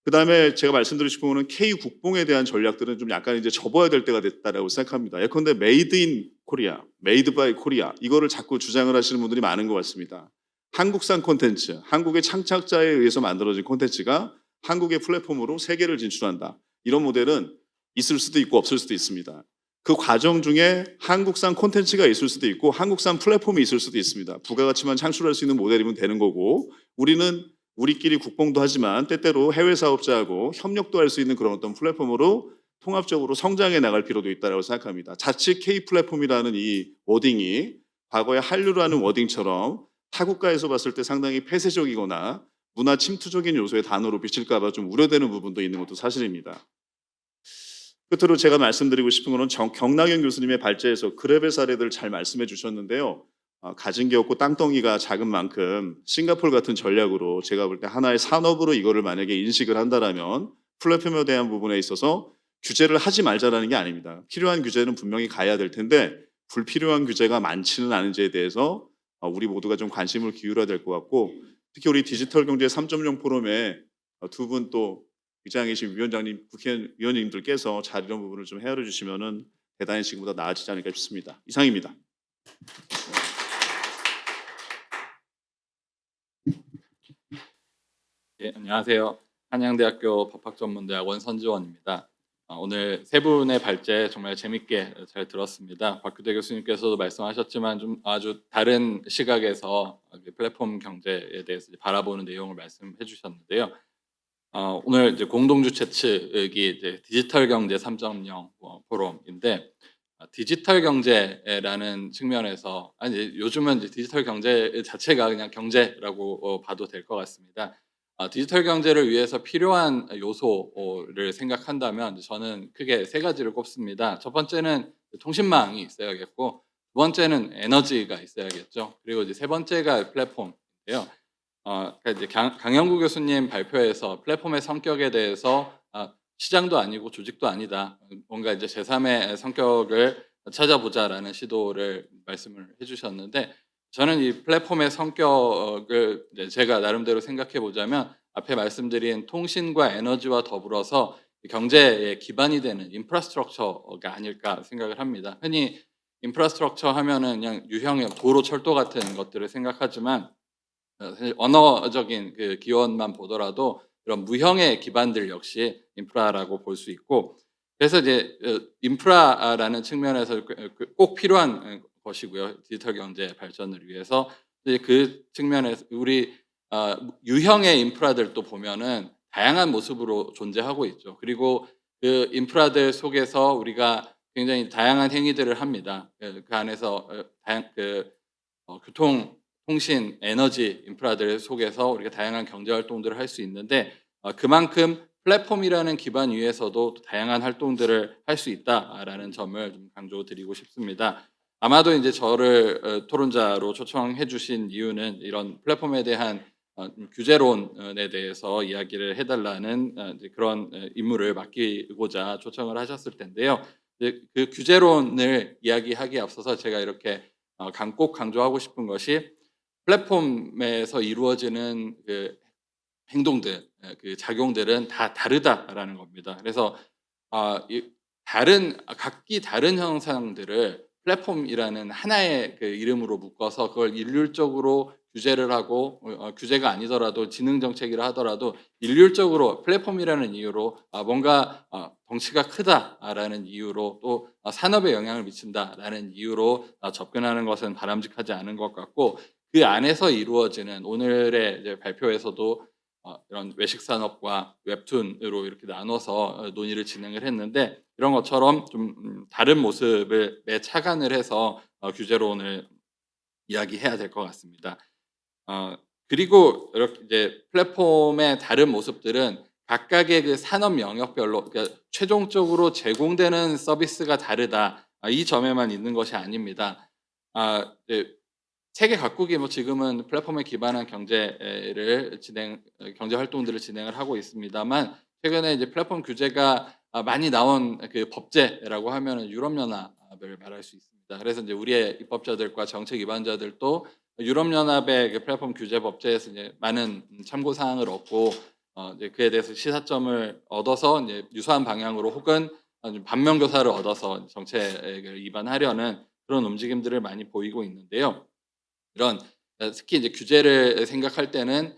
그다음에 제가 말씀드리고 싶은 거는 K-국뽕에 대한 전략들은 좀 약간 이제 접어야 될 때가 됐다라고 생각합니다. 예컨대 메이드 인 코리아, 메이드 바이 코리아 이거를 자꾸 주장을 하시는 분들이 많은 것 같습니다. 한국산 콘텐츠, 한국의 창작자에 의해서 만들어진 콘텐츠가 한국의 플랫폼으로 세계를 진출한다. 이런 모델은 있을 수도 있고 없을 수도 있습니다. 그 과정 중에 한국산 콘텐츠가 있을 수도 있고 한국산 플랫폼이 있을 수도 있습니다. 부가가치만 창출할 수 있는 모델이면 되는 거고 우리는 우리끼리 국뽕도 하지만 때때로 해외 사업자하고 협력도 할 수 있는 그런 어떤 플랫폼으로 통합적으로 성장해 나갈 필요도 있다고 생각합니다. 자칫 K 플랫폼이라는 이 워딩이 과거의 한류라는 워딩처럼 타국가에서 봤을 때 상당히 폐쇄적이거나 문화 침투적인 요소의 단어로 비칠까 봐 좀 우려되는 부분도 있는 것도 사실입니다. 끝으로 제가 말씀드리고 싶은 것은 경락연 교수님의 발제에서 그랩의 사례들 잘 말씀해 주셨는데요. 가진 게 없고 땅덩이가 작은 만큼 싱가포르 같은 전략으로 제가 볼 때 하나의 산업으로 이거를 만약에 인식을 한다라면 플랫폼에 대한 부분에 있어서 규제를 하지 말자라는 게 아닙니다. 필요한 규제는 분명히 가야 될 텐데 불필요한 규제가 많지는 않은지에 대해서 우리 모두가 좀 관심을 기울여야 될 것 같고 특히 우리 디지털 경제 3.0 포럼에 두 분 또 의장이신 위원장님, 국회의원님들께서 잘 이런 부분을 좀 헤아려 주시면은 대단히 지금보다 나아지지 않을까 싶습니다. 이상입니다. 예, 안녕하세요. 한양대학교 법학전문대학원 선지원입니다. 오늘 세 분의 발제 정말 재밌게 잘 들었습니다. 박규대 교수님께서도 말씀하셨지만 좀 아주 다른 시각에서 플랫폼 경제에 대해서 바라보는 내용을 말씀해 주셨는데요. 오늘 이제 공동주최 측이 이제 디지털 경제 3.0 포럼인데 디지털 경제라는 측면에서 요즘은 이제 디지털 경제 자체가 그냥 경제라고 봐도 될 것 같습니다. 디지털 경제를 위해서 필요한 요소를 생각한다면 저는 크게 세 가지를 꼽습니다. 첫 번째는 통신망이 있어야겠고, 두 번째는 에너지가 있어야겠죠. 그리고 이제 세 번째가 플랫폼인데요. 그러니까 이제 강영구 교수님 발표에서 플랫폼의 성격에 대해서 시장도 아니고 조직도 아니다. 뭔가 이제 제3의 성격을 찾아보자라는 시도를 말씀을 해주셨는데, 저는 이 플랫폼의 성격을 제가 나름대로 생각해 보자면 앞에 말씀드린 통신과 에너지와 더불어서 경제의 기반이 되는 인프라스트럭처가 아닐까 생각을 합니다. 흔히 인프라스트럭처 하면은 그냥 유형의 도로, 철도 같은 것들을 생각하지만 사실 언어적인 그 기원만 보더라도 이런 무형의 기반들 역시 인프라라고 볼 수 있고, 그래서 이제 인프라라는 측면에서 꼭 필요한 것이고요. 디지털 경제 발전을 위해서 그 측면에서 우리 유형의 인프라들도 보면은 다양한 모습으로 존재하고 있죠. 그리고 그 인프라들 속에서 우리가 굉장히 다양한 행위들을 합니다. 그 안에서 교통, 통신, 에너지 인프라들 속에서 우리가 다양한 경제 활동들을 할 수 있는데 그만큼 플랫폼이라는 기반 위에서도 또 다양한 활동들을 할 수 있다라는 점을 좀 강조드리고 싶습니다. 아마도 이제 저를 토론자로 초청해 주신 이유는 이런 플랫폼에 대한 규제론에 대해서 이야기를 해달라는 이제 그런 임무를 맡기고자 초청을 하셨을 텐데요. 이제 그 규제론을 이야기하기에 앞서서 제가 이렇게 꼭 강조하고 싶은 것이 플랫폼에서 이루어지는 그 행동들, 그 작용들은 다 다르다라는 겁니다. 그래서 각기 다른 형상들을 플랫폼이라는 하나의 그 이름으로 묶어서 그걸 일률적으로 규제를 하고 규제가 아니더라도 지능 정책이라 하더라도 일률적으로 플랫폼이라는 이유로 뭔가 덩치가 크다라는 이유로 또 산업에 영향을 미친다라는 이유로 접근하는 것은 바람직하지 않은 것 같고, 그 안에서 이루어지는 오늘의 이제 발표에서도 이런 외식 산업과 웹툰으로 이렇게 나눠서 논의를 진행을 했는데, 이런 것처럼 좀 다른 모습을 매차관을 해서 규제론을 이야기해야 될 것 같습니다. 그리고 이렇게 이제 플랫폼의 다른 모습들은 각각의 그 산업 영역별로, 그러니까 최종적으로 제공되는 서비스가 다르다, 이 점에만 있는 것이 아닙니다. 이제 세계 각국이 뭐 지금은 플랫폼에 기반한 경제 활동들을 진행을 하고 있습니다만, 최근에 이제 플랫폼 규제가 많이 나온 그 법제라고 하면은 유럽연합을 말할 수 있습니다. 그래서 이제 우리의 입법자들과 정책 위반자들도 유럽연합의 그 플랫폼 규제 법제에서 이제 많은 참고 사항을 얻고 이제 그에 대해서 시사점을 얻어서 이제 유사한 방향으로 혹은 반면 교사를 얻어서 정책을 위반하려는 그런 움직임들을 많이 보이고 있는데요. 이런 특히 이제 규제를 생각할 때는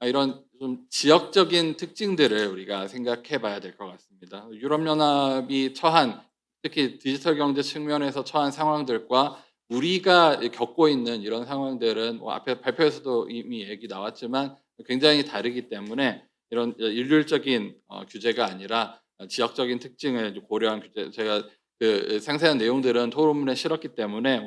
이런 좀 지역적인 특징들을 우리가 생각해봐야 될 것 같습니다. 유럽연합이 처한, 특히 디지털 경제 측면에서 처한 상황들과 우리가 겪고 있는 이런 상황들은 앞에 발표에서도 이미 얘기 나왔지만 굉장히 다르기 때문에 이런 일률적인 규제가 아니라 지역적인 특징을 고려한 규제, 제가 그 상세한 내용들은 토론문에 실었기 때문에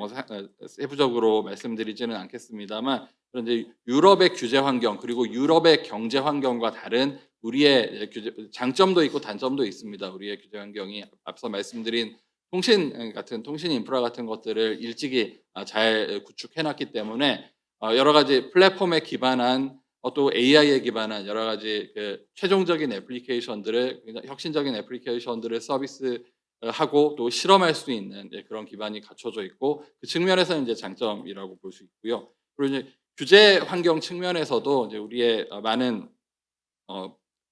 세부적으로 말씀드리지는 않겠습니다만, 그런데 유럽의 규제 환경 그리고 유럽의 경제 환경과 다른 우리의 규제 장점도 있고 단점도 있습니다. 우리의 규제 환경이 앞서 말씀드린 통신 인프라 같은 것들을 일찍이 잘 구축해놨기 때문에 여러 가지 플랫폼에 기반한 또 AI에 기반한 여러 가지 그 최종적인 애플리케이션들을, 혁신적인 애플리케이션들을 서비스하고 또 실험할 수 있는 그런 기반이 갖춰져 있고, 그 측면에서는 이제 장점이라고 볼 수 있고요. 그리고 이제 규제 환경 측면에서도 이제 우리의 많은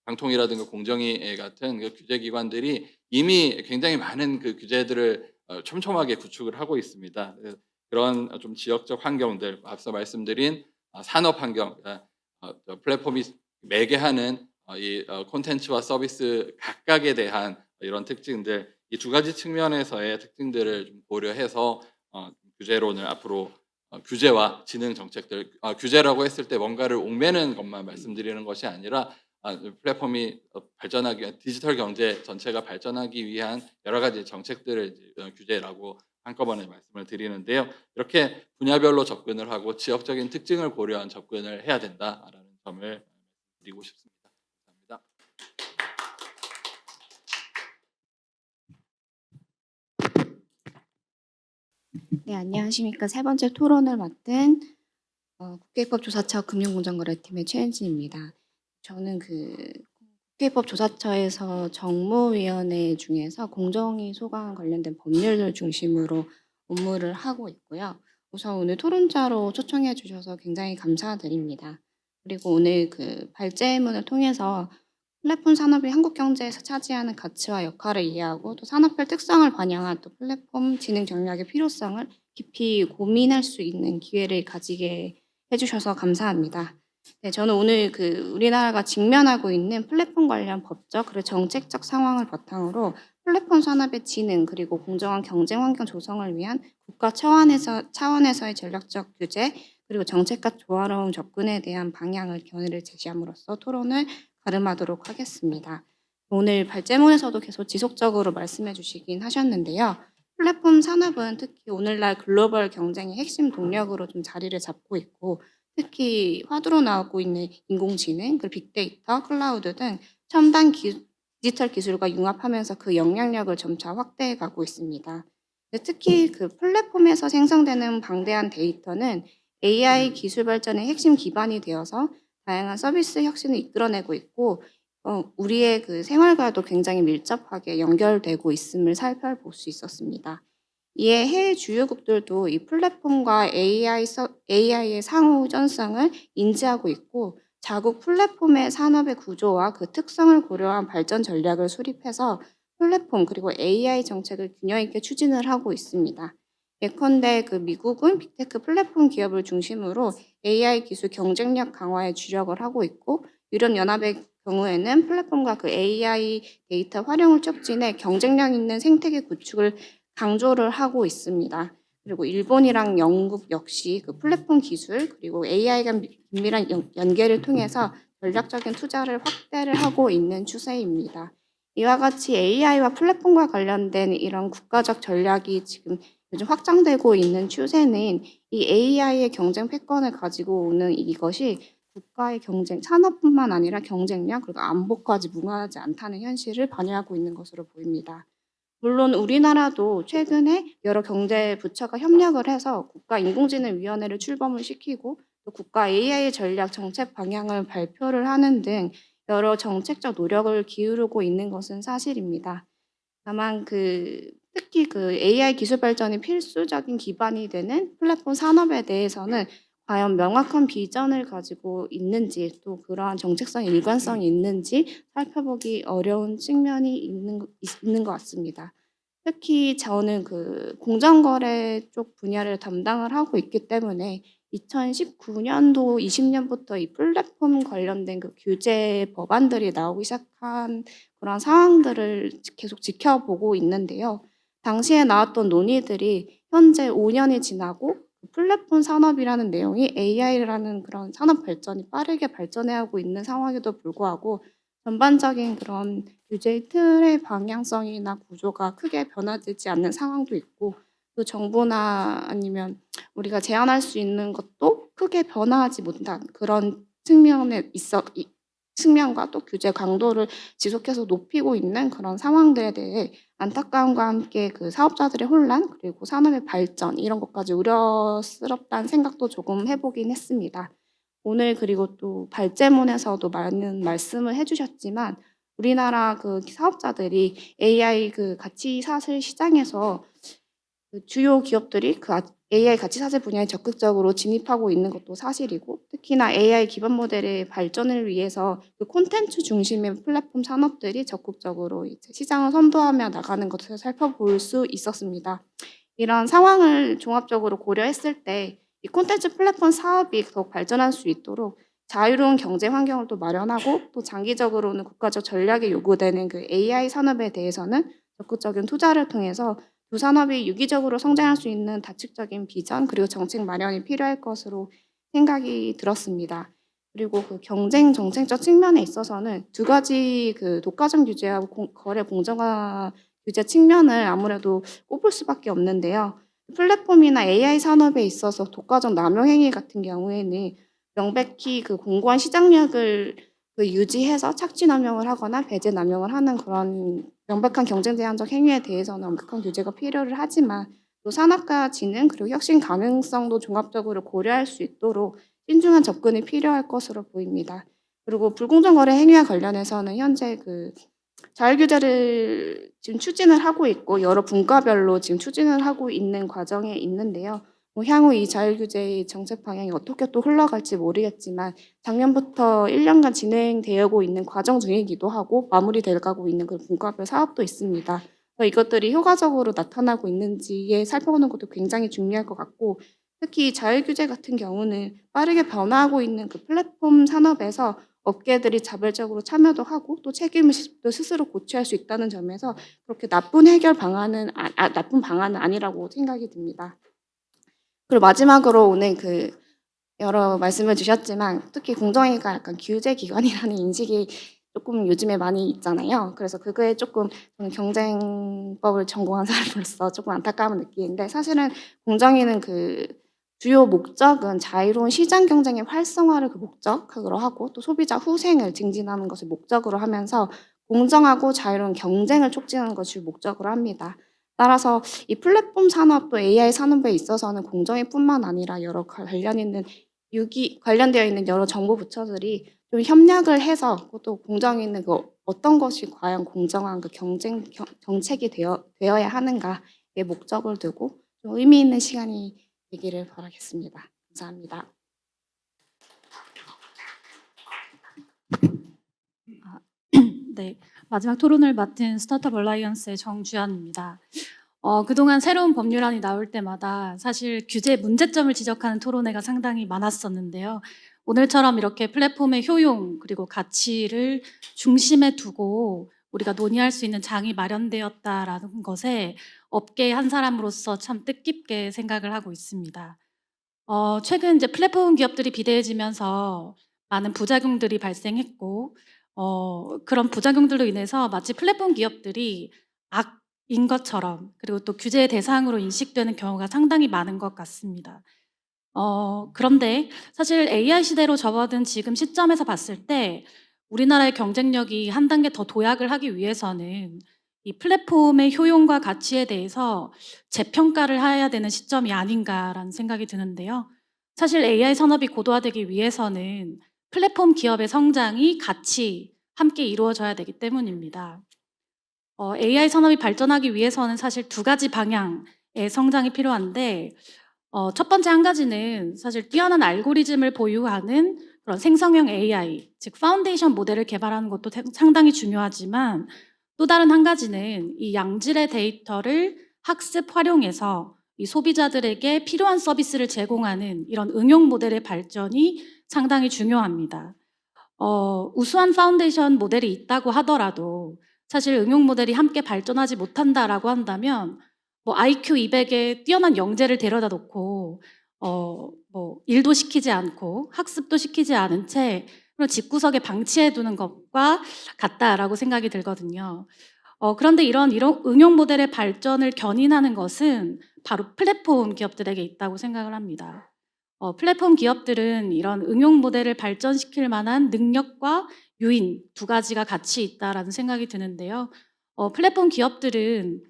방통이라든가 공정위 같은 그 규제 기관들이 이미 굉장히 많은 그 규제들을 촘촘하게 구축을 하고 있습니다. 그런 좀 지역적 환경들, 앞서 말씀드린 산업 환경, 플랫폼이 매개하는 이 콘텐츠와 서비스 각각에 대한 이런 특징들, 이 두 가지 측면에서의 특징들을 좀 고려해서 규제론을 앞으로 규제와 지능 정책들, 규제라고 했을 때 뭔가를 옥매는 것만 말씀드리는 것이 아니라 플랫폼이 발전하기, 디지털 경제 전체가 발전하기 위한 여러 가지 정책들을 규제라고 한꺼번에 말씀을 드리는데요. 이렇게 분야별로 접근을 하고 지역적인 특징을 고려한 접근을 해야 된다라는 점을 드리고 싶습니다. 감사합니다. 네, 안녕하십니까. 세 번째 토론을 맡은 국회입법조사처 금융공정거래팀의 최은진입니다. 저는 그 국회입법조사처에서 정무위원회 중에서 공정위 소관 관련된 법률을 중심으로 업무를 하고 있고요. 우선 오늘 토론자로 초청해 주셔서 굉장히 감사드립니다. 그리고 오늘 그 발제문을 통해서 플랫폼 산업이 한국 경제에서 차지하는 가치와 역할을 이해하고 또 산업별 특성을 반영한 또 플랫폼 진흥 전략의 필요성을 깊이 고민할 수 있는 기회를 가지게 해주셔서 감사합니다. 네, 저는 오늘 그 우리나라가 직면하고 있는 플랫폼 관련 법적 그리고 정책적 상황을 바탕으로 플랫폼 산업의 진흥 그리고 공정한 경쟁 환경 조성을 위한 국가 차원에서의 전략적 규제 그리고 정책과 조화로운 접근에 대한 방향을 견해를 제시함으로써 토론을 가름하도록 하겠습니다. 오늘 발제문에서도 계속 지속적으로 말씀해 주시긴 하셨는데요. 플랫폼 산업은 특히 오늘날 글로벌 경쟁의 핵심 동력으로 좀 자리를 잡고 있고, 특히 화두로 나오고 있는 인공지능, 그리고 빅데이터, 클라우드 등 첨단 디지털 기술과 융합하면서 그 영향력을 점차 확대해 가고 있습니다. 특히 그 플랫폼에서 생성되는 방대한 데이터는 AI 기술 발전의 핵심 기반이 되어서 다양한 서비스 혁신을 이끌어내고 있고 우리의 그 생활과도 굉장히 밀접하게 연결되고 있음을 살펴볼 수 있었습니다. 이에 해외 주요국들도 이 플랫폼과 AI의 상호 전성을 인지하고 있고 자국 플랫폼의 산업의 구조와 그 특성을 고려한 발전 전략을 수립해서 플랫폼 그리고 AI 정책을 균형 있게 추진을 하고 있습니다. 예컨대 그 미국은 빅테크 플랫폼 기업을 중심으로 AI 기술 경쟁력 강화에 주력을 하고 있고 유럽연합의 경우에는 플랫폼과 그 AI 데이터 활용을 촉진해 경쟁력 있는 생태계 구축을 강조를 하고 있습니다. 그리고 일본이랑 영국 역시 그 플랫폼 기술 그리고 AI 간 긴밀한 연계를 통해서 전략적인 투자를 확대를 하고 있는 추세입니다. 이와 같이 AI와 플랫폼과 관련된 이런 국가적 전략이 지금 요즘 확장되고 있는 추세는 이 AI의 경쟁 패권을 가지고 오는 이것이 국가의 경쟁, 산업뿐만 아니라 경쟁력 그리고 안보까지 무관하지 않다는 현실을 반영하고 있는 것으로 보입니다. 물론 우리나라도 최근에 여러 경제 부처가 협력을 해서 국가인공지능위원회를 출범을 시키고 또 국가 AI 전략 정책 방향을 발표를 하는 등 여러 정책적 노력을 기울이고 있는 것은 사실입니다. 다만 특히 AI 기술 발전이 필수적인 기반이 되는 플랫폼 산업에 대해서는 과연 명확한 비전을 가지고 있는지 또 그러한 정책성 일관성이 있는지 살펴보기 어려운 측면이 있는 것 같습니다. 특히 저는 공정거래 쪽 분야를 담당을 하고 있기 때문에 2019년도 20년부터 이 플랫폼 관련된 규제 법안들이 나오기 시작한 그런 상황들을 계속 지켜보고 있는데요. 당시에 나왔던 논의들이 현재 5년이 지나고 플랫폼 산업이라는 내용이 AI라는 그런 산업 발전이 빠르게 발전해가고 있는 상황에도 불구하고 전반적인 그런 규제의 틀의 방향성이나 구조가 크게 변화되지 않는 상황도 있고 또 정부나 아니면 우리가 제안할 수 있는 것도 크게 변화하지 못한 그런 측면과 또 규제 강도를 지속해서 높이고 있는 그런 상황들에 대해 안타까움과 함께 사업자들의 혼란 그리고 산업의 발전 이런 것까지 우려스럽다는 생각도 조금 해보긴 했습니다. 오늘 그리고 또 발제문에서도 많은 말씀을 해주셨지만 우리나라 사업자들이 AI 가치 사슬 시장에서 주요 기업들이 AI 가치 사슬 분야에 적극적으로 진입하고 있는 것도 사실이고 특히나 AI 기반 모델의 발전을 위해서 콘텐츠 중심의 플랫폼 산업들이 적극적으로 이제 시장을 선도하며 나가는 것을 살펴볼 수 있었습니다. 이런 상황을 종합적으로 고려했을 때 이 콘텐츠 플랫폼 사업이 더욱 발전할 수 있도록 자유로운 경제 환경을 또 마련하고 또 장기적으로는 국가적 전략에 요구되는 AI 산업에 대해서는 적극적인 투자를 통해서 두 산업이 유기적으로 성장할 수 있는 다축적인 비전 그리고 정책 마련이 필요할 것으로 생각이 들었습니다. 그리고 경쟁 정책적 측면에 있어서는 두 가지 독과점 규제와 거래 공정화 규제 측면을 아무래도 꼽을 수밖에 없는데요. 플랫폼이나 AI 산업에 있어서 독과점 남용 행위 같은 경우에는 명백히 공고한 시장력을 유지해서 착취 남용을 하거나 배제 남용을 하는 그런 명백한 경쟁 제한적 행위에 대해서는 엄격한 규제가 필요를 하지만 또 산업화 진흥 그리고 혁신 가능성도 종합적으로 고려할 수 있도록 신중한 접근이 필요할 것으로 보입니다. 그리고 불공정 거래 행위와 관련해서는 현재 자율 규제를 지금 추진을 하고 있고 여러 분과별로 지금 추진을 하고 있는 과정에 있는데요. 향후 이 자율 규제의 정책 방향이 어떻게 또 흘러갈지 모르겠지만 작년부터 1년간 진행되고 있는 과정 중이기도 하고 마무리돼가고 있는 분과별 사업도 있습니다. 이것들이 효과적으로 나타나고 있는지에 살펴보는 것도 굉장히 중요할 것 같고 특히 자율 규제 같은 경우는 빠르게 변화하고 있는 플랫폼 산업에서 업계들이 자발적으로 참여도 하고 또 책임을 또 스스로 고취할 수 있다는 점에서 그렇게 나쁜 나쁜 방안은 아니라고 생각이 듭니다. 그리고 마지막으로 오늘 여러 말씀을 주셨지만 특히 공정위가 약간 규제 기관이라는 인식이 조금 요즘에 많이 있잖아요. 그래서 그거에 조금 저는 경쟁법을 전공한 사람으로서 조금 안타까움을 느끼는데 사실은 공정위는 주요 목적은 자유로운 시장 경쟁의 활성화를 그 목적으로 하고 또 소비자 후생을 증진하는 것을 목적으로 하면서 공정하고 자유로운 경쟁을 촉진하는 것을 목적으로 합니다. 따라서 이 플랫폼 산업도 AI 산업에 있어서는 공정위뿐만 아니라 여러 관련되어 있는 여러 정부 부처들이 좀 협력을 해서 또 공정이 있는 어떤 것이 과연 공정한 정책이 되어야 하는가의 목적을 두고 좀 의미 있는 시간이 되기를 바라겠습니다. 감사합니다. 네, 마지막 토론을 맡은 스타트업 얼라이언스의 정주연입니다. 그동안 새로운 법률안이 나올 때마다 사실 규제 문제점을 지적하는 토론회가 상당히 많았었는데요. 오늘처럼 이렇게 플랫폼의 효용 그리고 가치를 중심에 두고 우리가 논의할 수 있는 장이 마련되었다라는 것에 업계의 한 사람으로서 참 뜻깊게 생각을 하고 있습니다. 최근 이제 플랫폼 기업들이 비대해지면서 많은 부작용들이 발생했고 그런 부작용들로 인해서 마치 플랫폼 기업들이 악인 것처럼 그리고 또 규제의 대상으로 인식되는 경우가 상당히 많은 것 같습니다. 그런데 사실 AI 시대로 접어든 지금 시점에서 봤을 때 우리나라의 경쟁력이 한 단계 더 도약을 하기 위해서는 이 플랫폼의 효용과 가치에 대해서 재평가를 해야 되는 시점이 아닌가라는 생각이 드는데요. 사실 AI 산업이 고도화되기 위해서는 플랫폼 기업의 성장이 같이 함께 이루어져야 되기 때문입니다. AI 산업이 발전하기 위해서는 사실 두 가지 방향의 성장이 필요한데 첫 번째 한 가지는 사실 뛰어난 알고리즘을 보유하는 그런 생성형 AI, 즉 파운데이션 모델을 개발하는 것도 상당히 중요하지만 또 다른 한 가지는 이 양질의 데이터를 학습 활용해서 이 소비자들에게 필요한 서비스를 제공하는 이런 응용 모델의 발전이 상당히 중요합니다. 우수한 파운데이션 모델이 있다고 하더라도 사실 응용 모델이 함께 발전하지 못한다라고 한다면 뭐 IQ 200에 뛰어난 영재를 데려다 놓고 뭐 일도 시키지 않고 학습도 시키지 않은 채 그런 집구석에 방치해 두는 것과 같다라고 생각이 들거든요. 그런데 이런 응용 모델의 발전을 견인하는 것은 바로 플랫폼 기업들에게 있다고 생각을 합니다. 플랫폼 기업들은 이런 응용 모델을 발전시킬 만한 능력과 유인 두 가지가 같이 있다라는 생각이 드는데요. 플랫폼 기업들은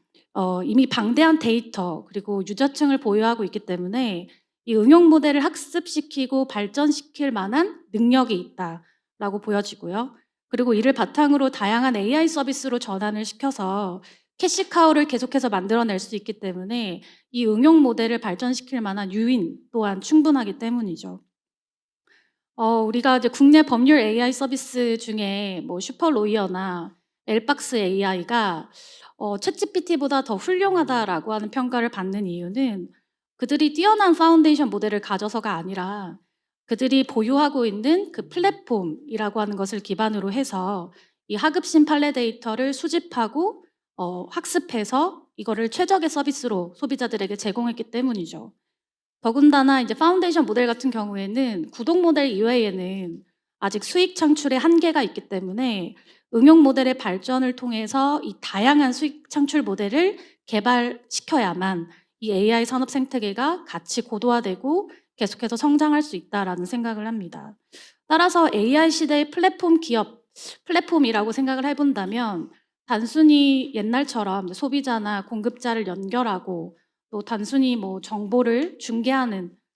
이미 방대한 데이터 그리고 유저층을 보유하고 있기 때문에 이 응용 모델을 학습시키고 발전시킬 만한 능력이 있다라고 보여지고요. 그리고 이를 바탕으로 다양한 AI 서비스로 전환을 시켜서 캐시카우를 계속해서 만들어낼 수 있기 때문에 이 응용 모델을 발전시킬 만한 유인 또한 충분하기 때문이죠. 우리가 이제 국내 법률 AI 서비스 중에 뭐 슈퍼로이어나 엘박스 AI가 챗GPT보다 더 훌륭하다라고 하는 평가를 받는 이유는 그들이 뛰어난 파운데이션 모델을 가져서가 아니라 그들이 보유하고 있는 그 플랫폼이라고 하는 것을 기반으로 해서 이 하급심 판례 데이터를 수집하고 학습해서 이거를 최적의 서비스로 소비자들에게 제공했기 때문이죠. 더군다나 이제 파운데이션 모델 같은 경우에는 구독 모델 이외에는 아직 수익 창출에 한계가 있기 때문에 응용 모델의 발전을 통해서 이 다양한 수익 창출 모델을 개발시켜야만 이 AI 산업 생태계가 같이 고도화되고 계속해서 성장할 수 있다라는 생각을 합니다. 따라서 AI 시대의 플랫폼이라고 생각을 해본다면 단순히 옛날처럼 소비자나 공급자를 연결하고 또 단순히 뭐 정보를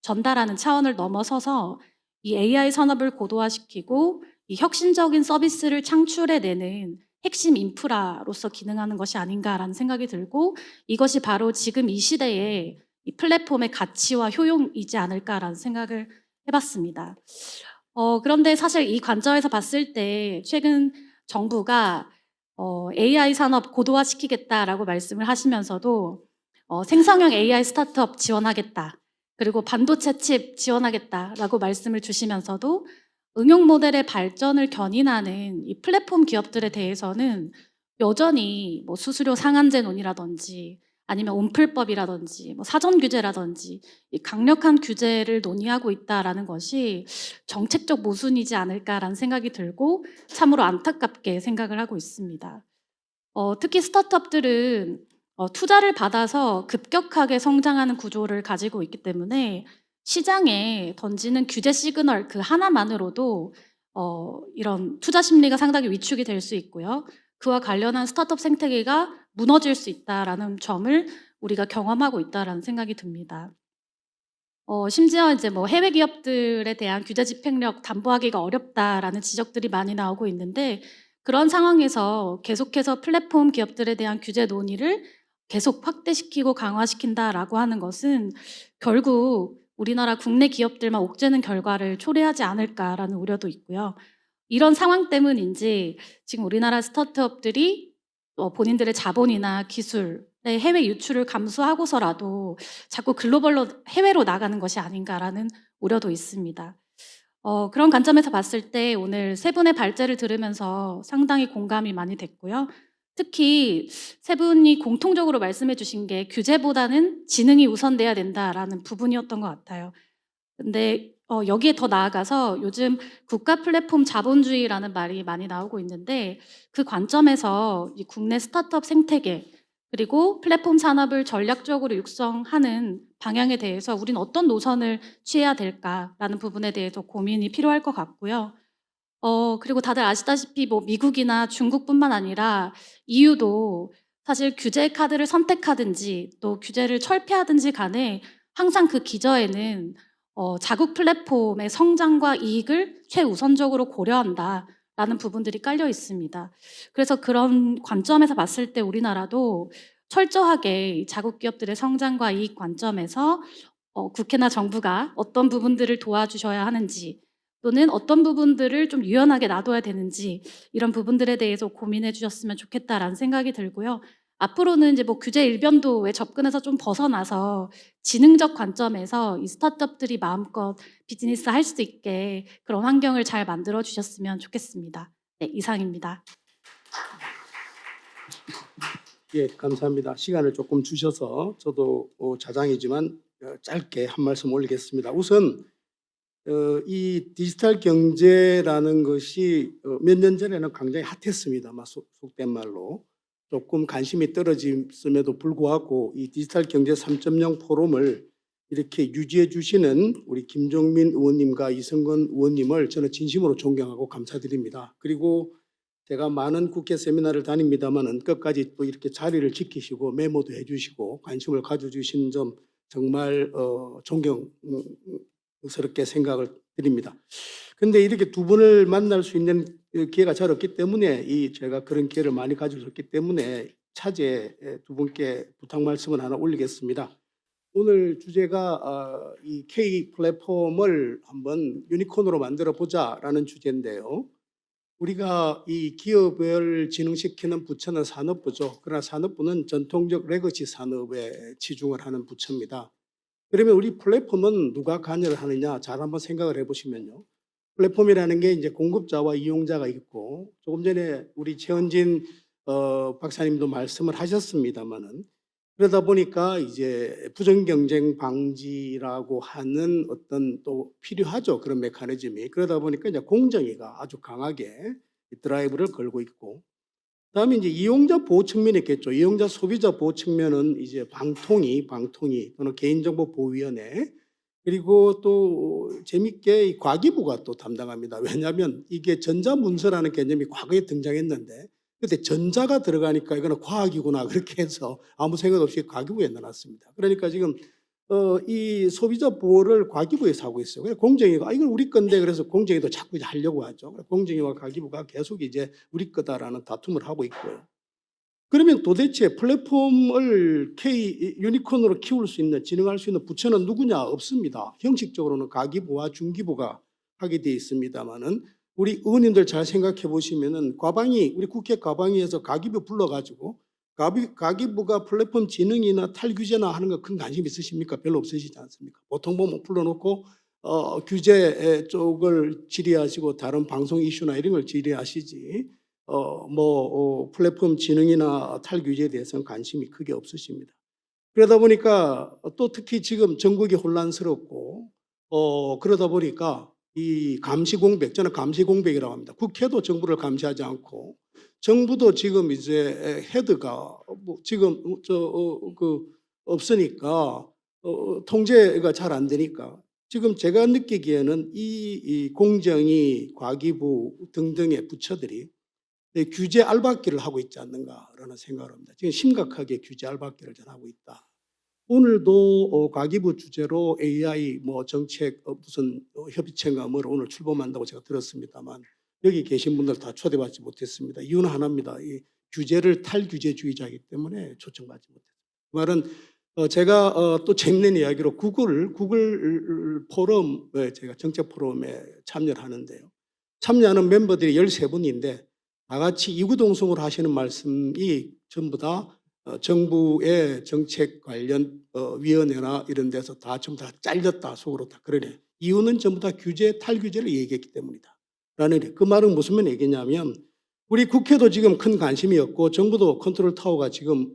전달하는 차원을 넘어서서 이 AI 산업을 고도화시키고 이 혁신적인 서비스를 창출해내는 핵심 인프라로서 기능하는 것이 아닌가라는 생각이 들고 이것이 바로 지금 이 시대에 이 플랫폼의 가치와 효용이지 않을까라는 생각을 해봤습니다. 그런데 사실 이 관점에서 봤을 때 최근 정부가 AI 산업 고도화시키겠다라고 말씀을 하시면서도 생성형 AI 스타트업 지원하겠다. 그리고 반도체 칩 지원하겠다라고 말씀을 주시면서도 응용 모델의 발전을 견인하는 이 플랫폼 기업들에 대해서는 여전히 뭐 수수료 상한제 논의라든지 아니면 온풀법이라든지 뭐 사전 규제라든지 이 강력한 규제를 논의하고 있다라는 것이 정책적 모순이지 않을까라는 생각이 들고 참으로 안타깝게 생각을 하고 있습니다. 특히 스타트업들은 투자를 받아서 급격하게 성장하는 구조를 가지고 있기 때문에 시장에 던지는 규제 시그널 그 하나만으로도 이런 투자 심리가 상당히 위축이 될 수 있고요. 그와 관련한 스타트업 생태계가 무너질 수 있다라는 점을 우리가 경험하고 있다라는 생각이 듭니다. 심지어 이제 뭐 해외 기업들에 대한 규제 집행력 담보하기가 어렵다라는 지적들이 많이 나오고 있는데 그런 상황에서 계속해서 플랫폼 기업들에 대한 규제 논의를 계속 확대시키고 강화시킨다라고 하는 것은 결국 우리나라 국내 기업들만 옥죄는 결과를 초래하지 않을까라는 우려도 있고요. 이런 상황 때문인지 지금 우리나라 스타트업들이 본인들의 자본이나 기술의 해외 유출을 감수하고서라도 자꾸 글로벌로 해외로 나가는 것이 아닌가라는 우려도 있습니다. 그런 관점에서 봤을 때 오늘 세 분의 발제를 들으면서 상당히 공감이 많이 됐고요. 특히 세 분이 공통적으로 말씀해 주신 게 규제보다는 지능이 우선돼야 된다라는 부분이었던 것 같아요. 근데 여기에 더 나아가서 요즘 국가 플랫폼 자본주의라는 말이 많이 나오고 있는데 그 관점에서 이 국내 스타트업 생태계 그리고 플랫폼 산업을 전략적으로 육성하는 방향에 대해서 우리는 어떤 노선을 취해야 될까라는 부분에 대해서 고민이 필요할 것 같고요. 그리고 다들 아시다시피 뭐 미국이나 중국뿐만 아니라 EU도 사실 규제 카드를 선택하든지 또 규제를 철폐하든지 간에 항상 그 기저에는 자국 플랫폼의 성장과 이익을 최우선적으로 고려한다라는 부분들이 깔려 있습니다. 그래서 그런 관점에서 봤을 때 우리나라도 철저하게 이 자국 기업들의 성장과 이익 관점에서 국회나 정부가 어떤 부분들을 도와주셔야 하는지 또는 어떤 부분들을 좀 유연하게 놔둬야 되는지 이런 부분들에 대해서 고민해 주셨으면 좋겠다라는 생각이 들고요. 앞으로는 이제 뭐 규제 일변도에 접근해서 좀 벗어나서 지능적 관점에서 이 스타트업들이 마음껏 비즈니스 할 수 있게 그런 환경을 잘 만들어 주셨으면 좋겠습니다. 네, 이상입니다. 예, 감사합니다. 시간을 조금 주셔서 저도 자장이지만 짧게 한 말씀 올리겠습니다. 우선 이 디지털 경제라는 것이 몇 년 전에는 굉장히 핫했습니다. 속된 말로. 조금 관심이 떨어졌음에도 불구하고 이 디지털 경제 3.0 포럼을 이렇게 유지해 주시는 우리 김종민 의원님과 이성건 의원님을 저는 진심으로 존경하고 감사드립니다. 그리고 제가 많은 국회 세미나를 다닙니다만은 끝까지 또 이렇게 자리를 지키시고 메모도 해주시고 관심을 가져주신 점 정말 존경스럽게 생각을 드립니다. 근데 이렇게 두 분을 만날 수 있는 기회가 잘 없기 때문에 제가 그런 기회를 많이 가져줬기 때문에 차제 두 분께 부탁 말씀을 하나 올리겠습니다. 오늘 주제가 이 K 플랫폼을 한번 유니콘으로 만들어 보자라는 주제인데요. 우리가 이 기업을 진흥시키는 부처는 산업부죠. 그러나 산업부는 전통적 레거시 산업에 치중을 하는 부처입니다. 그러면 우리 플랫폼은 누가 관여를 하느냐? 잘 한번 생각을 해보시면요. 플랫폼이라는 게 이제 공급자와 이용자가 있고 조금 전에 우리 최은진 박사님도 말씀을 하셨습니다만은 그러다 보니까 이제 부정경쟁 방지라고 하는 어떤 또 필요하죠. 그런 메커니즘이. 그러다 보니까 이제 공정위가 아주 강하게 드라이브를 걸고 있고 그다음에 이제 이용자 보호 측면이 있겠죠. 이용자 소비자 보호 측면은 이제 방통위 또는 개인정보보호위원회 그리고 또 재밌게 이 과기부가 또 담당합니다. 왜냐하면 이게 전자문서라는 개념이 과거에 등장했는데 그때 전자가 들어가니까 이거는 과학이구나 그렇게 해서 아무 생각 없이 과기부에 넣어놨습니다. 그러니까 지금 이 소비자 보호를 과기부에서 하고 있어요. 그래서 공정위가 이건 우리 건데 그래서 공정위도 자꾸 하려고 하죠. 공정위와 과기부가 계속 이제 우리 거다라는 다툼을 하고 있고요. 그러면 도대체 플랫폼을 K 유니콘으로 키울 수 있는 진흥할 수 있는 부처는 누구냐? 없습니다. 형식적으로는 가기부와 중기부가 하게 돼 있습니다만은 우리 의원님들 잘 생각해 보시면은 우리 국회 과방위에서 가기부 불러가지고 가기부가 플랫폼 진흥이나 탈규제나 하는 거 큰 관심 있으십니까? 별로 없으시지 않습니까? 보통 보면 불러놓고 규제 쪽을 질의하시고 다른 방송 이슈나 이런 걸 질의하시지 플랫폼 진흥이나 탈규제에 대해서는 관심이 크게 없으십니다. 그러다 보니까 또 특히 지금 전국이 혼란스럽고 그러다 보니까 이 감시 공백, 저는 감시 공백이라고 합니다. 국회도 정부를 감시하지 않고 정부도 지금 이제 헤드가 지금 없으니까 통제가 잘 안 되니까 지금 제가 느끼기에는 이 공정위, 과기부 등등의 부처들이 규제 알박기를 하고 있지 않는가라는 생각을 합니다. 지금 심각하게 규제 알박기를 전하고 있다. 오늘도 과기부 주재로 AI 정책 무슨 협의체인가 뭐를 오늘 출범한다고 제가 들었습니다만 여기 계신 분들 다 초대받지 못했습니다. 이유는 하나입니다. 이 규제를 탈규제주의자이기 때문에 초청받지 못했습니다. 그 말은 제가 또 재밌는 이야기로 구글 포럼에 제가 정책 포럼에 참여를 하는데요. 참여하는 멤버들이 13분인데 다 같이 이구동성으로 하시는 말씀이 전부 다 정부의 정책 관련 위원회나 이런 데서 다 전부 다 잘렸다 속으로 다 그러네. 이유는 전부 다 규제 탈규제를 얘기했기 때문이다. 라는 그 말은 무슨 얘기냐면 우리 국회도 지금 큰 관심이 없고 정부도 컨트롤 타워가 지금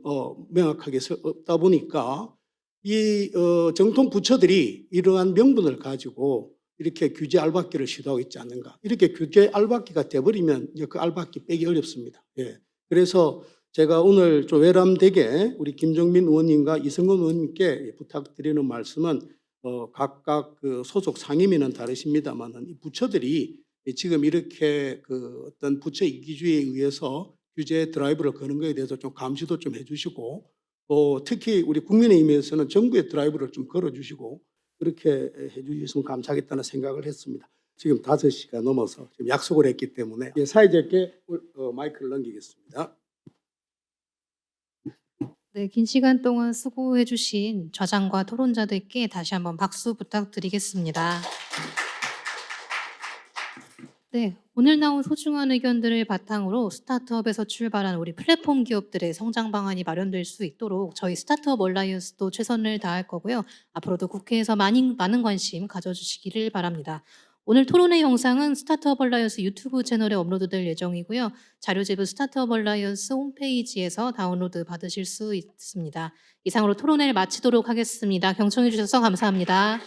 명확하게 없다 보니까 이 정통 부처들이 이러한 명분을 가지고 이렇게 규제 알박기를 시도하고 있지 않는가. 이렇게 규제 알박기가 돼버리면 이제 그 알박기 빼기 어렵습니다. 예. 그래서 제가 오늘 좀 외람되게 우리 김종민 의원님과 이성근 의원님께 부탁드리는 말씀은 각각 그 소속 상임위는 다르십니다만 이 부처들이 지금 이렇게 그 어떤 부처 이기주의에 의해서 규제 드라이브를 거는 것에 대해서 좀 감시도 좀 해주시고 또 특히 우리 국민의힘에서는 정부의 드라이브를 좀 걸어주시고 그렇게 해주셨으면 감사하겠다는 생각을 했습니다. 지금 5시가 넘어서 지금 약속을 했기 때문에 사회자께 마이크를 넘기겠습니다. 네, 긴 시간 동안 수고해 주신 좌장과 토론자들께 다시 한번 박수 부탁드리겠습니다. 네, 오늘 나온 소중한 의견들을 바탕으로 스타트업에서 출발한 우리 플랫폼 기업들의 성장 방안이 마련될 수 있도록 저희 스타트업 얼라이언스도 최선을 다할 거고요. 앞으로도 국회에서 많은 관심 가져주시기를 바랍니다. 오늘 토론의 영상은 스타트업 얼라이언스 유튜브 채널에 업로드될 예정이고요. 자료집은 스타트업 얼라이언스 홈페이지에서 다운로드 받으실 수 있습니다. 이상으로 토론회를 마치도록 하겠습니다. 경청해 주셔서 감사합니다.